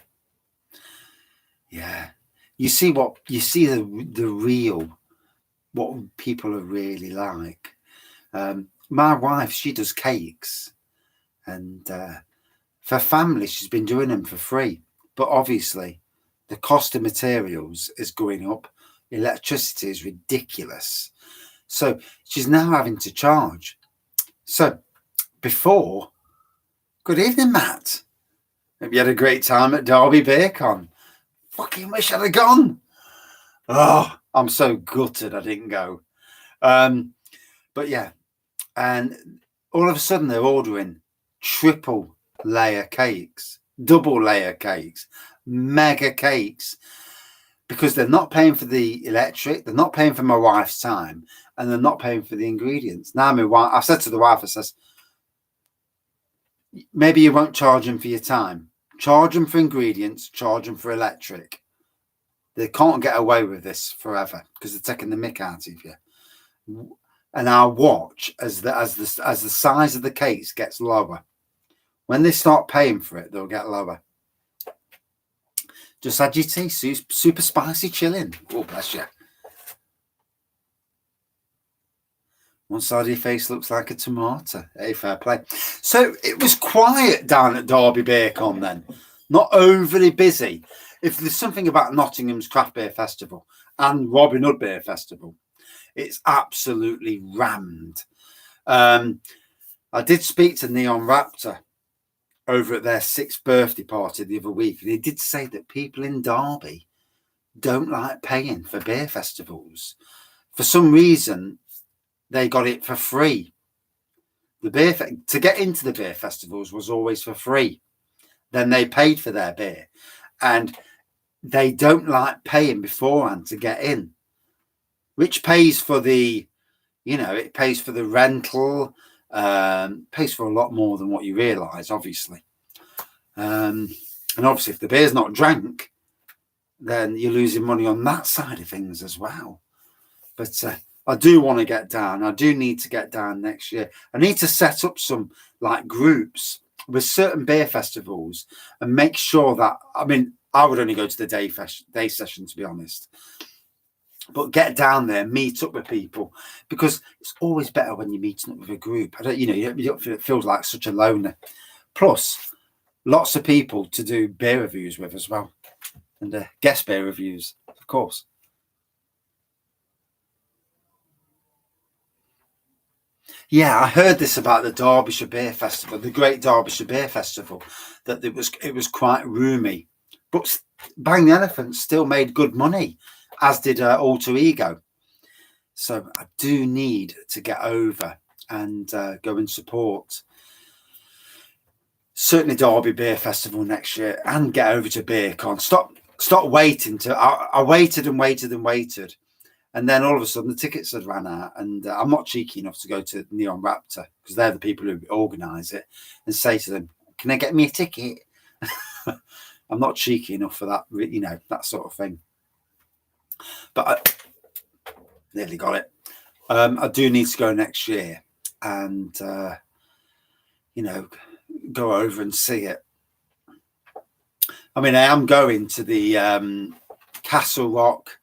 You see the real, what people are really like. My wife, she does cakes, and for family, she's been doing them for free. But obviously, the cost of materials is going up. Electricity is ridiculous. So she's now having to charge. So before, good evening, Matt. Have you had a great time at Derby Beercon? Fucking wish I'd have gone. Oh, I'm so gutted I didn't go. But yeah, and all of a sudden they're ordering triple layer cakes, double layer cakes, mega cakes, because they're not paying for the electric, they're not paying for my wife's time, and they're not paying for the ingredients. Now my wife, I said to the wife, I says, maybe you won't charge them for your time. Charge them for ingredients, charge them for electric. They can't get away with this forever because they're taking the mick out of you. And I'll watch as the size of the cakes gets lower. When they start paying for it, they'll get lower. Just had your tea, super spicy chilling. Oh, bless you. One side of your face looks like a tomato. Hey, fair play. So it was quiet down at Derby Beer Con then. Not overly busy. If there's something about Nottingham's Craft Beer Festival and Robin Hood Beer Festival, it's absolutely rammed. I did speak to Neon Raptor over at their 6th birthday party the other week, and he did say that people in Derby don't like paying for beer festivals. For some reason, they got it for free. To get into the beer festivals was always for free. Then they paid for their beer, and they don't like paying beforehand to get in, which pays for the, it pays for the rental, pays for a lot more than what you realise, obviously. And obviously, if the beer's not drank, then you're losing money on that side of things as well. But I do want to get down. I do need to get down next year. I need to set up some like groups with certain beer festivals and make sure that, I would only go to the day session, to be honest. But get down there, meet up with people, because it's always better when you're meeting up with a group. It feels like such a loner. Plus, lots of people to do beer reviews with as well, and guest beer reviews, of course. Yeah, I heard this about the Derbyshire Beer Festival, the Great Derbyshire Beer Festival, that it was quite roomy, but Bang the Elephant still made good money, as did Alter Ego. So I do need to get over and go and support certainly Derby Beer Festival next year, and get over to BeerCon. Stop waiting. I waited and waited and waited. And then all of a sudden the tickets had ran out, and I'm not cheeky enough to go to Neon Raptor, because they're the people who organise it, and say to them, can I get me a ticket? I'm not cheeky enough for that, that sort of thing. But I nearly got it. I do need to go next year and, go over and see it. I am going to the Castle Rock,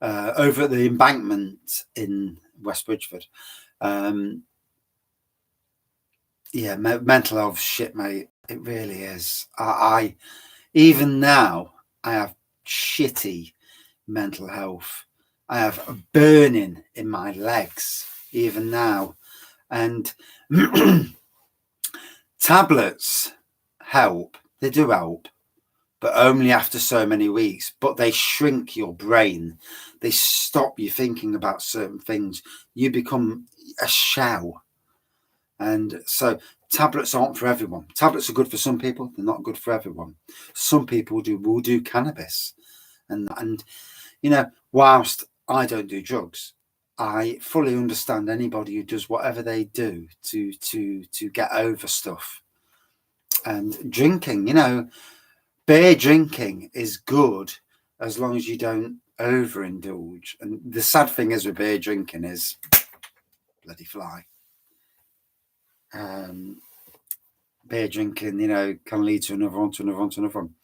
over at the Embankment in West Bridgford. Mental health shit, mate. It really is. I even now, I have shitty mental health. I have a burning in my legs even now, and tablets help. They do help, but only after so many weeks. But they shrink your brain. They stop you thinking about certain things. You become a shell. And so tablets aren't for everyone. Tablets are good for some people. They're not good for everyone. Some people will do cannabis. And whilst I don't do drugs, I fully understand anybody who does whatever they do to get over stuff. And drinking, beer drinking is good as long as you don't overindulge. And the sad thing is with beer drinking is bloody fly. Beer drinking, can lead to another one, to another one, to another one.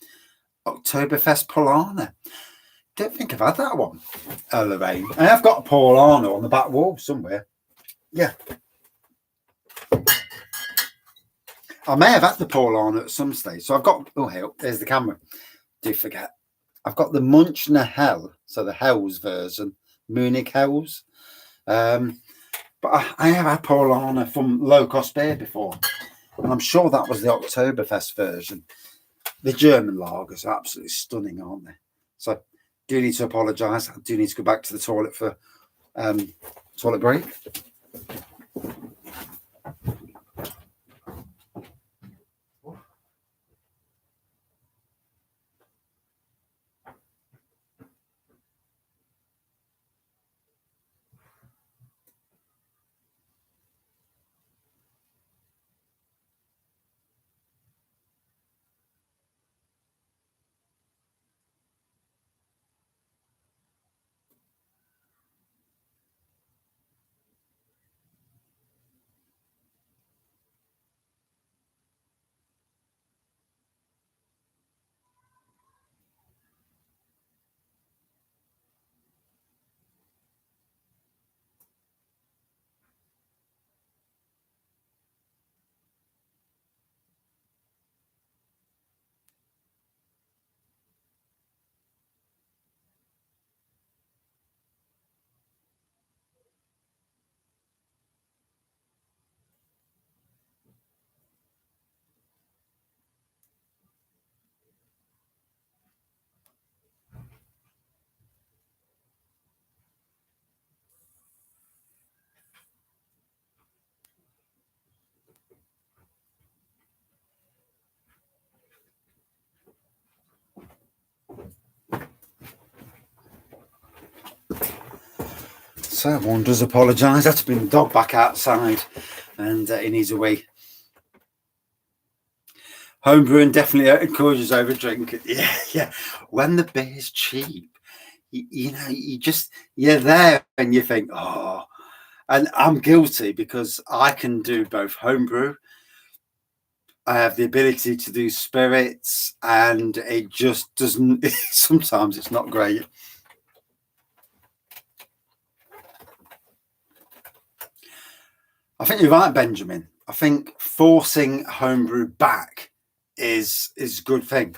Oktoberfest Polana. Don't think I've had that one, Lorraine. I have got a Polana on the back wall somewhere. Yeah. I may have had the Polana at some stage. So I've got, there's the camera. Do forget. I've got the Munchner Hell, so the Hells version, Munich Hells. But I have had Polana from Low Cost Beer before, and I'm sure that was the Oktoberfest version. The German lagers are absolutely stunning, aren't they? So do need to apologise. I do need to go back to the toilet for toilet break. So one does apologise. I have to bring the dog back outside, and he needs a wee. Homebrewing definitely encourages over drinking. Yeah. When the beer's cheap, you know, you're there and you think, oh, and I'm guilty because I can do both homebrew. I have the ability to do spirits, and it just doesn't. Sometimes it's not great. I think you're right, Benjamin. I think forcing homebrew back is a good thing.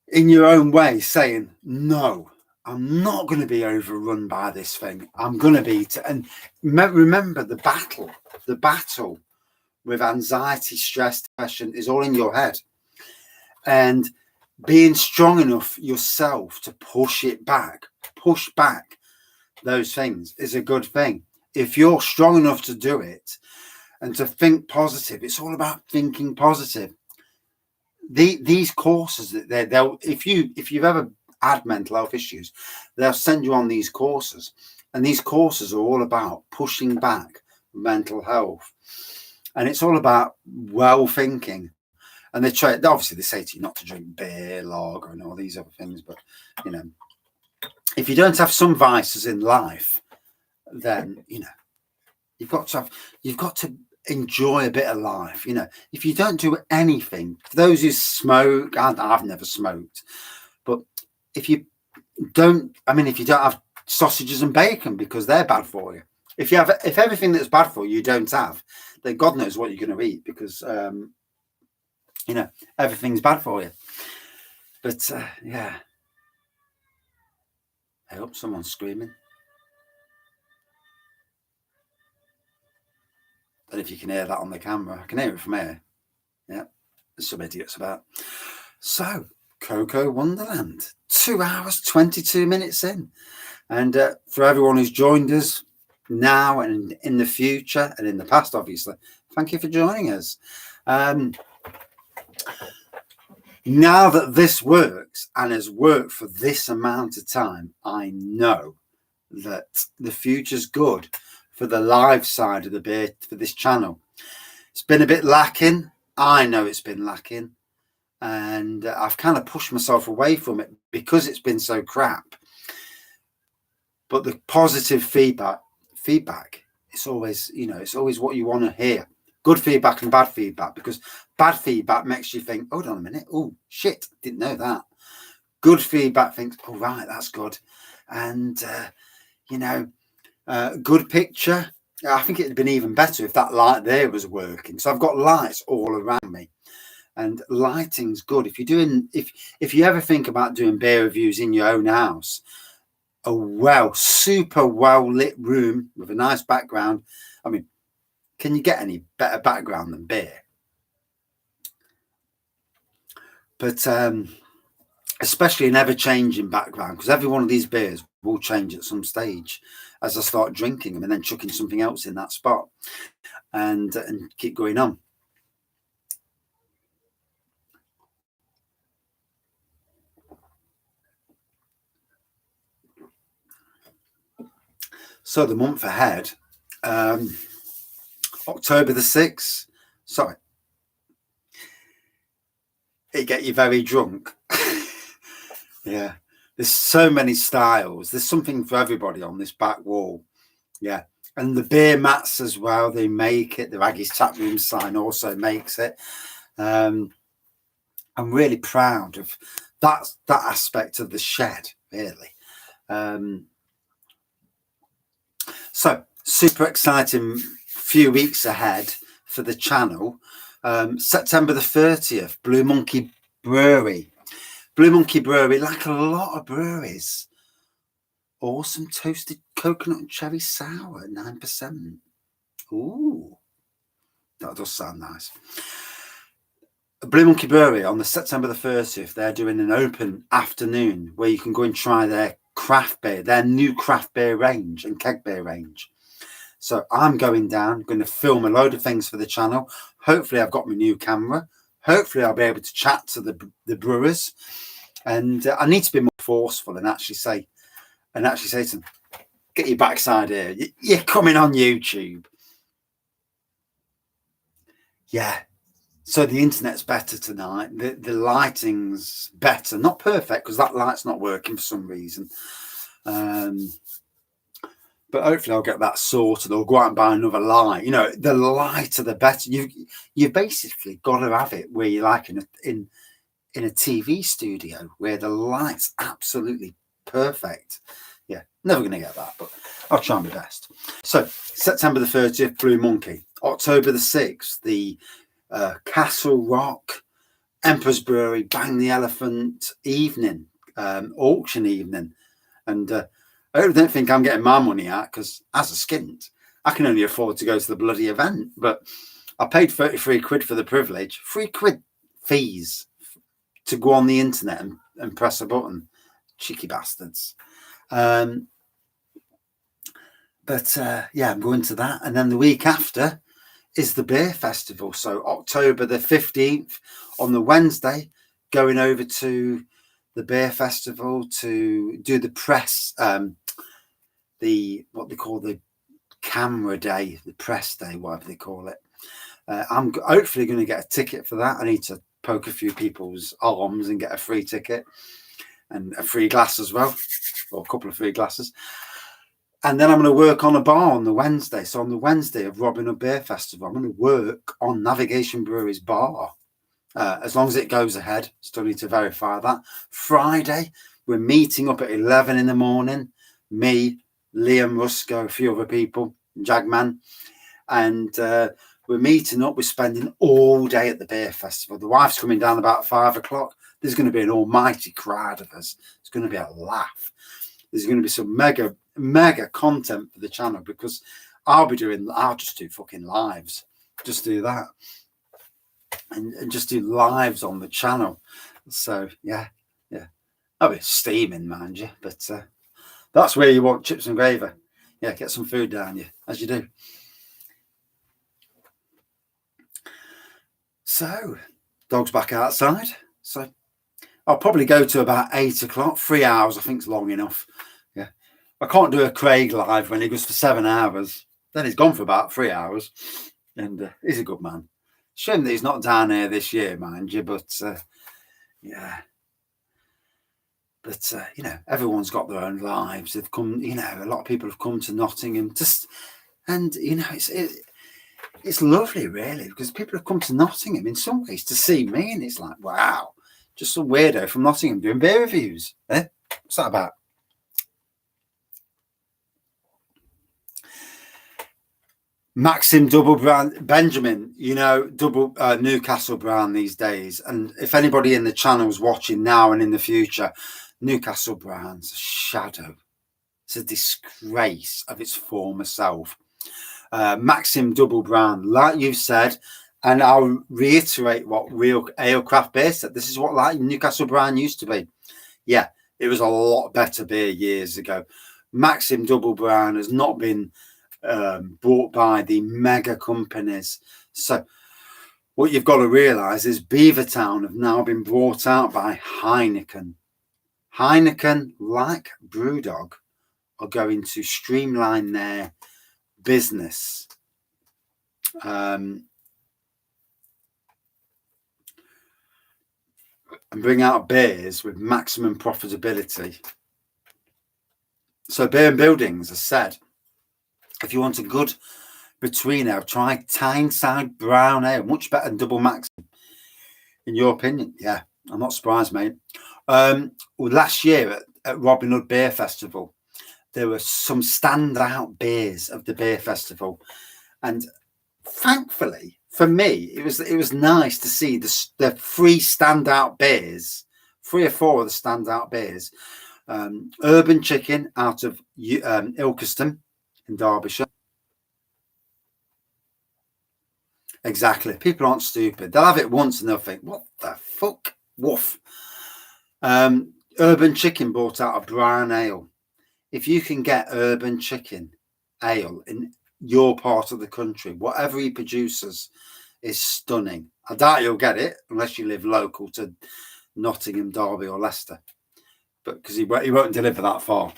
In your own way, saying, no, I'm not going to be overrun by this thing. I'm going to be... And remember, the battle with anxiety, stress, depression is all in your head. And being strong enough yourself to push back those things is a good thing. If you're strong enough to do it and to think positive, it's all about thinking positive. These courses, they'll if you've ever had mental health issues, they'll send you on these courses, and these courses are all about pushing back mental health, and it's all about well thinking. And obviously they say to you not to drink beer, lager, and all these other things, but you know, if you don't have some vices in life, then you know you've got to enjoy a bit of life. You know, if you don't do anything, for those who smoke, I've never smoked, but if you don't have sausages and bacon because they're bad for you, if everything that's bad for you don't have, then God knows what you're going to eat, because you know, everything's bad for you. But yeah, I hope someone's screaming. I don't know if you can hear that on the camera. I can hear it from here. Yeah, there's some idiots about. So, Cocoa Wonderland, 2 hours, 22 minutes in. And for everyone who's joined us now and in the future and in the past, obviously, thank you for joining us. Now that this works and has worked for this amount of time, I know that the future's good for the live side of the beer for this channel. It's been a bit lacking. I know it's been lacking, and I've kind of pushed myself away from it because it's been so crap. But the positive feedback, it's always, you know, it's always what you want to hear. Good feedback and bad feedback, because bad feedback makes you think, hold on a minute, oh shit, didn't know that. Good feedback thinks, oh right, that's good. And you know, good picture, I think it'd been even better if that light there was working. So I've got lights all around me, and lighting's good. If you're doing, if you ever think about doing beer reviews in your own house, a super well lit room with a nice background. I mean, can you get any better background than beer? But especially an ever-changing background, because every one of these beers will change at some stage as I start drinking them and then chucking something else in that spot, and keep going on. So the month ahead, October the 6th, sorry, it get you very drunk. Yeah, there's so many styles. There's something for everybody on this back wall. Yeah, and the beer mats as well, they make it. The Wraggys tap room sign also makes it. I'm really proud of that aspect of the shed, really. So super exciting few weeks ahead for the channel. September the 30th, Blue Monkey Brewery. Blue Monkey Brewery, like a lot of breweries, awesome toasted coconut and cherry sour at 9%. Ooh, that does sound nice. Blue Monkey Brewery on the September the 30th, they're doing an open afternoon where you can go and try their craft beer, their new craft beer range and keg beer range. So I'm going down, going to film a load of things for the channel. Hopefully I've got my new camera. Hopefully I'll be able to chat to the brewers. And I need to be more forceful and actually say to them, Get your backside here. You're coming on YouTube. Yeah. So the internet's better tonight. The lighting's better. Not perfect because that light's not working for some reason. But hopefully I'll get that sorted. I'll go out and buy another light. You know, the lighter the better. You've basically got to have it where you're like in a TV studio where the light's absolutely perfect. Yeah, never going to get that, but I'll try my best. So September the 30th, Blue Monkey. October the 6th, the Castle Rock Emperor's Brewery Bang the Elephant evening, auction evening. And I don't think I'm getting my money out because as a skint, I can only afford to go to the bloody event. But I paid 33 quid for the privilege, 3 quid fees to go on the internet and press a button. Cheeky bastards. But yeah, I'm going to that. And then the week after is the beer festival. So October the 15th on the Wednesday, going over to the beer festival to do the press, what they call the camera day, the press day, whatever they call it. I'm hopefully going to get a ticket for that. I need to poke a few people's arms and get a free ticket and a free glass as well, or a couple of free glasses. And then I'm going to work on a bar on the Wednesday. So on the Wednesday of Robin Hood Beer Festival, I'm going to work on Navigation Brewery's bar. As long as it goes ahead, still need to verify that. Friday, we're meeting up at 11 in the morning. Me, Liam Rusko, a few other people, Jagman. And we're meeting up. We're spending all day at the beer festival. The wife's coming down about 5 o'clock. There's going to be an almighty crowd of us. It's going to be a laugh. There's going to be some mega content for the channel because I'll just do fucking lives. Just do that. And just do lives on the channel. So yeah. I'll be steaming, mind you, but that's where you want chips and gravy. Yeah, get some food down you, as you do. So, dog's back outside. So I'll probably go to about 8 o'clock. 3 hours, I think, is long enough. Yeah, I can't do a Craig live when he goes for 7 hours. Then he's gone for about 3 hours, and he's a good man. Shame that he's not down here this year, mind you, but yeah. But you know, everyone's got their own lives. They've come, you know, a lot of people have come to Nottingham and you know, it's lovely, really, because people have come to Nottingham in some ways to see me, and it's like, wow, just some weirdo from Nottingham doing beer reviews. What's that about? Maxim double brand Benjamin, you know, double Newcastle brand these days. And if anybody in the channel's watching now and in the future, Newcastle brand's a shadow. It's a disgrace of its former self. Maxim double brand, like you've said, and I'll reiterate what Real Ale Craft Beer said. This is what like Newcastle brand used to be. Yeah, it was a lot better beer years ago. Maxim double brand has not been bought by the mega companies. So what you've got to realize is Beavertown have now been bought out by Heineken. Heineken, like Brewdog, are going to streamline their business and bring out beers with maximum profitability. So Beer and Buildings has said, if you want a good between ale, try Tyneside Brown Ale, much better than Double Maxim. In your opinion? Yeah, I'm not surprised, mate. Well, last year at Robin Hood Beer Festival, there were some standout beers of the beer festival, and thankfully for me, it was nice to see the 3 standout beers, 3 or 4 of the standout beers. Urban Chicken out of Ilkeston in Derbyshire. Exactly. People aren't stupid. They'll have it once and they'll think, what the fuck? Woof. Urban Chicken bought out a brown ale. If you can get Urban Chicken ale in your part of the country, whatever he produces is stunning. I doubt you'll get it unless you live local to Nottingham, Derby or Leicester. But because he won't deliver that far.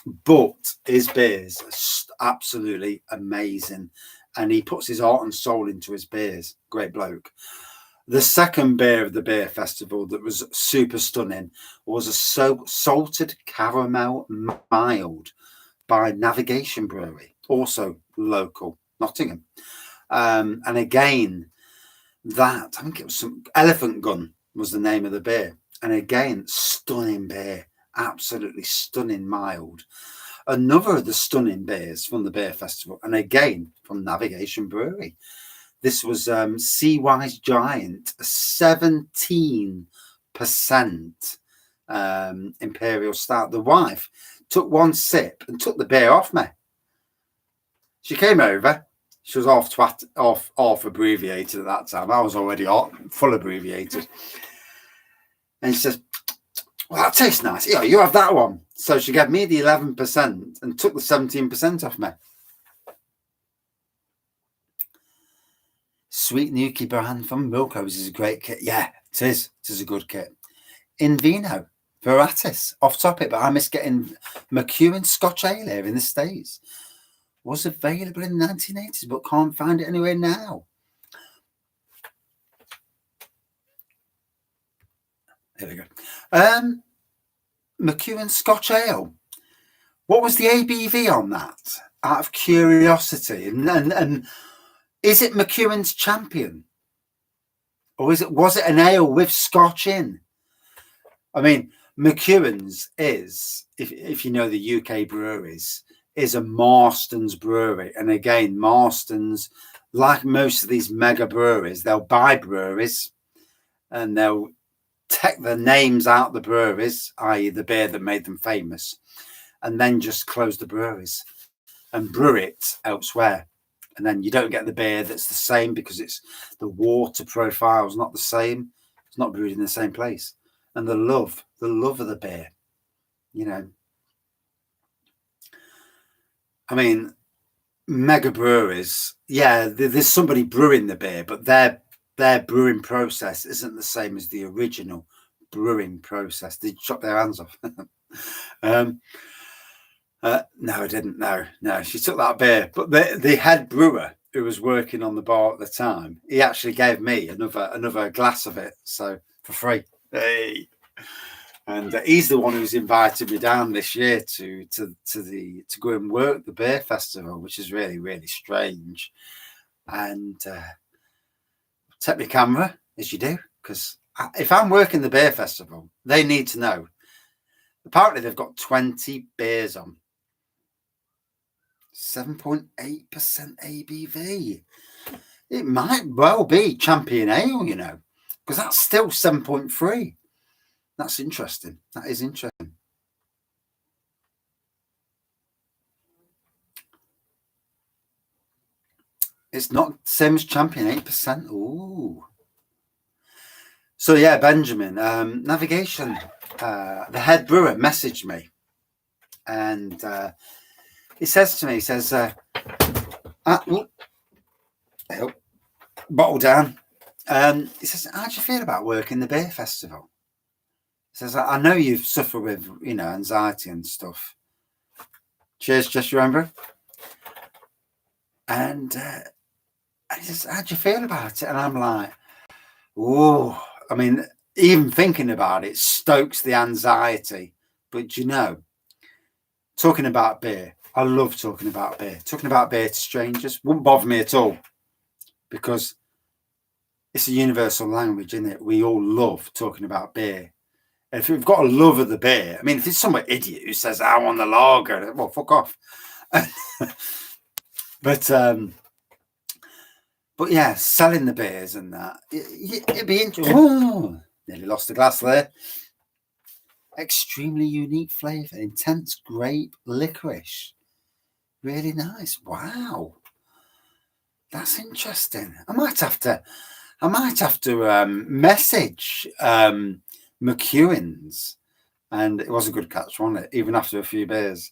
But his beers are absolutely amazing, and he puts his heart and soul into his beers. Great bloke. The second beer of the beer festival that was super stunning was a salted caramel mild by Navigation Brewery, also local, Nottingham. And again, I think it was some Elephant Gun was the name of the beer. And again, stunning beer, absolutely stunning mild. Another of the stunning beers from the beer festival, and again from Navigation Brewery. This was Seawise Giant, a 17% Imperial Stout. The wife took one sip and took the beer off me. She came over. She was half abbreviated at that time. I was already full abbreviated. And she says, well, that tastes nice. Yeah, you have that one. So she gave me the 11% and took the 17% off me. Sweet Nuki brand from Milko's is a great kit. Yeah, it is. It is a good kit. In Vino, Veratis, off topic, but I miss getting McEwen Scotch Ale here in the States. Was available in the 1980s, but can't find it anywhere now. There we go. McEwen Scotch Ale. What was the ABV on that? Out of curiosity, and is it McEwen's Champion, or was it an ale with Scotch in? I mean, McEwen's is, if you know the UK breweries, is a Marston's brewery, and again, Marston's, like most of these mega breweries, they'll buy breweries, and they'll take the names out the breweries, i.e. the beer that made them famous, and then just close the breweries and brew it elsewhere. And then you don't get the beer that's the same because it's the water profile is not the same. It's not brewed in the same place. And the love of the beer, you know. I mean, mega breweries, yeah, there's somebody brewing the beer, but their brewing process isn't the same as the original brewing process. They chop their hands off. No, I didn't. No, she took that beer. But the head brewer who was working on the bar at the time, he actually gave me another glass of it, so for free. Hey. And he's the one who's invited me down this year to go and work the beer festival, which is really, really strange. And take my camera, as you do, because if I'm working the beer festival, they need to know. Apparently, they've got 20 beers on. 7.8% ABV. It might well be Champion Ale, you know, because that's still 7.3. That's interesting. That is interesting. It's not the same as Champion, 8%. Ooh. So, yeah, Benjamin, Navigation, the head brewer messaged me. And he says to me, he says, bottle down. He says, how do you feel about working the beer festival? He says, I know you've suffered with, you know, anxiety and stuff. Cheers, just remember. And he says, how do you feel about it? And I'm like, oh, I mean, even thinking about it stokes the anxiety. But you know, talking about beer, I love talking about beer. Talking about beer to strangers wouldn't bother me at all because it's a universal language, isn't it? We all love talking about beer. And if we've got a love of the beer, I mean, if it's some idiot who says, I want the lager, well, fuck off. But yeah, selling the beers and that, it'd be interesting. Oh, nearly lost a glass there. Extremely unique flavour, intense grape licorice. Really nice. Wow. That's interesting. I might have to message McEwen's, and it was a good catch, wasn't it? Even after a few beers.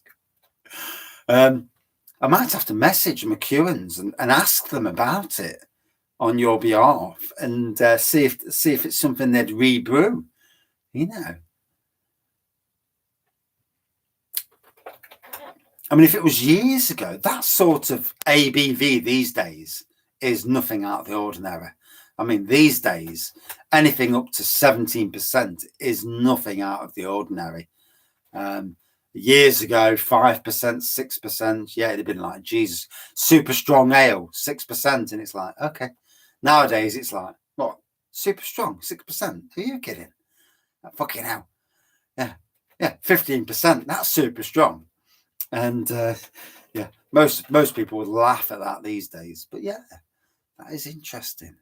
I might have to message McEwen's and ask them about it on your behalf and see if it's something they'd rebrew, you know. I mean, if it was years ago, that sort of ABV these days is nothing out of the ordinary. I mean, these days, anything up to 17% is nothing out of the ordinary. Years ago, 5%, 6%, yeah, it'd have been like, Jesus, super strong ale, 6%. And it's like, okay. Nowadays, it's like, what? Super strong, 6%? Are you kidding? Fucking hell. Yeah. Yeah, 15%. That's super strong. And yeah, most people would laugh at that these days. But yeah, that is interesting.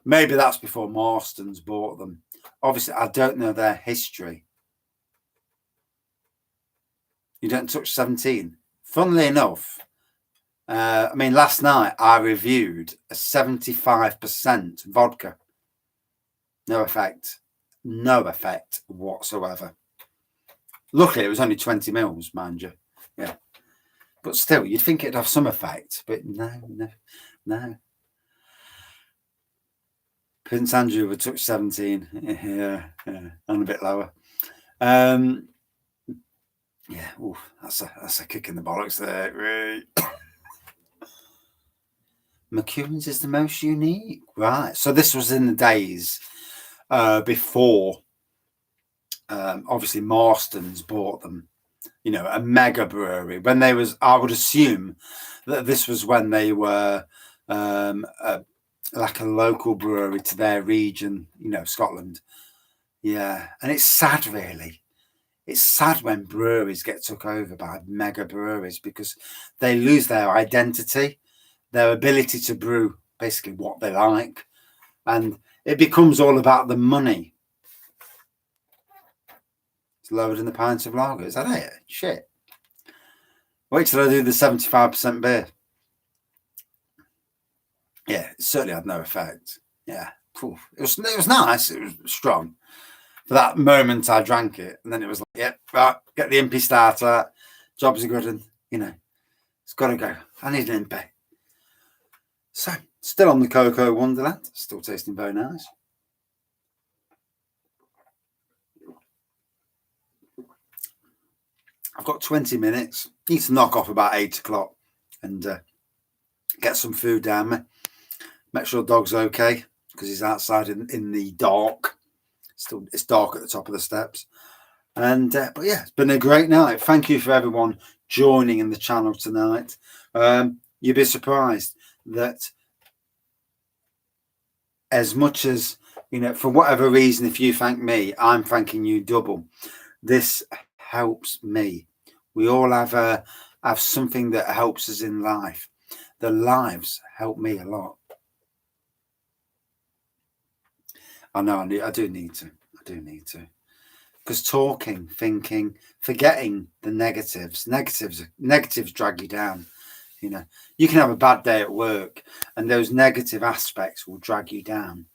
Maybe that's before Marston's bought them. Obviously, I don't know their history. You don't touch 17. Funnily enough, I mean, last night I reviewed a 75% vodka. No effect. No effect whatsoever. Luckily, it was only 20 mils, mind you. Yeah. But still, you'd think it'd have some effect. But no. Prince Andrew would touch 17. Yeah, and a bit lower. Yeah, oof, that's a kick in the bollocks there. Right. McEwen's is the most unique. Right. So this was in the days before, obviously, Marston's bought them. You know, a mega brewery. When they was, I would assume that this was when they were like a local brewery to their region, you know, Scotland. Yeah. And it's sad, really. It's sad when breweries get took over by mega breweries because they lose their identity, their ability to brew basically what they like. And it becomes all about the money. It's lower than the pints of lager. Is that it? Shit. Wait till I do the 75% beer. Yeah, it certainly had no effect. Yeah, cool. It was nice. It was strong. For that moment, I drank it, and then it was like, "Yep, right, get the impy starter. Jobs are good, and you know, it's got to go. I need an impy." So, still on the Cocoa Wonderland, still tasting very nice. I've got 20 minutes. Need to knock off about 8 o'clock and get some food down me. Make sure the dog's okay because he's outside in the dark. Still, it's dark at the top of the steps. And but yeah, it's been a great night. Thank you for everyone joining in the channel tonight. You'd be surprised that as much as, you know, for whatever reason, if you thank me, I'm thanking you double. This helps me. We all have something that helps us in life. The lives help me a lot. I know I do need to. Because talking, thinking, forgetting the negatives drag you down. You know, you can have a bad day at work and those negative aspects will drag you down,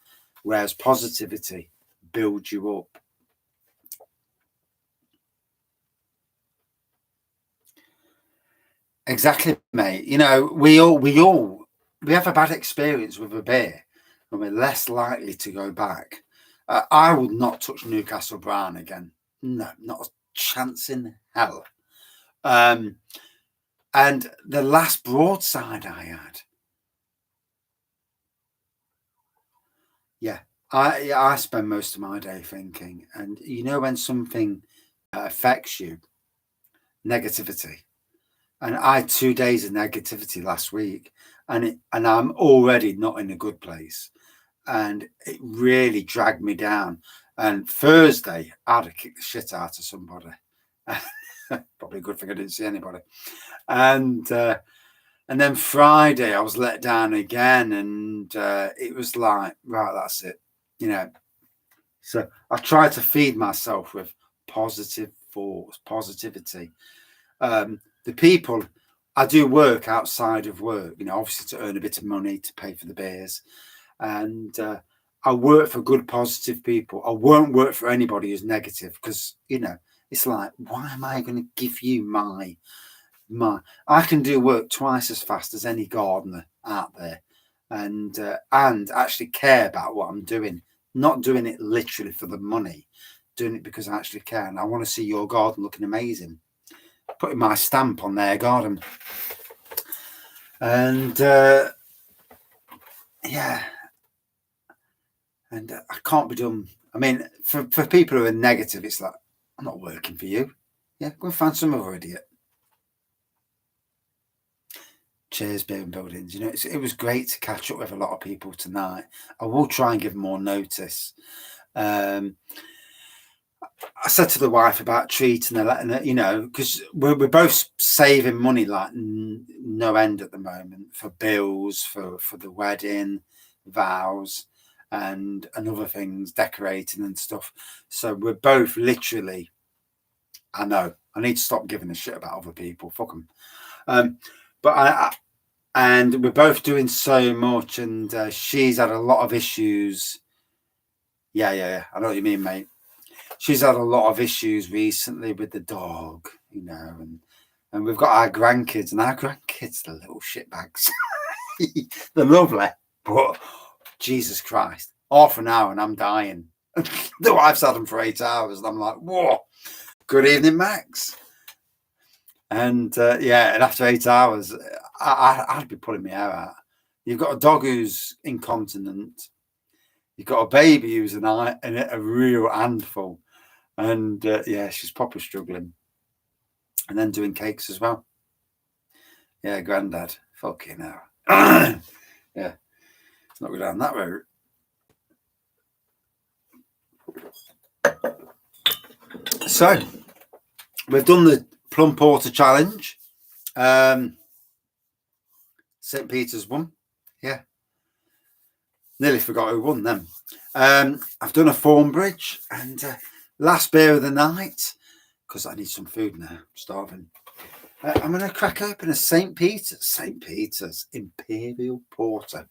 whereas positivity builds you up. Exactly, mate. You know, we have a bad experience with a beer and we're less likely to go back. I would not touch Newcastle Brown again. No, not a chance in hell. And the last broadside I had, yeah, I spend most of my day thinking, and you know when something affects you, negativity, and I had 2 days of negativity last week, and I'm already not in a good place, and it really dragged me down. And Thursday, I'd have kicked the shit out of somebody. Probably a good thing I didn't see anybody. And then Friday, I was let down again, and it was like, right, that's it, you know. So I try to feed myself with positive thoughts, positivity. The people, I do work outside of work, you know, obviously to earn a bit of money to pay for the beers, and I work for good, positive people. I won't work for anybody who's negative because, you know, it's like, why am I going to give you my? I can do work twice as fast as any gardener out there, and actually care about what I'm doing. Not doing it literally for the money, doing it because I actually care, and I want to see your garden looking amazing. putting my stamp on their garden. And yeah, and I can't be done. I mean, for people who are negative, it's like, I'm not working for you. Yeah, go and find some other idiot. Cheers, Beer and Buildings. You know, it was great to catch up with a lot of people tonight. I will try and give more notice. I said to the wife about treating her, letting her, you know, because we're both saving money like no end at the moment for bills, for the wedding, vows, and other things, decorating and stuff. So we're both literally, I know, I need to stop giving a shit about other people. Fuck them. But and we're both doing so much, and she's had a lot of issues. Yeah. I know what you mean, mate. She's had a lot of issues recently with the dog, you know, and we've got our grandkids, and our grandkids, the little shitbags. They're lovely, but Jesus Christ, half an hour and I'm dying. The wife's had them for 8 hours, and I'm like, whoa, good evening, Max. And and after 8 hours, I'd be pulling my hair out. You've got a dog who's incontinent. You've got a baby who's a real handful. And she's proper struggling. And then doing cakes as well. Yeah, granddad. Fucking hell. Yeah, it's not go down that road. So, we've done the Plum Porter Challenge. St. Peter's won. Yeah. Nearly forgot who won them. I've done a Thornbridge, and last beer of the night, because I need some food now. I'm starving. I'm going to crack open a St. Peter's Imperial Porter.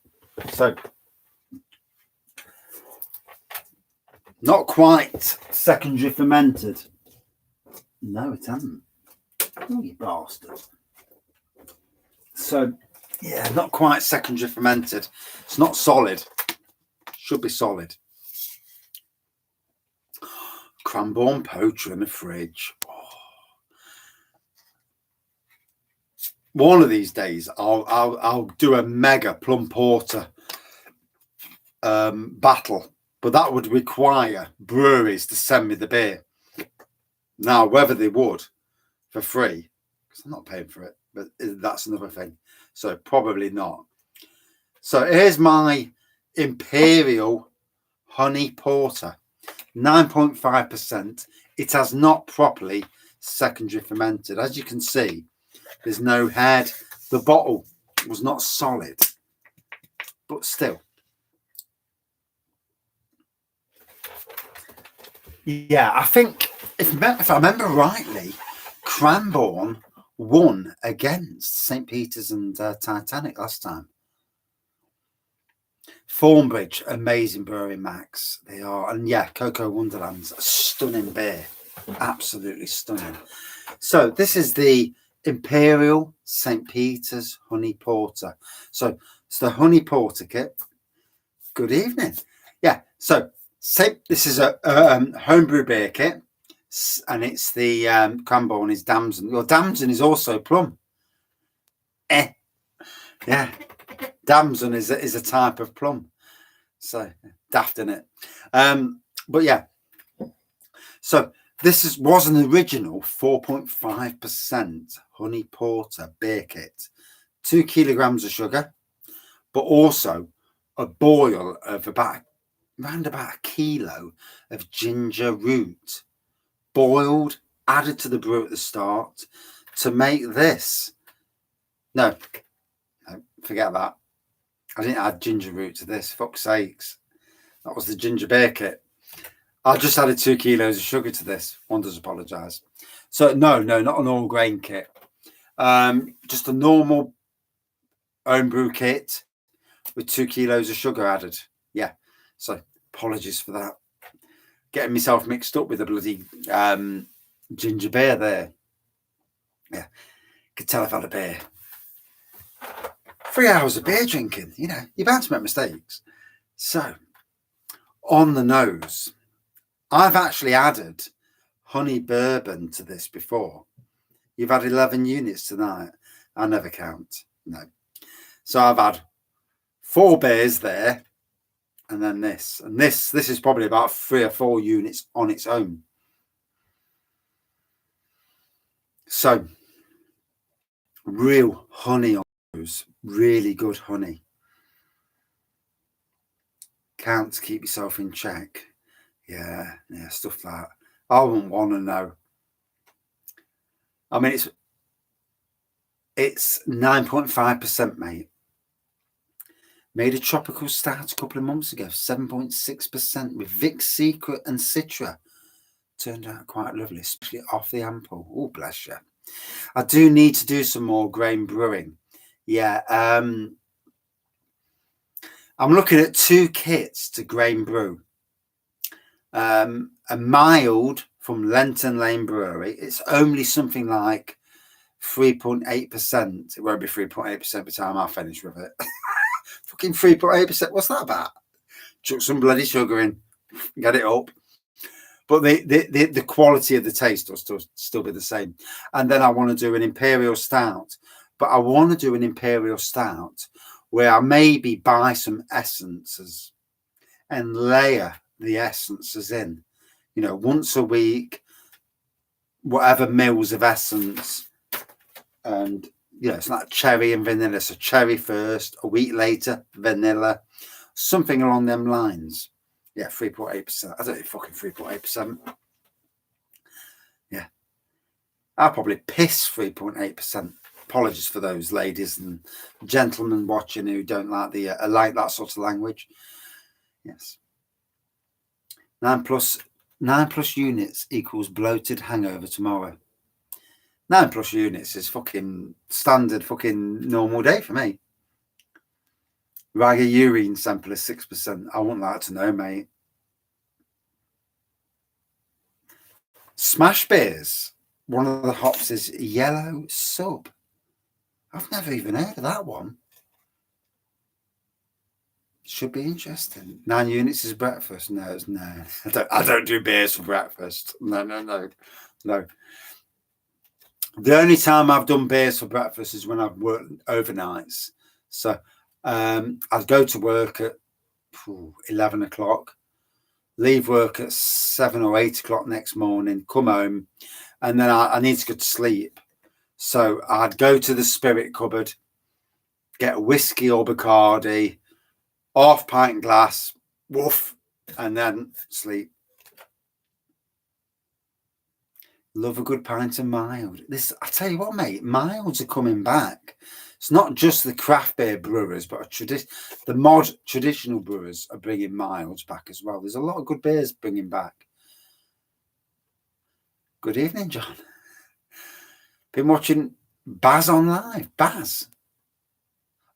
So, not quite secondary fermented. No, it hasn't. Oh, you bastard. So, yeah, not quite secondary fermented. It's not solid. Should be solid. Cranbourne Poacher in the fridge. Oh. One of these days, I'll do a mega Plum Porter battle, but that would require breweries to send me the beer. Now, whether they would for free, because I'm not paying for it, but that's another thing. So probably not. So here's my Imperial Honey Porter, 9.5%. It has not properly secondary fermented. As you can see, there's no head. The bottle was not solid, but still. Yeah, I think if I remember rightly, Cranbourne won against St. Peter's and Titanic last time. Thornbridge, amazing brewery, Max. They are. And yeah, Cocoa Wonderland's a stunning beer. Absolutely stunning. So this is the Imperial St. Peter's Honey Porter. So it's the Honey Porter kit. Good evening. Yeah, so this is a homebrew beer kit, and it's the Cranbourne is Damson. Well, Damson is also Plum. Yeah, Damson is a type of plum. So daft in it. But yeah, so this was an original 4.5% honey porter beer kit, 2 kilograms of sugar, but also a boil of around about a kilo of ginger root, boiled, added to the brew at the start to make this. No, forget that. I didn't add ginger root to this. Fuck's sakes. That was the ginger beer kit. I just added 2 kilos of sugar to this. One does apologise. So no, not an all grain kit. Just a normal homebrew kit with 2 kilos of sugar added. Yeah. So apologies for that. Getting myself mixed up with a bloody ginger beer there. Yeah. Could tell I've had a beer. 3 hours of beer drinking. You know, you're bound to make mistakes. So, on the nose, I've actually added honey bourbon to this before. You've had 11 units tonight. I never count. No. So I've had 4 beers there, and then this. And this is probably about 3 or 4 units on its own. So, real honey on those. Really good honey. Can't keep yourself in check. Yeah, stuff like that. I wouldn't want to know. I mean, it's 9.5%, mate. Made a tropical stout a couple of months ago, 7.6% with Vic's Secret and Citra. Turned out quite lovely, especially off the ample. Oh, bless you. I do need to do some more grain brewing. Yeah, I'm looking at 2 kits to grain brew. A mild from Lenton Lane Brewery. It's only something like 3.8%. It won't be 3.8% by the time I finish with it. Fucking 3.8%. What's that about? Chuck some bloody sugar in, get it up. But the quality of the taste will still be the same. And then I want to do an Imperial Stout. But I want to do an Imperial Stout where I maybe buy some essences and layer the essences in. You know, once a week, whatever mils of essence. And, you know, it's like cherry and vanilla. So cherry first, a week later, vanilla. Something along them lines. Yeah, 3.8%. I don't think fucking 3.8%. Yeah. I'll probably piss 3.8%. Apologies for those ladies and gentlemen watching who don't like like that sort of language. Yes. 9 plus units equals bloated hangover tomorrow. 9 plus units is fucking standard fucking normal day for me. Wraggy urine sample is 6%. I wouldn't like to know, mate. Smash beers. One of the hops is yellow sub. I've never even heard of that one. Should be interesting. 9 units is breakfast. No. I don't do beers for breakfast. No. The only time I've done beers for breakfast is when I've worked overnights. So I'd go to work at 11 o'clock, leave work at 7 or 8 o'clock next morning, come home, and then I need to go to sleep. So I'd go to the spirit cupboard, get a whiskey or Bacardi, half pint glass, woof, and then sleep. Love a good pint of mild. I tell you what, mate, milds are coming back. It's not just the craft beer brewers, but the traditional brewers are bringing milds back as well. There's a lot of good beers bringing back. Good evening, John. Been watching Baz on live. Baz.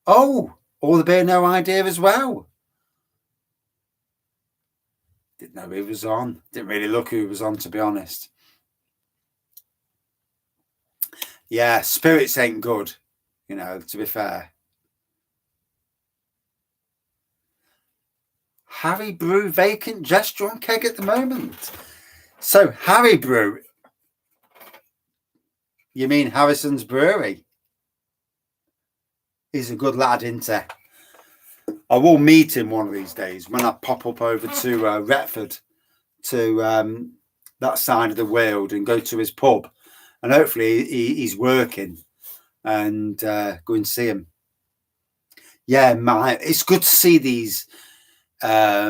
Oh, All the Beer No Idea as well. Didn't know who was on. Didn't really look who was on, to be honest. Yeah, spirits ain't good, you know, to be fair. Harry Brew vacant gesture on keg at the moment. So Harry Brew, you mean Harrison's Brewery? He's a good lad, isn't he? I will meet him one of these days when I pop up over to Retford, to that side of the world, and go to his pub. And hopefully he's working, and go and see him. Yeah, it's good to see these. I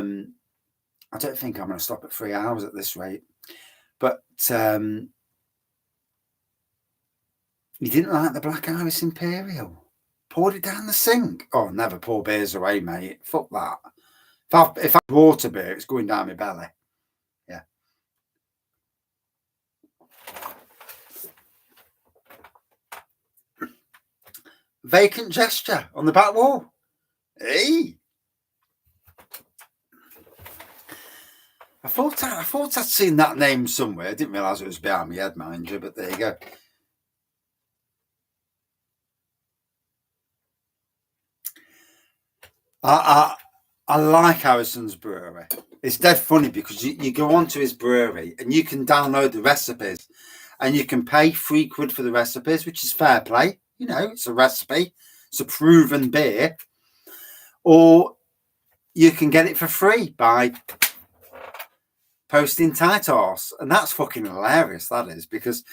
don't think I'm going to stop at 3 hours at this rate. But you didn't like the Black Iris Imperial? Poured it down the sink? Oh, never pour beers away, mate. Fuck that. If I water beer, it's going down my belly. Yeah. Vacant gesture on the back wall. Hey. I thought I'd seen that name somewhere. I didn't realise it was behind my head, mind you, but there you go. I like Harrison's Brewery. It's dead funny because you go onto his brewery and you can download the recipes, and you can pay £3 for the recipes, which is fair play. You know, it's a recipe, it's a proven beer, or you can get it for free by posting Titos, and that's fucking hilarious. That is, because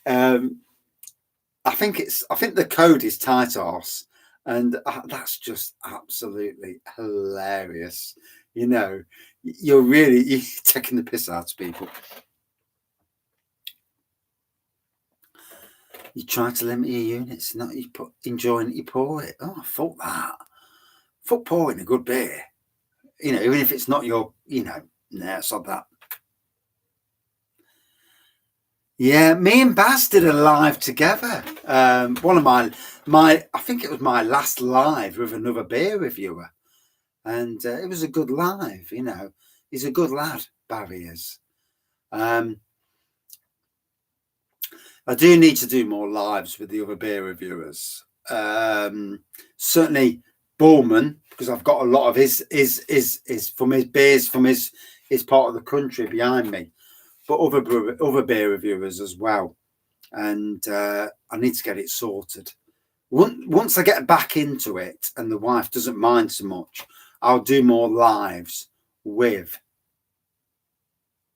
I think the code is Titos, and that's just absolutely hilarious. You know, you're taking the piss out of people. You try to limit your units, not you put enjoying it, you pour it. Oh, fuck that. Fuck pouring a good beer. You know, even if it's not your, it's not that. Yeah, me and Baz did a live together. One of my, I think it was my last live with another beer reviewer, and it was a good live. You know, he's a good lad, Barry is. I do need to do more lives with the other beer reviewers. Certainly Bowman, because I've got a lot of his from his beers from his part of the country behind me, but other beer reviewers as well. And I need to get it sorted. Once I get back into it and the wife doesn't mind so much, I'll do more lives with.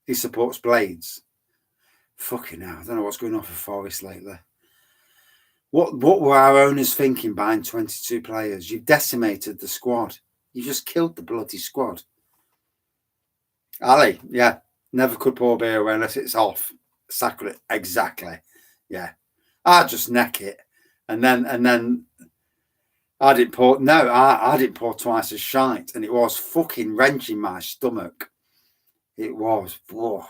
He supports Blades. Fucking hell, I don't know what's going on for Forest lately. What were our owners thinking buying 22 players? You've decimated the squad. You just killed the bloody squad. Ali, yeah, never could pour beer unless it's off. Sacrilege, exactly. Yeah, I just neck it, and then I didn't pour. No, I didn't pour twice as shite, and it was fucking wrenching my stomach. It was. Whoa.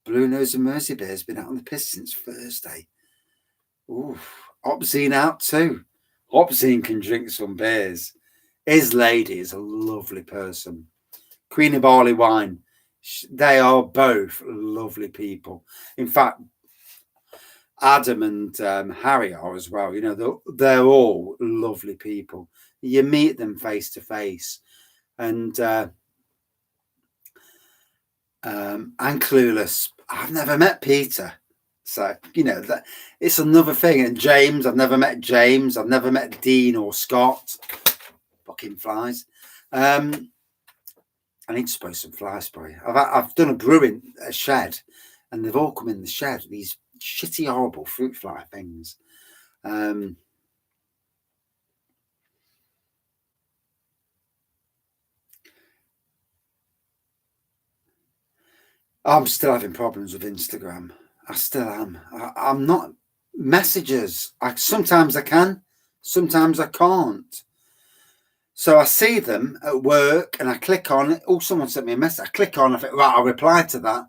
Blue Nose and Mersey Bear's been out on the piss since Thursday. Oof. Opzine out too. Opzine can drink some beers. His lady is a lovely person. Queen of Barley Wine. They are both lovely people. In fact, Adam and Harry are as well. You know, they're all lovely people. You meet them face to face. And Clueless. I've never met Peter, so you know that it's another thing. And James, I've never met James. I've never met Dean or Scott. Fucking flies. I need to spray some fly spray. I've done a shed, and they've all come in the shed. These shitty, horrible fruit fly things. I'm still having problems with Instagram. I still am. I'm not messages. Sometimes I can, sometimes I can't. So I see them at work and I click on it. Oh, someone sent me a message. I click on, I think, right, I'll reply to that.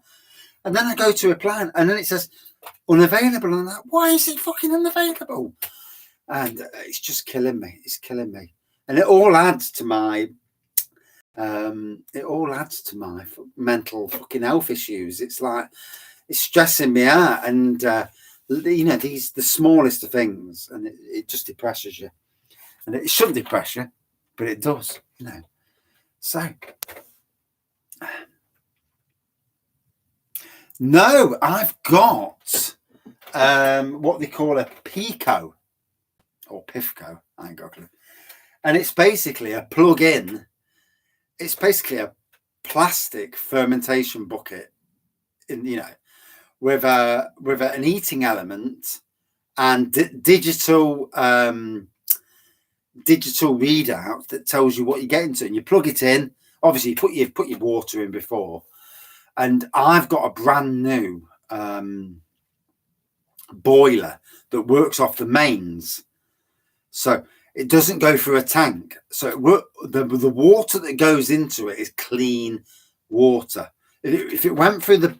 And then I go to reply and then it says unavailable. And I'm like, why is it fucking unavailable? And it's just killing me. It's killing me. And it all adds to my mental fucking health issues. It's like it's stressing me out, and you know, the smallest of things, and it just depresses you. And it shouldn't depress you, but it does, you know. So no, I've got what they call a Pico or Pifco. I ain't got a clue. And it's basically a plug-in. It's basically a plastic fermentation bucket, you know, with an eating element and digital readout that tells you what you get into, and you plug it in. Obviously, you put your water in before, and I've got a brand new boiler that works off the mains, so it doesn't go through a tank. So the water that goes into it is clean water. If it went through the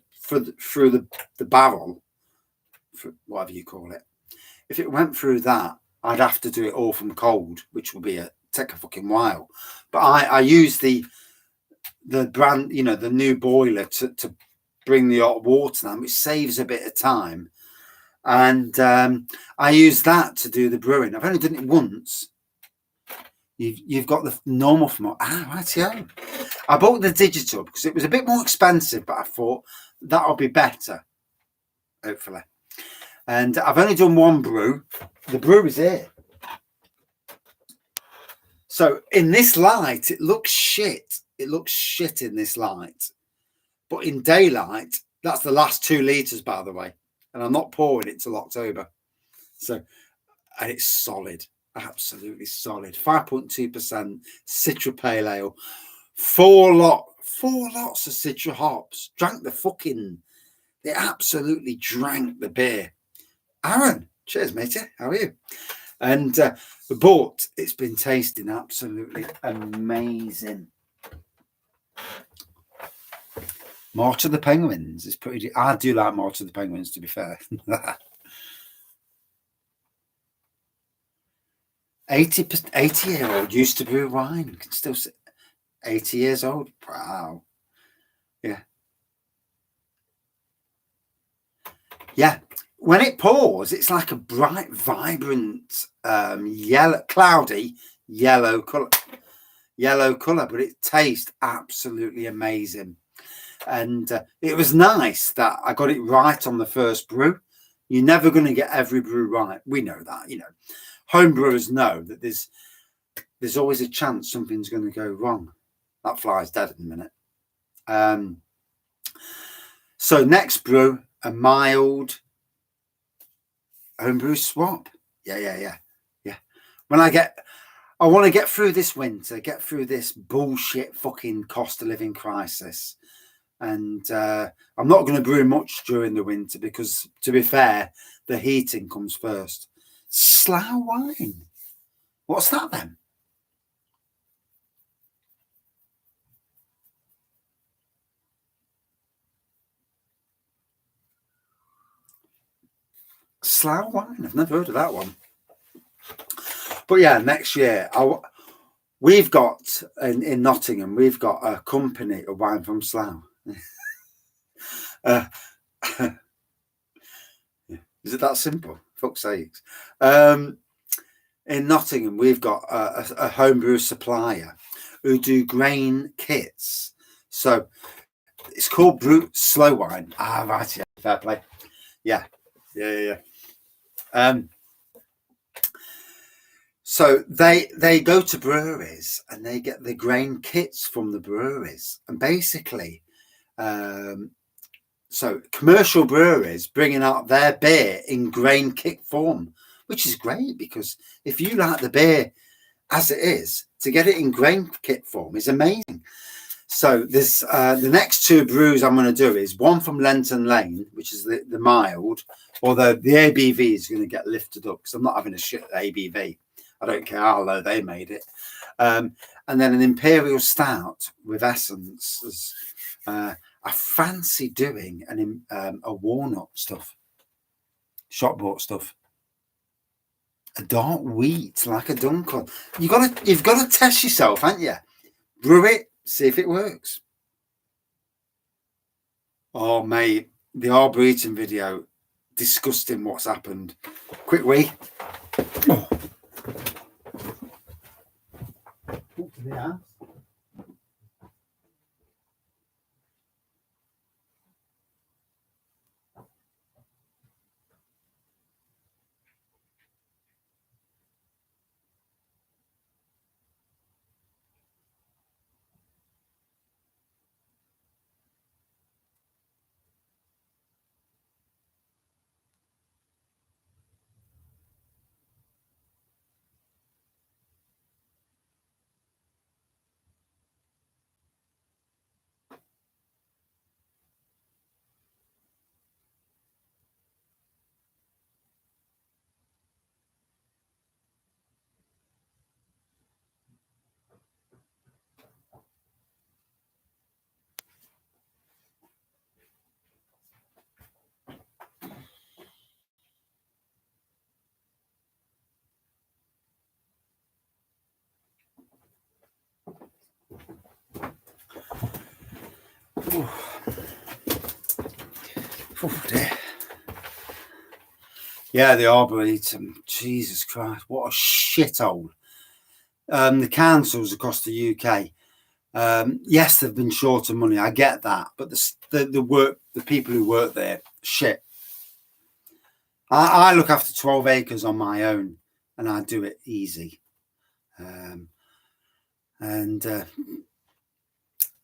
barrel, whatever you call it, if it went through that, I'd have to do it all from cold, which would take a fucking while. But I use the brand, you know, the new boiler to bring the hot water down, which saves a bit of time. And I use that to do the brewing. I've only done it once. You've got the normal from right, yeah. I bought the digital because it was a bit more expensive, but I thought that'll be better. hopefully. And I've only done one brew. The brew is here. So in this light, it looks shit. It looks shit in this light. But in daylight, that's the last 2 litres, by the way. And I'm not pouring it till October. So, and it's solid. Absolutely solid. 5.2% Citra Pale Ale. 4 lots of Citra hops. They absolutely drank the beer. Aaron, cheers, matey. How are you? And but it's been tasting absolutely amazing. March of the Penguins is pretty. I do like March of the Penguins, to be fair. 80-year-old used to brew wine. Can still say 80 years old. Wow. Yeah. Yeah. When it pours, it's like a bright, vibrant, cloudy yellow color, but it tastes absolutely amazing. And it was nice that I got it right on the first brew. You're never going to get every brew right. We know that, home brewers know that there's always a chance something's going to go wrong. That fly's dead in a minute. So next brew, a mild homebrew swap. Yeah. I want to get through this winter, get through this bullshit fucking cost of living crisis. And I'm not going to brew much during the winter because, to be fair, the heating comes first. Slough wine. What's that then? Slough wine. I've never heard of that one. But yeah, next year, we've got in Nottingham, we've got a company of wine from Slough. Is it that simple? Fuck's sakes. In Nottingham, we've got a homebrew supplier who do grain kits. So it's called Slow Wine. Right, yeah, fair play. Yeah. So they go to breweries and they get the grain kits from the breweries, and basically, so commercial breweries bringing out their beer in grain kit form, which is great because if you like the beer as it is, to get it in grain kit form is amazing. So there's the next 2 brews I'm going to do is one from Lenton Lane, which is the mild, although the ABV is going to get lifted up because I'm not having a shit ABV. I don't care how low they made it. And then an Imperial Stout with essence. I fancy doing a walnut stuff, shop bought stuff. A dark wheat, like a Dunkel. You've got to test yourself, haven't you? Brew it, see if it works. Oh, mate, the Arboretum video, disgusting what's happened. Quick wee. Oh. Yeah. Oh, dear. Yeah, the Arboretum. Jesus Christ, what a shithole. The councils across the UK, yes, they've been short of money. I get that, but the people who work there, shit. I look after 12 acres on my own, and I do it easy. And I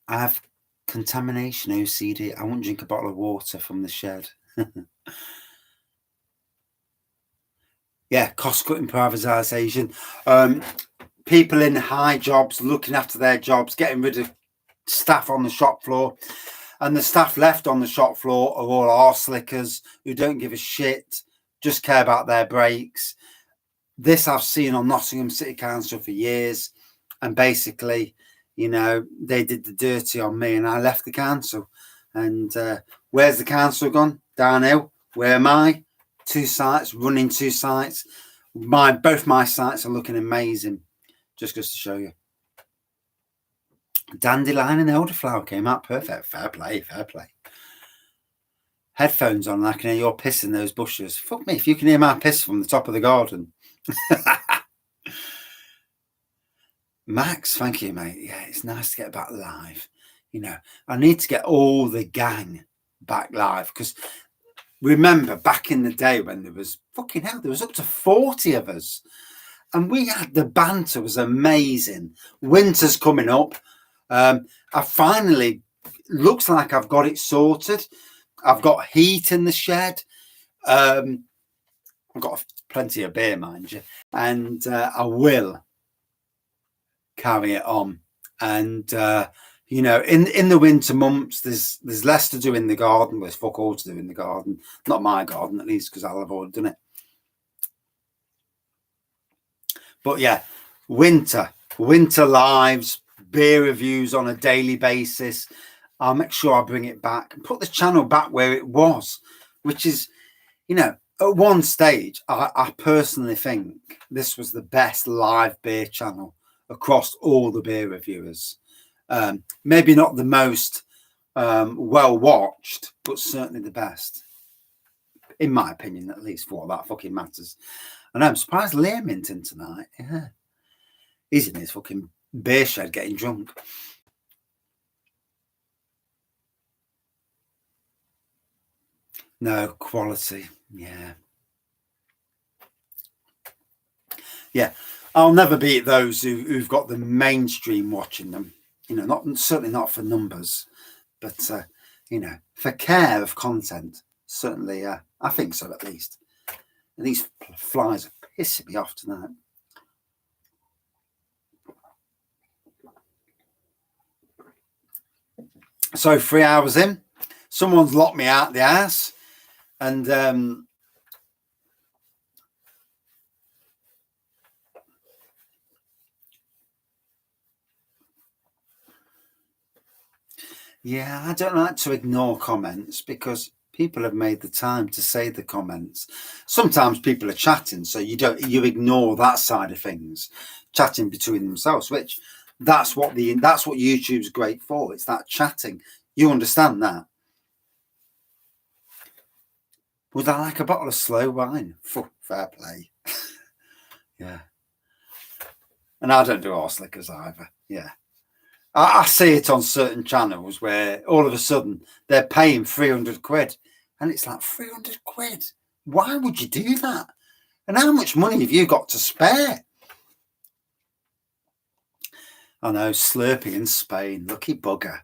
have contamination OCD. I won't drink a bottle of water from the shed. Yeah, cost-cutting privatisation. People in high jobs looking after their jobs, getting rid of staff on the shop floor. And the staff left on the shop floor are all arse slickers who don't give a shit, just care about their breaks. This I've seen on Nottingham City Council for years. And basically, you know, they did the dirty on me and I left the council. And where's the council gone? Downhill. Where am I? 2 sites, running 2 sites. Both my sites are looking amazing. Just goes to show you. Dandelion and elderflower came out perfect. Fair play, fair play. Headphones on, and I can hear your piss in those bushes. Fuck me if you can hear my piss from the top of the garden. Max, thank you, mate. Yeah, it's nice to get back live. You know, I need to get all the gang back live because remember back in the day when there was fucking hell, there was up to 40 of us. And we had the banter was amazing. Winter's coming up. I finally looks like I've got it sorted. I've got heat in the shed. I've got plenty of beer, mind you, and I will carry it on. And you know, in the winter months, there's less to do in the garden. There's fuck all to do in the garden. Not my garden, at least, because I'll have already done it. But yeah, winter lives, beer reviews on a daily basis. I'll make sure I bring it back and put the channel back where it was, which is, you know, at one stage, I personally think this was the best live beer channel across all the beer reviewers. Maybe not the most well watched, but certainly the best, in my opinion, at least, for what that fucking matters. And I'm surprised Liam in tonight. Yeah, he's in his fucking beer shed getting drunk. No quality. Yeah. I'll never beat those who've got the mainstream watching them. You know, certainly not for numbers, but you know, for care of content. Certainly, I think so at least. And these flies are pissing me off tonight. So 3 hours in, someone's locked me out the house, and yeah, I don't like to ignore comments because people have made the time to say the comments. Sometimes people are chatting, so you ignore that side of things, chatting between themselves, which that's what YouTube's great for. It's that chatting. You understand that? Would I like a bottle of slow wine? Fair play. Yeah. And I don't do arse liquors either. Yeah. I see it on certain channels where all of a sudden they're paying 300 quid. And it's like, 300 quid? Why would you do that? And how much money have you got to spare? I know, Slurpee in Spain. Lucky bugger.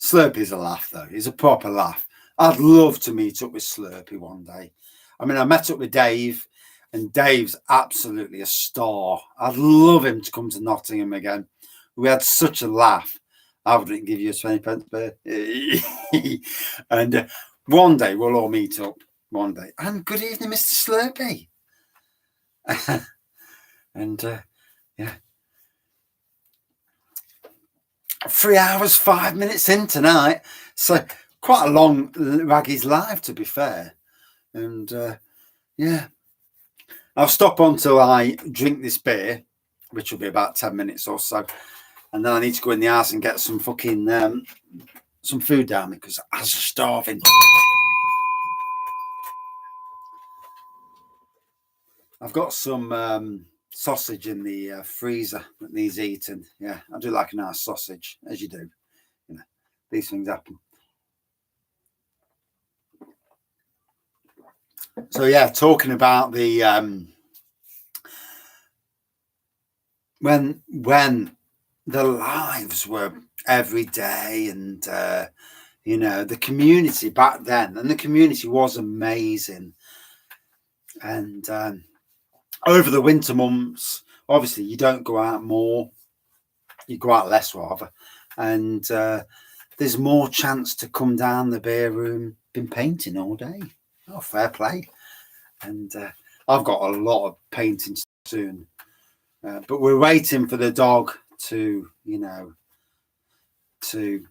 Slurpee's a laugh, though. He's a proper laugh. I'd love to meet up with Slurpee one day. I mean, I met up with Dave, and Dave's absolutely a star. I'd love him to come to Nottingham again. We had such a laugh. I wouldn't give you a 20 pence beer. And one day we'll all meet up. One day. And good evening, Mr. Slurpee. And yeah. 3 hours, 5 minutes in tonight. So quite a long Wraggys live, to be fair. And yeah. I'll stop until I drink this beer, which will be about 10 minutes or so. And then I need to go in the house and get some fucking some food down because I was starving. I've got some sausage in the freezer that needs eating. Yeah, I do like a nice sausage, as you do. You know, these things happen. So yeah, talking about the when the lives were every day, and you know, the community back then, and the community was amazing. And over the winter months, obviously you don't go out more, you go out less rather, and there's more chance to come down the beer room. Been painting all day. Oh, fair play. And I've got a lot of painting soon, but we're waiting for the dog to, you know, to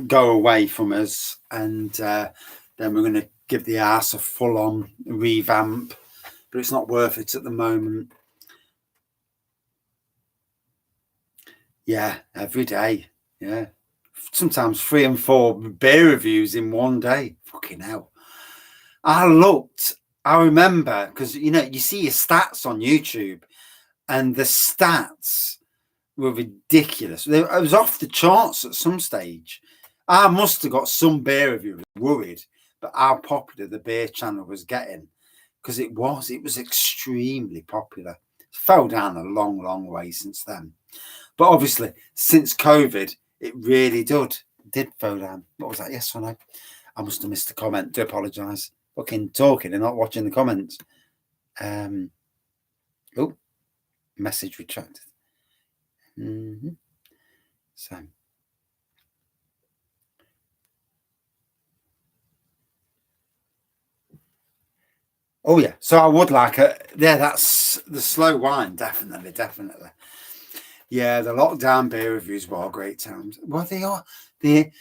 go away from us, and then we're going to give the house a full-on revamp, but it's not worth it at the moment. Yeah, every day. Yeah, sometimes 3 and 4 beer reviews in one day. Fucking hell. I remember, because you know, you see your stats on YouTube, and the stats were ridiculous. It was off the charts at some stage. I must have got some beer reviewers worried about how popular the beer channel was getting, because it was extremely popular. It fell down a long way since then. But obviously, since COVID, it really did fall down. What was that? Yes or no? I must have missed a comment. Do apologise. Fucking talking and not watching the comments. Oh, message retracted. So, oh yeah. So I would like it. Yeah, that's the slow wine. Definitely. Yeah, the lockdown beer reviews were great times. Well, they are. They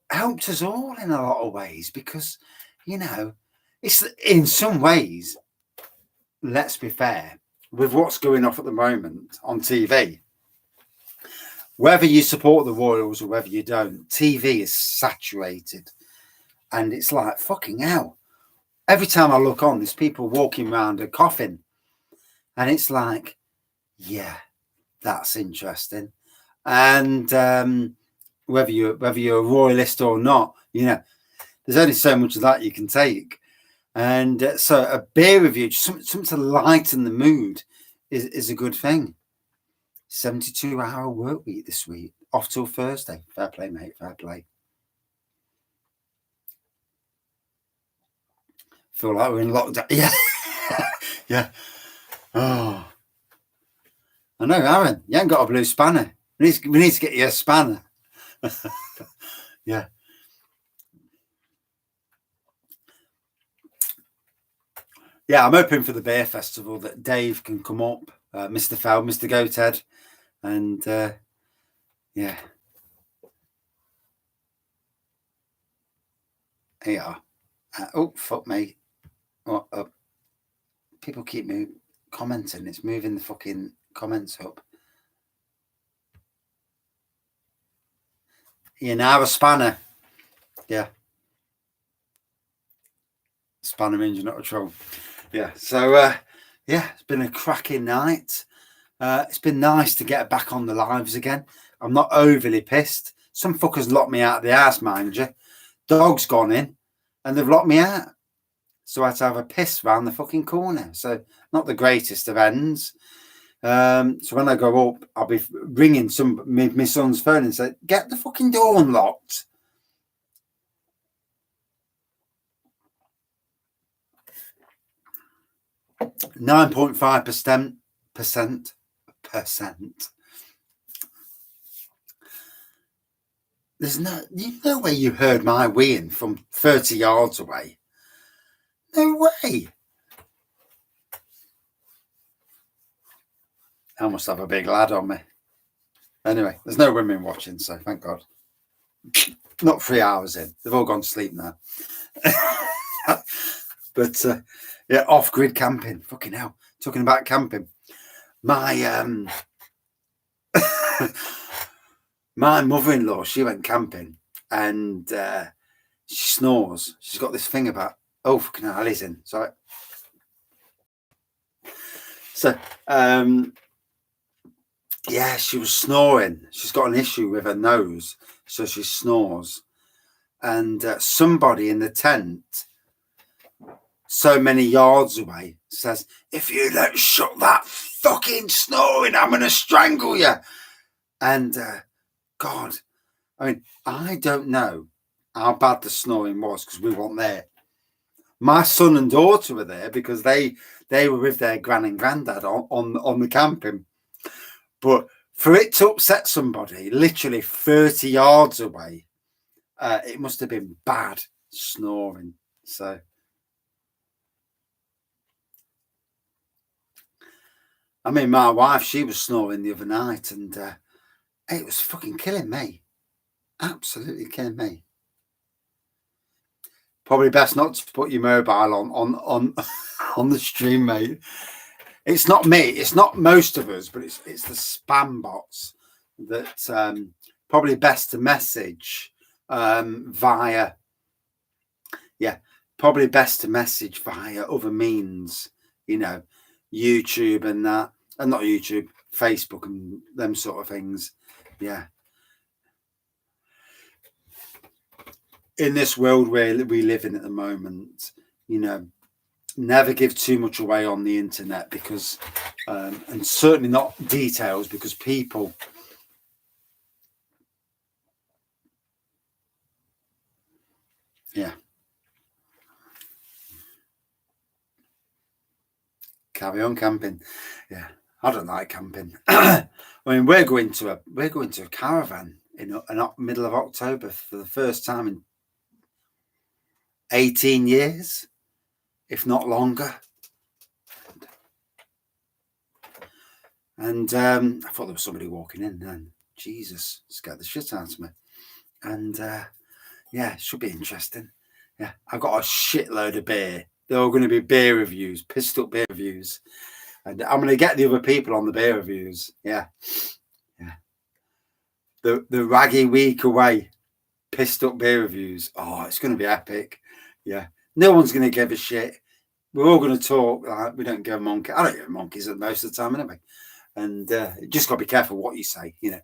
helped us all in a lot of ways, because, you know, it's in some ways, let's be fair, with what's going off at the moment on TV, whether you support the Royals or whether you don't, TV is saturated, and it's like, fucking hell. Every time I look on, there's people walking around a coffin, and it's like, yeah, that's interesting. And whether you're a royalist or not, you know, there's only so much of that you can take. And so a beer review, something to lighten the mood, is a good thing. 72-hour work week this week, off till Thursday. Fair play, mate, fair play. Feel like we're in lockdown. Yeah. Yeah. Oh, I know, Aaron, you ain't got a blue spanner. We need to get you a spanner. Yeah. Yeah, I'm hoping for the beer festival that Dave can come up, Mr. Fell, Mr. Goathead, and yeah. Here you are. Oh, fuck me. Oh, people keep commenting. It's moving the fucking comments up. You now have a spanner. Yeah. Spanner means you're not a troll. Yeah. So, yeah, it's been a cracking night. It's been nice to get back on the lives again. I'm not overly pissed. Some fuckers locked me out of the house, mind you. Dog's gone in, and they've locked me out. So I had to have a piss round the fucking corner. So not the greatest of ends. So when I go up, I'll be ringing my son's phone and say, "Get the fucking door unlocked." 9.5%. There's no way you heard my weeing from 30 yards away. No way. I must have a big lad on me. Anyway, there's no women watching, so thank God. Not 3 hours in. They've all gone to sleep now. But yeah, off-grid camping. Fucking hell. Talking about camping. My my mother-in-law, she went camping, and she snores. She's got this thing about, oh, fucking hell, listen. Sorry. So, yeah, she was snoring. She's got an issue with her nose, so she snores. And somebody in the tent so many yards away says, "If you don't shut that fucking snoring, I'm going to strangle you." And God, I mean, I don't know how bad the snoring was because we weren't there. My son and daughter were there because they were with their gran and granddad on the camping. But for it to upset somebody literally 30 yards away, it must have been bad snoring. So, I mean, my wife, she was snoring the other night, and it was fucking killing me. Absolutely killing me. Probably best not to put your mobile on on the stream, mate. It's not me. It's not most of us, but it's the spam bots that probably best to message via. Yeah, probably best to message via other means. You know, YouTube and that, and not YouTube, Facebook and them sort of things. Yeah. In this world where we live in at the moment, you know, never give too much away on the internet because, and certainly not details because people. Yeah. Carry on camping. Yeah. I don't like camping. I mean, we're going to a caravan in the middle of October for the first time in 18 years, if not longer. And I thought there was somebody walking in then. Jesus, scared the shit out of me. And yeah, it should be interesting. Yeah, I've got a shitload of beer. They're all going to be beer reviews, pissed up beer reviews. And I'm going to get the other people on the beer reviews. Yeah. Yeah. The Wraggy week away, pissed up beer reviews. Oh, it's going to be epic. Yeah. No one's going to give a shit. We're all going to talk. Like, we don't give a monkey. I don't give monkeys most of the time anyway. And you just got to be careful what you say. You know,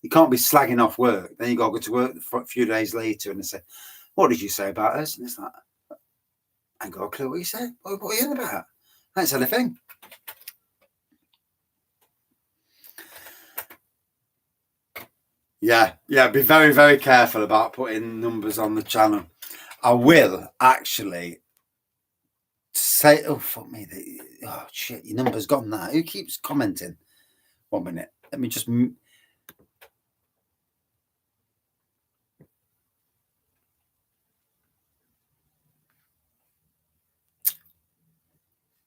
you can't be slagging off work. Then you got to go to work a few days later and they say, "What did you say about us?" And it's like, I ain't got a clue what you said. What are you on about? I ain't said a thing. Yeah, be very, very careful about putting numbers on the channel. I will actually say, oh, fuck me. Oh, shit, your number's gone now. Who keeps commenting? 1 minute. Let me just.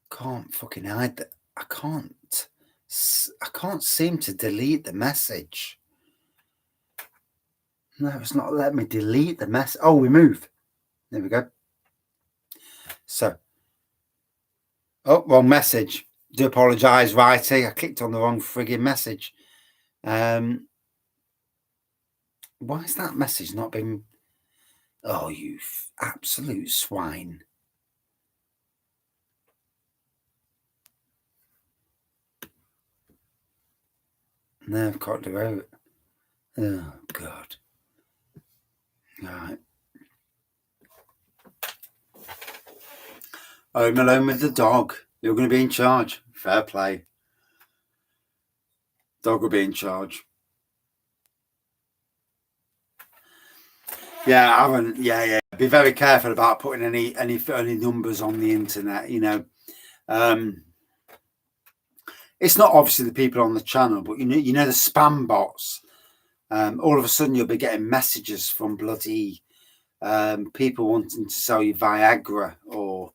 Can't fucking hide that. I can't seem to delete the message. No, it's not letting me delete the message. Oh, remove. There we go. So, oh, wrong message. Do apologise, righty. I clicked on the wrong frigging message. Why has that message not been? Oh, you absolute swine. No, I've got to out. Oh, God. All right. Home alone with the dog. You're going to be in charge. Fair play. Dog will be in charge. Yeah, I haven't. Yeah. Be very careful about putting any numbers on the internet. You know, it's not obviously the people on the channel, but you know the spam bots. All of a sudden, you'll be getting messages from bloody people wanting to sell you Viagra or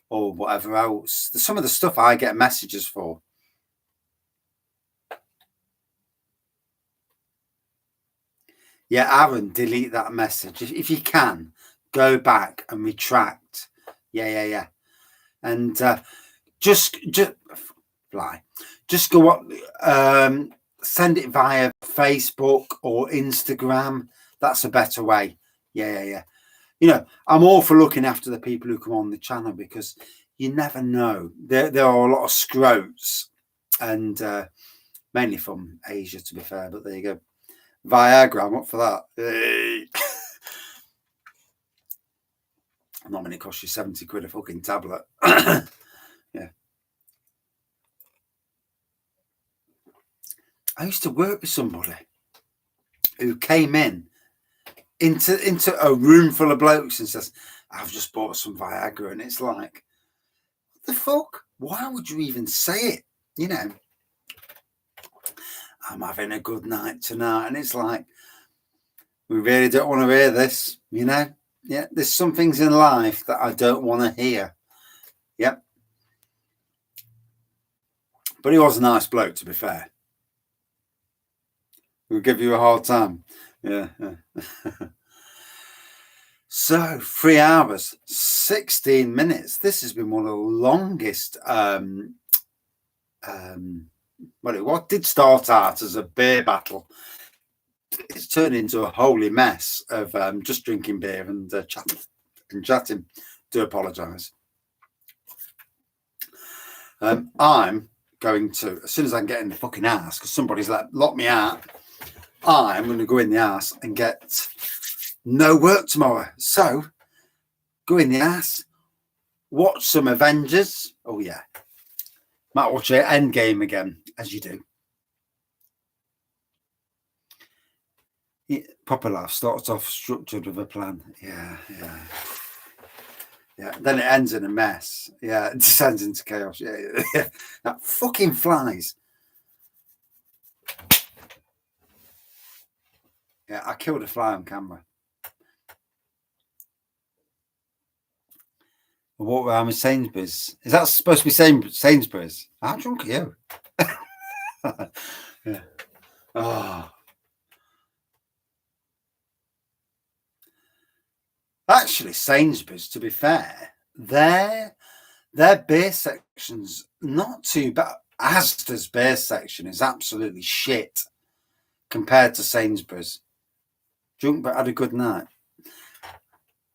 whatever else. Some of the stuff I get messages for. Yeah, Aaron, delete that message. If you can, go back and retract. Yeah. And just fly. Just go up, send it via Facebook or Instagram. That's a better way. Yeah. You know, I'm all for looking after the people who come on the channel because you never know. There are a lot of scroats and mainly from Asia, to be fair, but there you go. Viagra, I'm up for that. Not when it costs you 70 quid a fucking tablet. Yeah. I used to work with somebody who came into a room full of blokes and says, I've just bought some Viagra. And it's like, what the fuck? Why would you even say it? You know, I'm having a good night tonight. And it's like, we really don't want to hear this, you know? Yeah, there's some things in life that I don't want to hear. Yep. But he was a nice bloke, to be fair. We'll give you a hard time. Yeah. So 3 hours, 16 minutes. This has been one of the longest. What did start out as a beer battle, it's turned into a holy mess of just drinking beer and chatting. Do apologise. I'm going to, as soon as I can get in the fucking house, because somebody's locked me out, I'm going to go in the house and get no work tomorrow. So go in the house, watch some Avengers. Oh yeah, might watch Endgame again, as you do. Yeah, proper life starts off structured with a plan. Yeah. Then it ends in a mess. Yeah, it descends into chaos. Yeah. That fucking flies. Yeah, I killed a fly on camera. I walked around with Sainsbury's. Is that supposed to be Sainsbury's? How drunk are you? Yeah. Oh. Actually, Sainsbury's, to be fair, their beer section's not too bad. Asda's beer section is absolutely shit compared to Sainsbury's. Drunk but had a good night.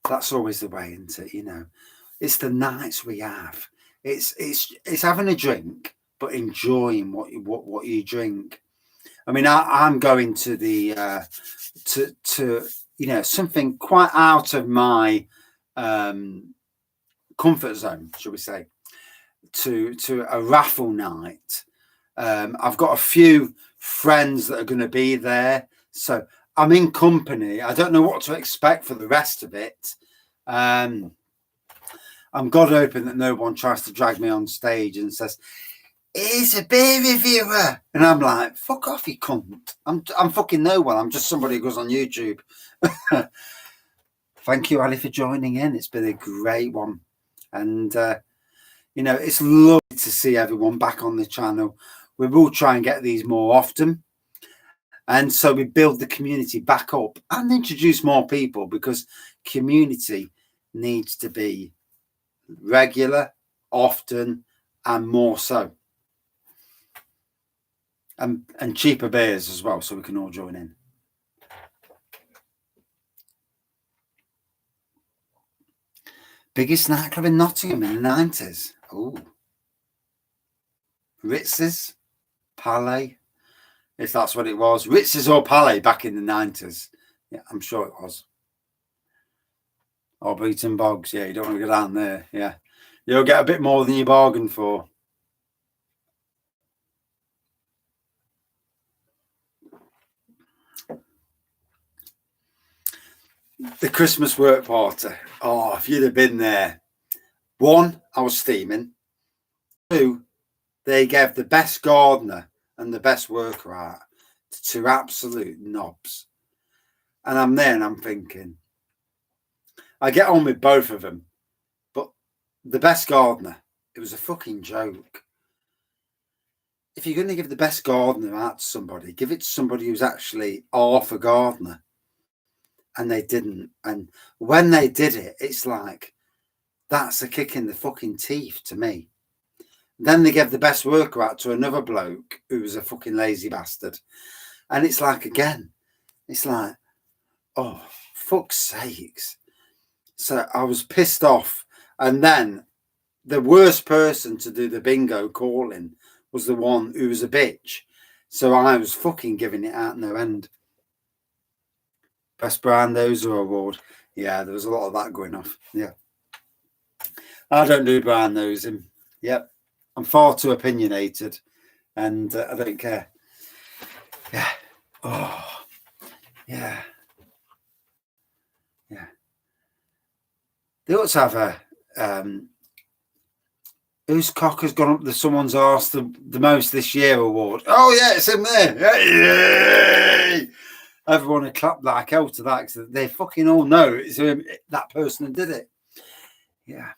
That's always the way, isn't it? You know, it's the nights we have. It's having a drink but enjoying what you drink. I mean, I'm going to the to you know, something quite out of my comfort zone, shall we say, to a raffle night. I've got a few friends that are going to be there, so I'm in company. I don't know what to expect for the rest of it. I'm God hoping that no one tries to drag me on stage and says, he's a beer reviewer. And I'm like, fuck off, you cunt. I'm fucking no one. I'm just somebody who goes on YouTube. Thank you, Ali, for joining in. It's been a great one. And, you know, it's lovely to see everyone back on the channel. We will try and get these more often. And so we build the community back up and introduce more people, because community needs to be regular, often, and more so. And cheaper beers as well, so we can all join in. Biggest nightclub in Nottingham in the 90s. Oh. Ritz's, Palais, if that's what it was. Ritz's or Palais back in the 90s. Yeah, I'm sure it was. Or Beaton Bogs. Yeah, you don't want to go down there. Yeah. You'll get a bit more than you bargained for. The Christmas work party. Oh, if you'd have been there. 1, I was steaming. 2, they gave the best gardener and the best worker out to 2 absolute knobs. And I'm there and I'm thinking, I get on with both of them, but the best gardener, it was a fucking joke. If you're going to give the best gardener out to somebody, give it to somebody who's actually half a gardener. And they didn't. And when they did it, it's like, that's a kick in the fucking teeth to me. Then they gave the best worker out to another bloke who was a fucking lazy bastard. And it's like, again, it's like, oh, fuck's sakes. So I was pissed off. And then the worst person to do the bingo calling was the one who was a bitch. So I was fucking giving it out no end. Best Brand Ozer award. Yeah, there was a lot of that going off. Yeah. I don't do brown nosing. Yep. I'm far too opinionated, and I don't care. Yeah. Oh, yeah. Yeah. They ought to have a whose cock has gone up the someone's arse the most this year award. Oh yeah, it's in there. Yay! Everyone would clap like hell to that because they fucking all know it's that person who did it. Yeah.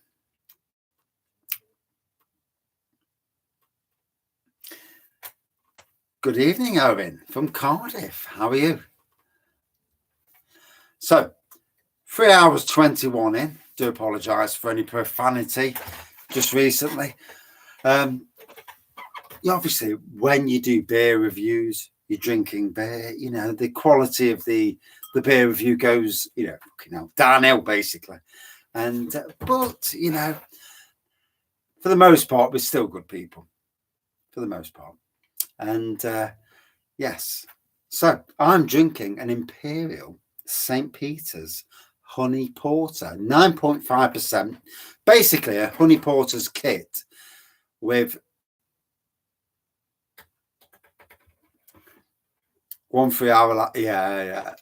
Good evening, Owen from Cardiff. How are you? So, 3 hours 21 in. Do apologise for any profanity just recently. Obviously, when you do beer reviews, you're drinking beer, you know, the quality of the beer review goes, you know, downhill basically. And but you know, for the most part, we're still good people. For the most part. And yes. So I'm drinking an Imperial St. Peter's honey porter, 9.5%, basically a honey porter's kit with 1 3 hour. Yeah.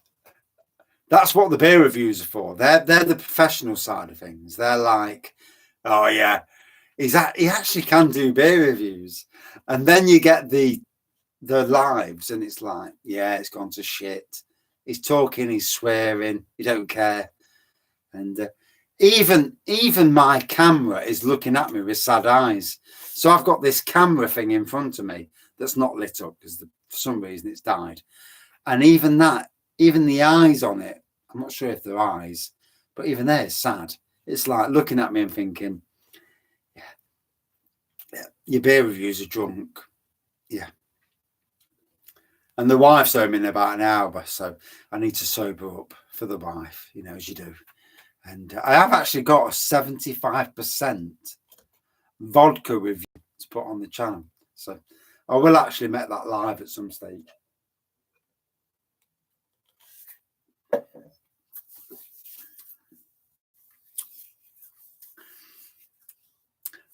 That's what the beer reviews are for. They're the professional side of things. They're like, oh yeah, he actually can do beer reviews, and then you get the lives, and it's like, yeah, it's gone to shit. He's talking, he's swearing, he don't care, and even my camera is looking at me with sad eyes. So I've got this camera thing in front of me that's not lit up because for some reason it's died, and even the eyes on it, I'm not sure if they're eyes, but even they're sad. It's like looking at me and thinking, yeah, your beer reviews are drunk, yeah. And the wife's home in about an hour, so I need to sober up for the wife, you know, as you do. And I have actually got a 75% vodka review to put on the channel. So I will actually make that live at some stage.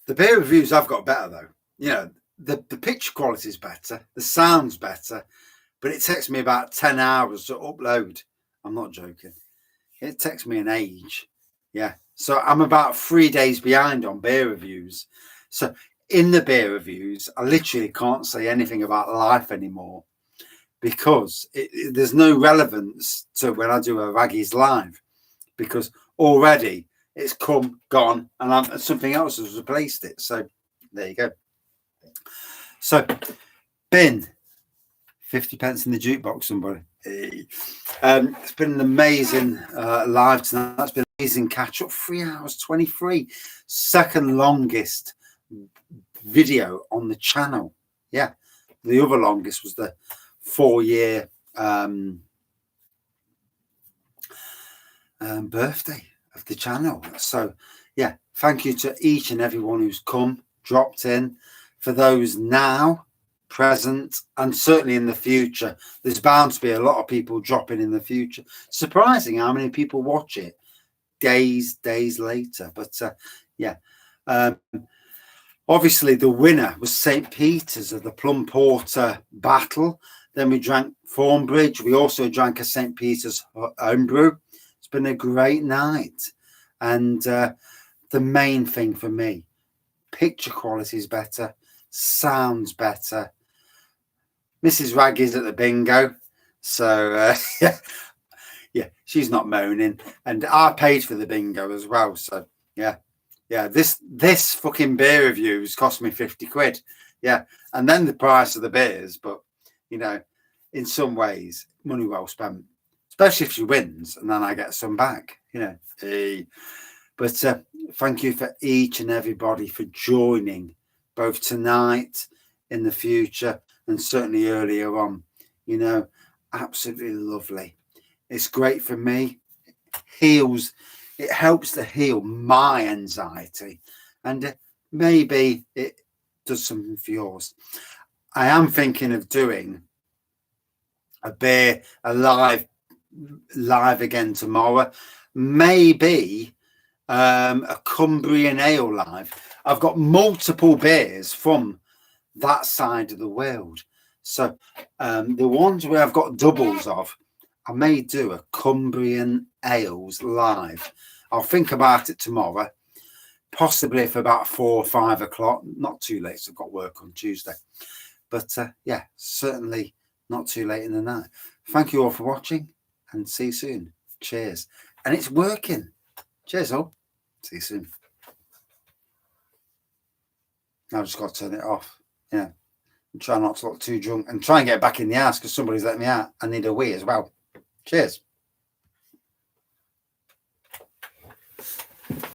The beer reviews I've got better though. You know, the picture quality is better, the sound's better, but it takes me about 10 hours to upload. I'm not joking. It takes me an age. Yeah. So I'm about 3 days behind on beer reviews. So in the beer reviews, I literally can't say anything about life anymore because there's no relevance to when I do a Wraggys live, because already it's come, gone, and something else has replaced it. So there you go. So, bin, 50 pence in the jukebox, somebody. It's been an amazing live tonight. It's been an amazing catch up. 3 hours 23, second longest video on the channel. Yeah, the other longest was the 4-year birthday of the channel. So yeah, thank you to each and everyone who's come, dropped in. For those now present, and certainly in the future, there's bound to be a lot of people dropping in the future. Surprising how many people watch it days later. But yeah, obviously the winner was St. Peter's of the Plum Porter battle. Then we drank Thornbridge. We also drank a St. Peter's homebrew. It's been a great night, and the main thing for me, picture quality is better, sounds better. Mrs. Wraggys at the bingo, so yeah, she's not moaning, and I paid for the bingo as well. So yeah, this fucking beer reviews cost me 50 quid. Yeah, and then the price of the beers, but you know, in some ways, money well spent, especially if she wins, and then I get some back. You know, but thank you for each and everybody for joining, both tonight, in the future, and certainly earlier on. You know, absolutely lovely. It's great for me. It helps to heal my anxiety, and maybe it does something for yours. I am thinking of doing a live again tomorrow. Maybe a Cumbrian ale live. I've got multiple beers from that side of the world. So the ones where I've got doubles of, I may do a Cumbrian ales live. I'll think about it tomorrow, possibly for about 4 or 5 o'clock. Not too late, so I've got work on Tuesday. But yeah, certainly not too late in the night. Thank you all for watching, and see you soon. Cheers. And it's working. Cheers all. See you soon. I've just got to turn it off. Yeah. And try not to look too drunk, and try and get back in the house because somebody's let me out. I need a wee as well. Cheers.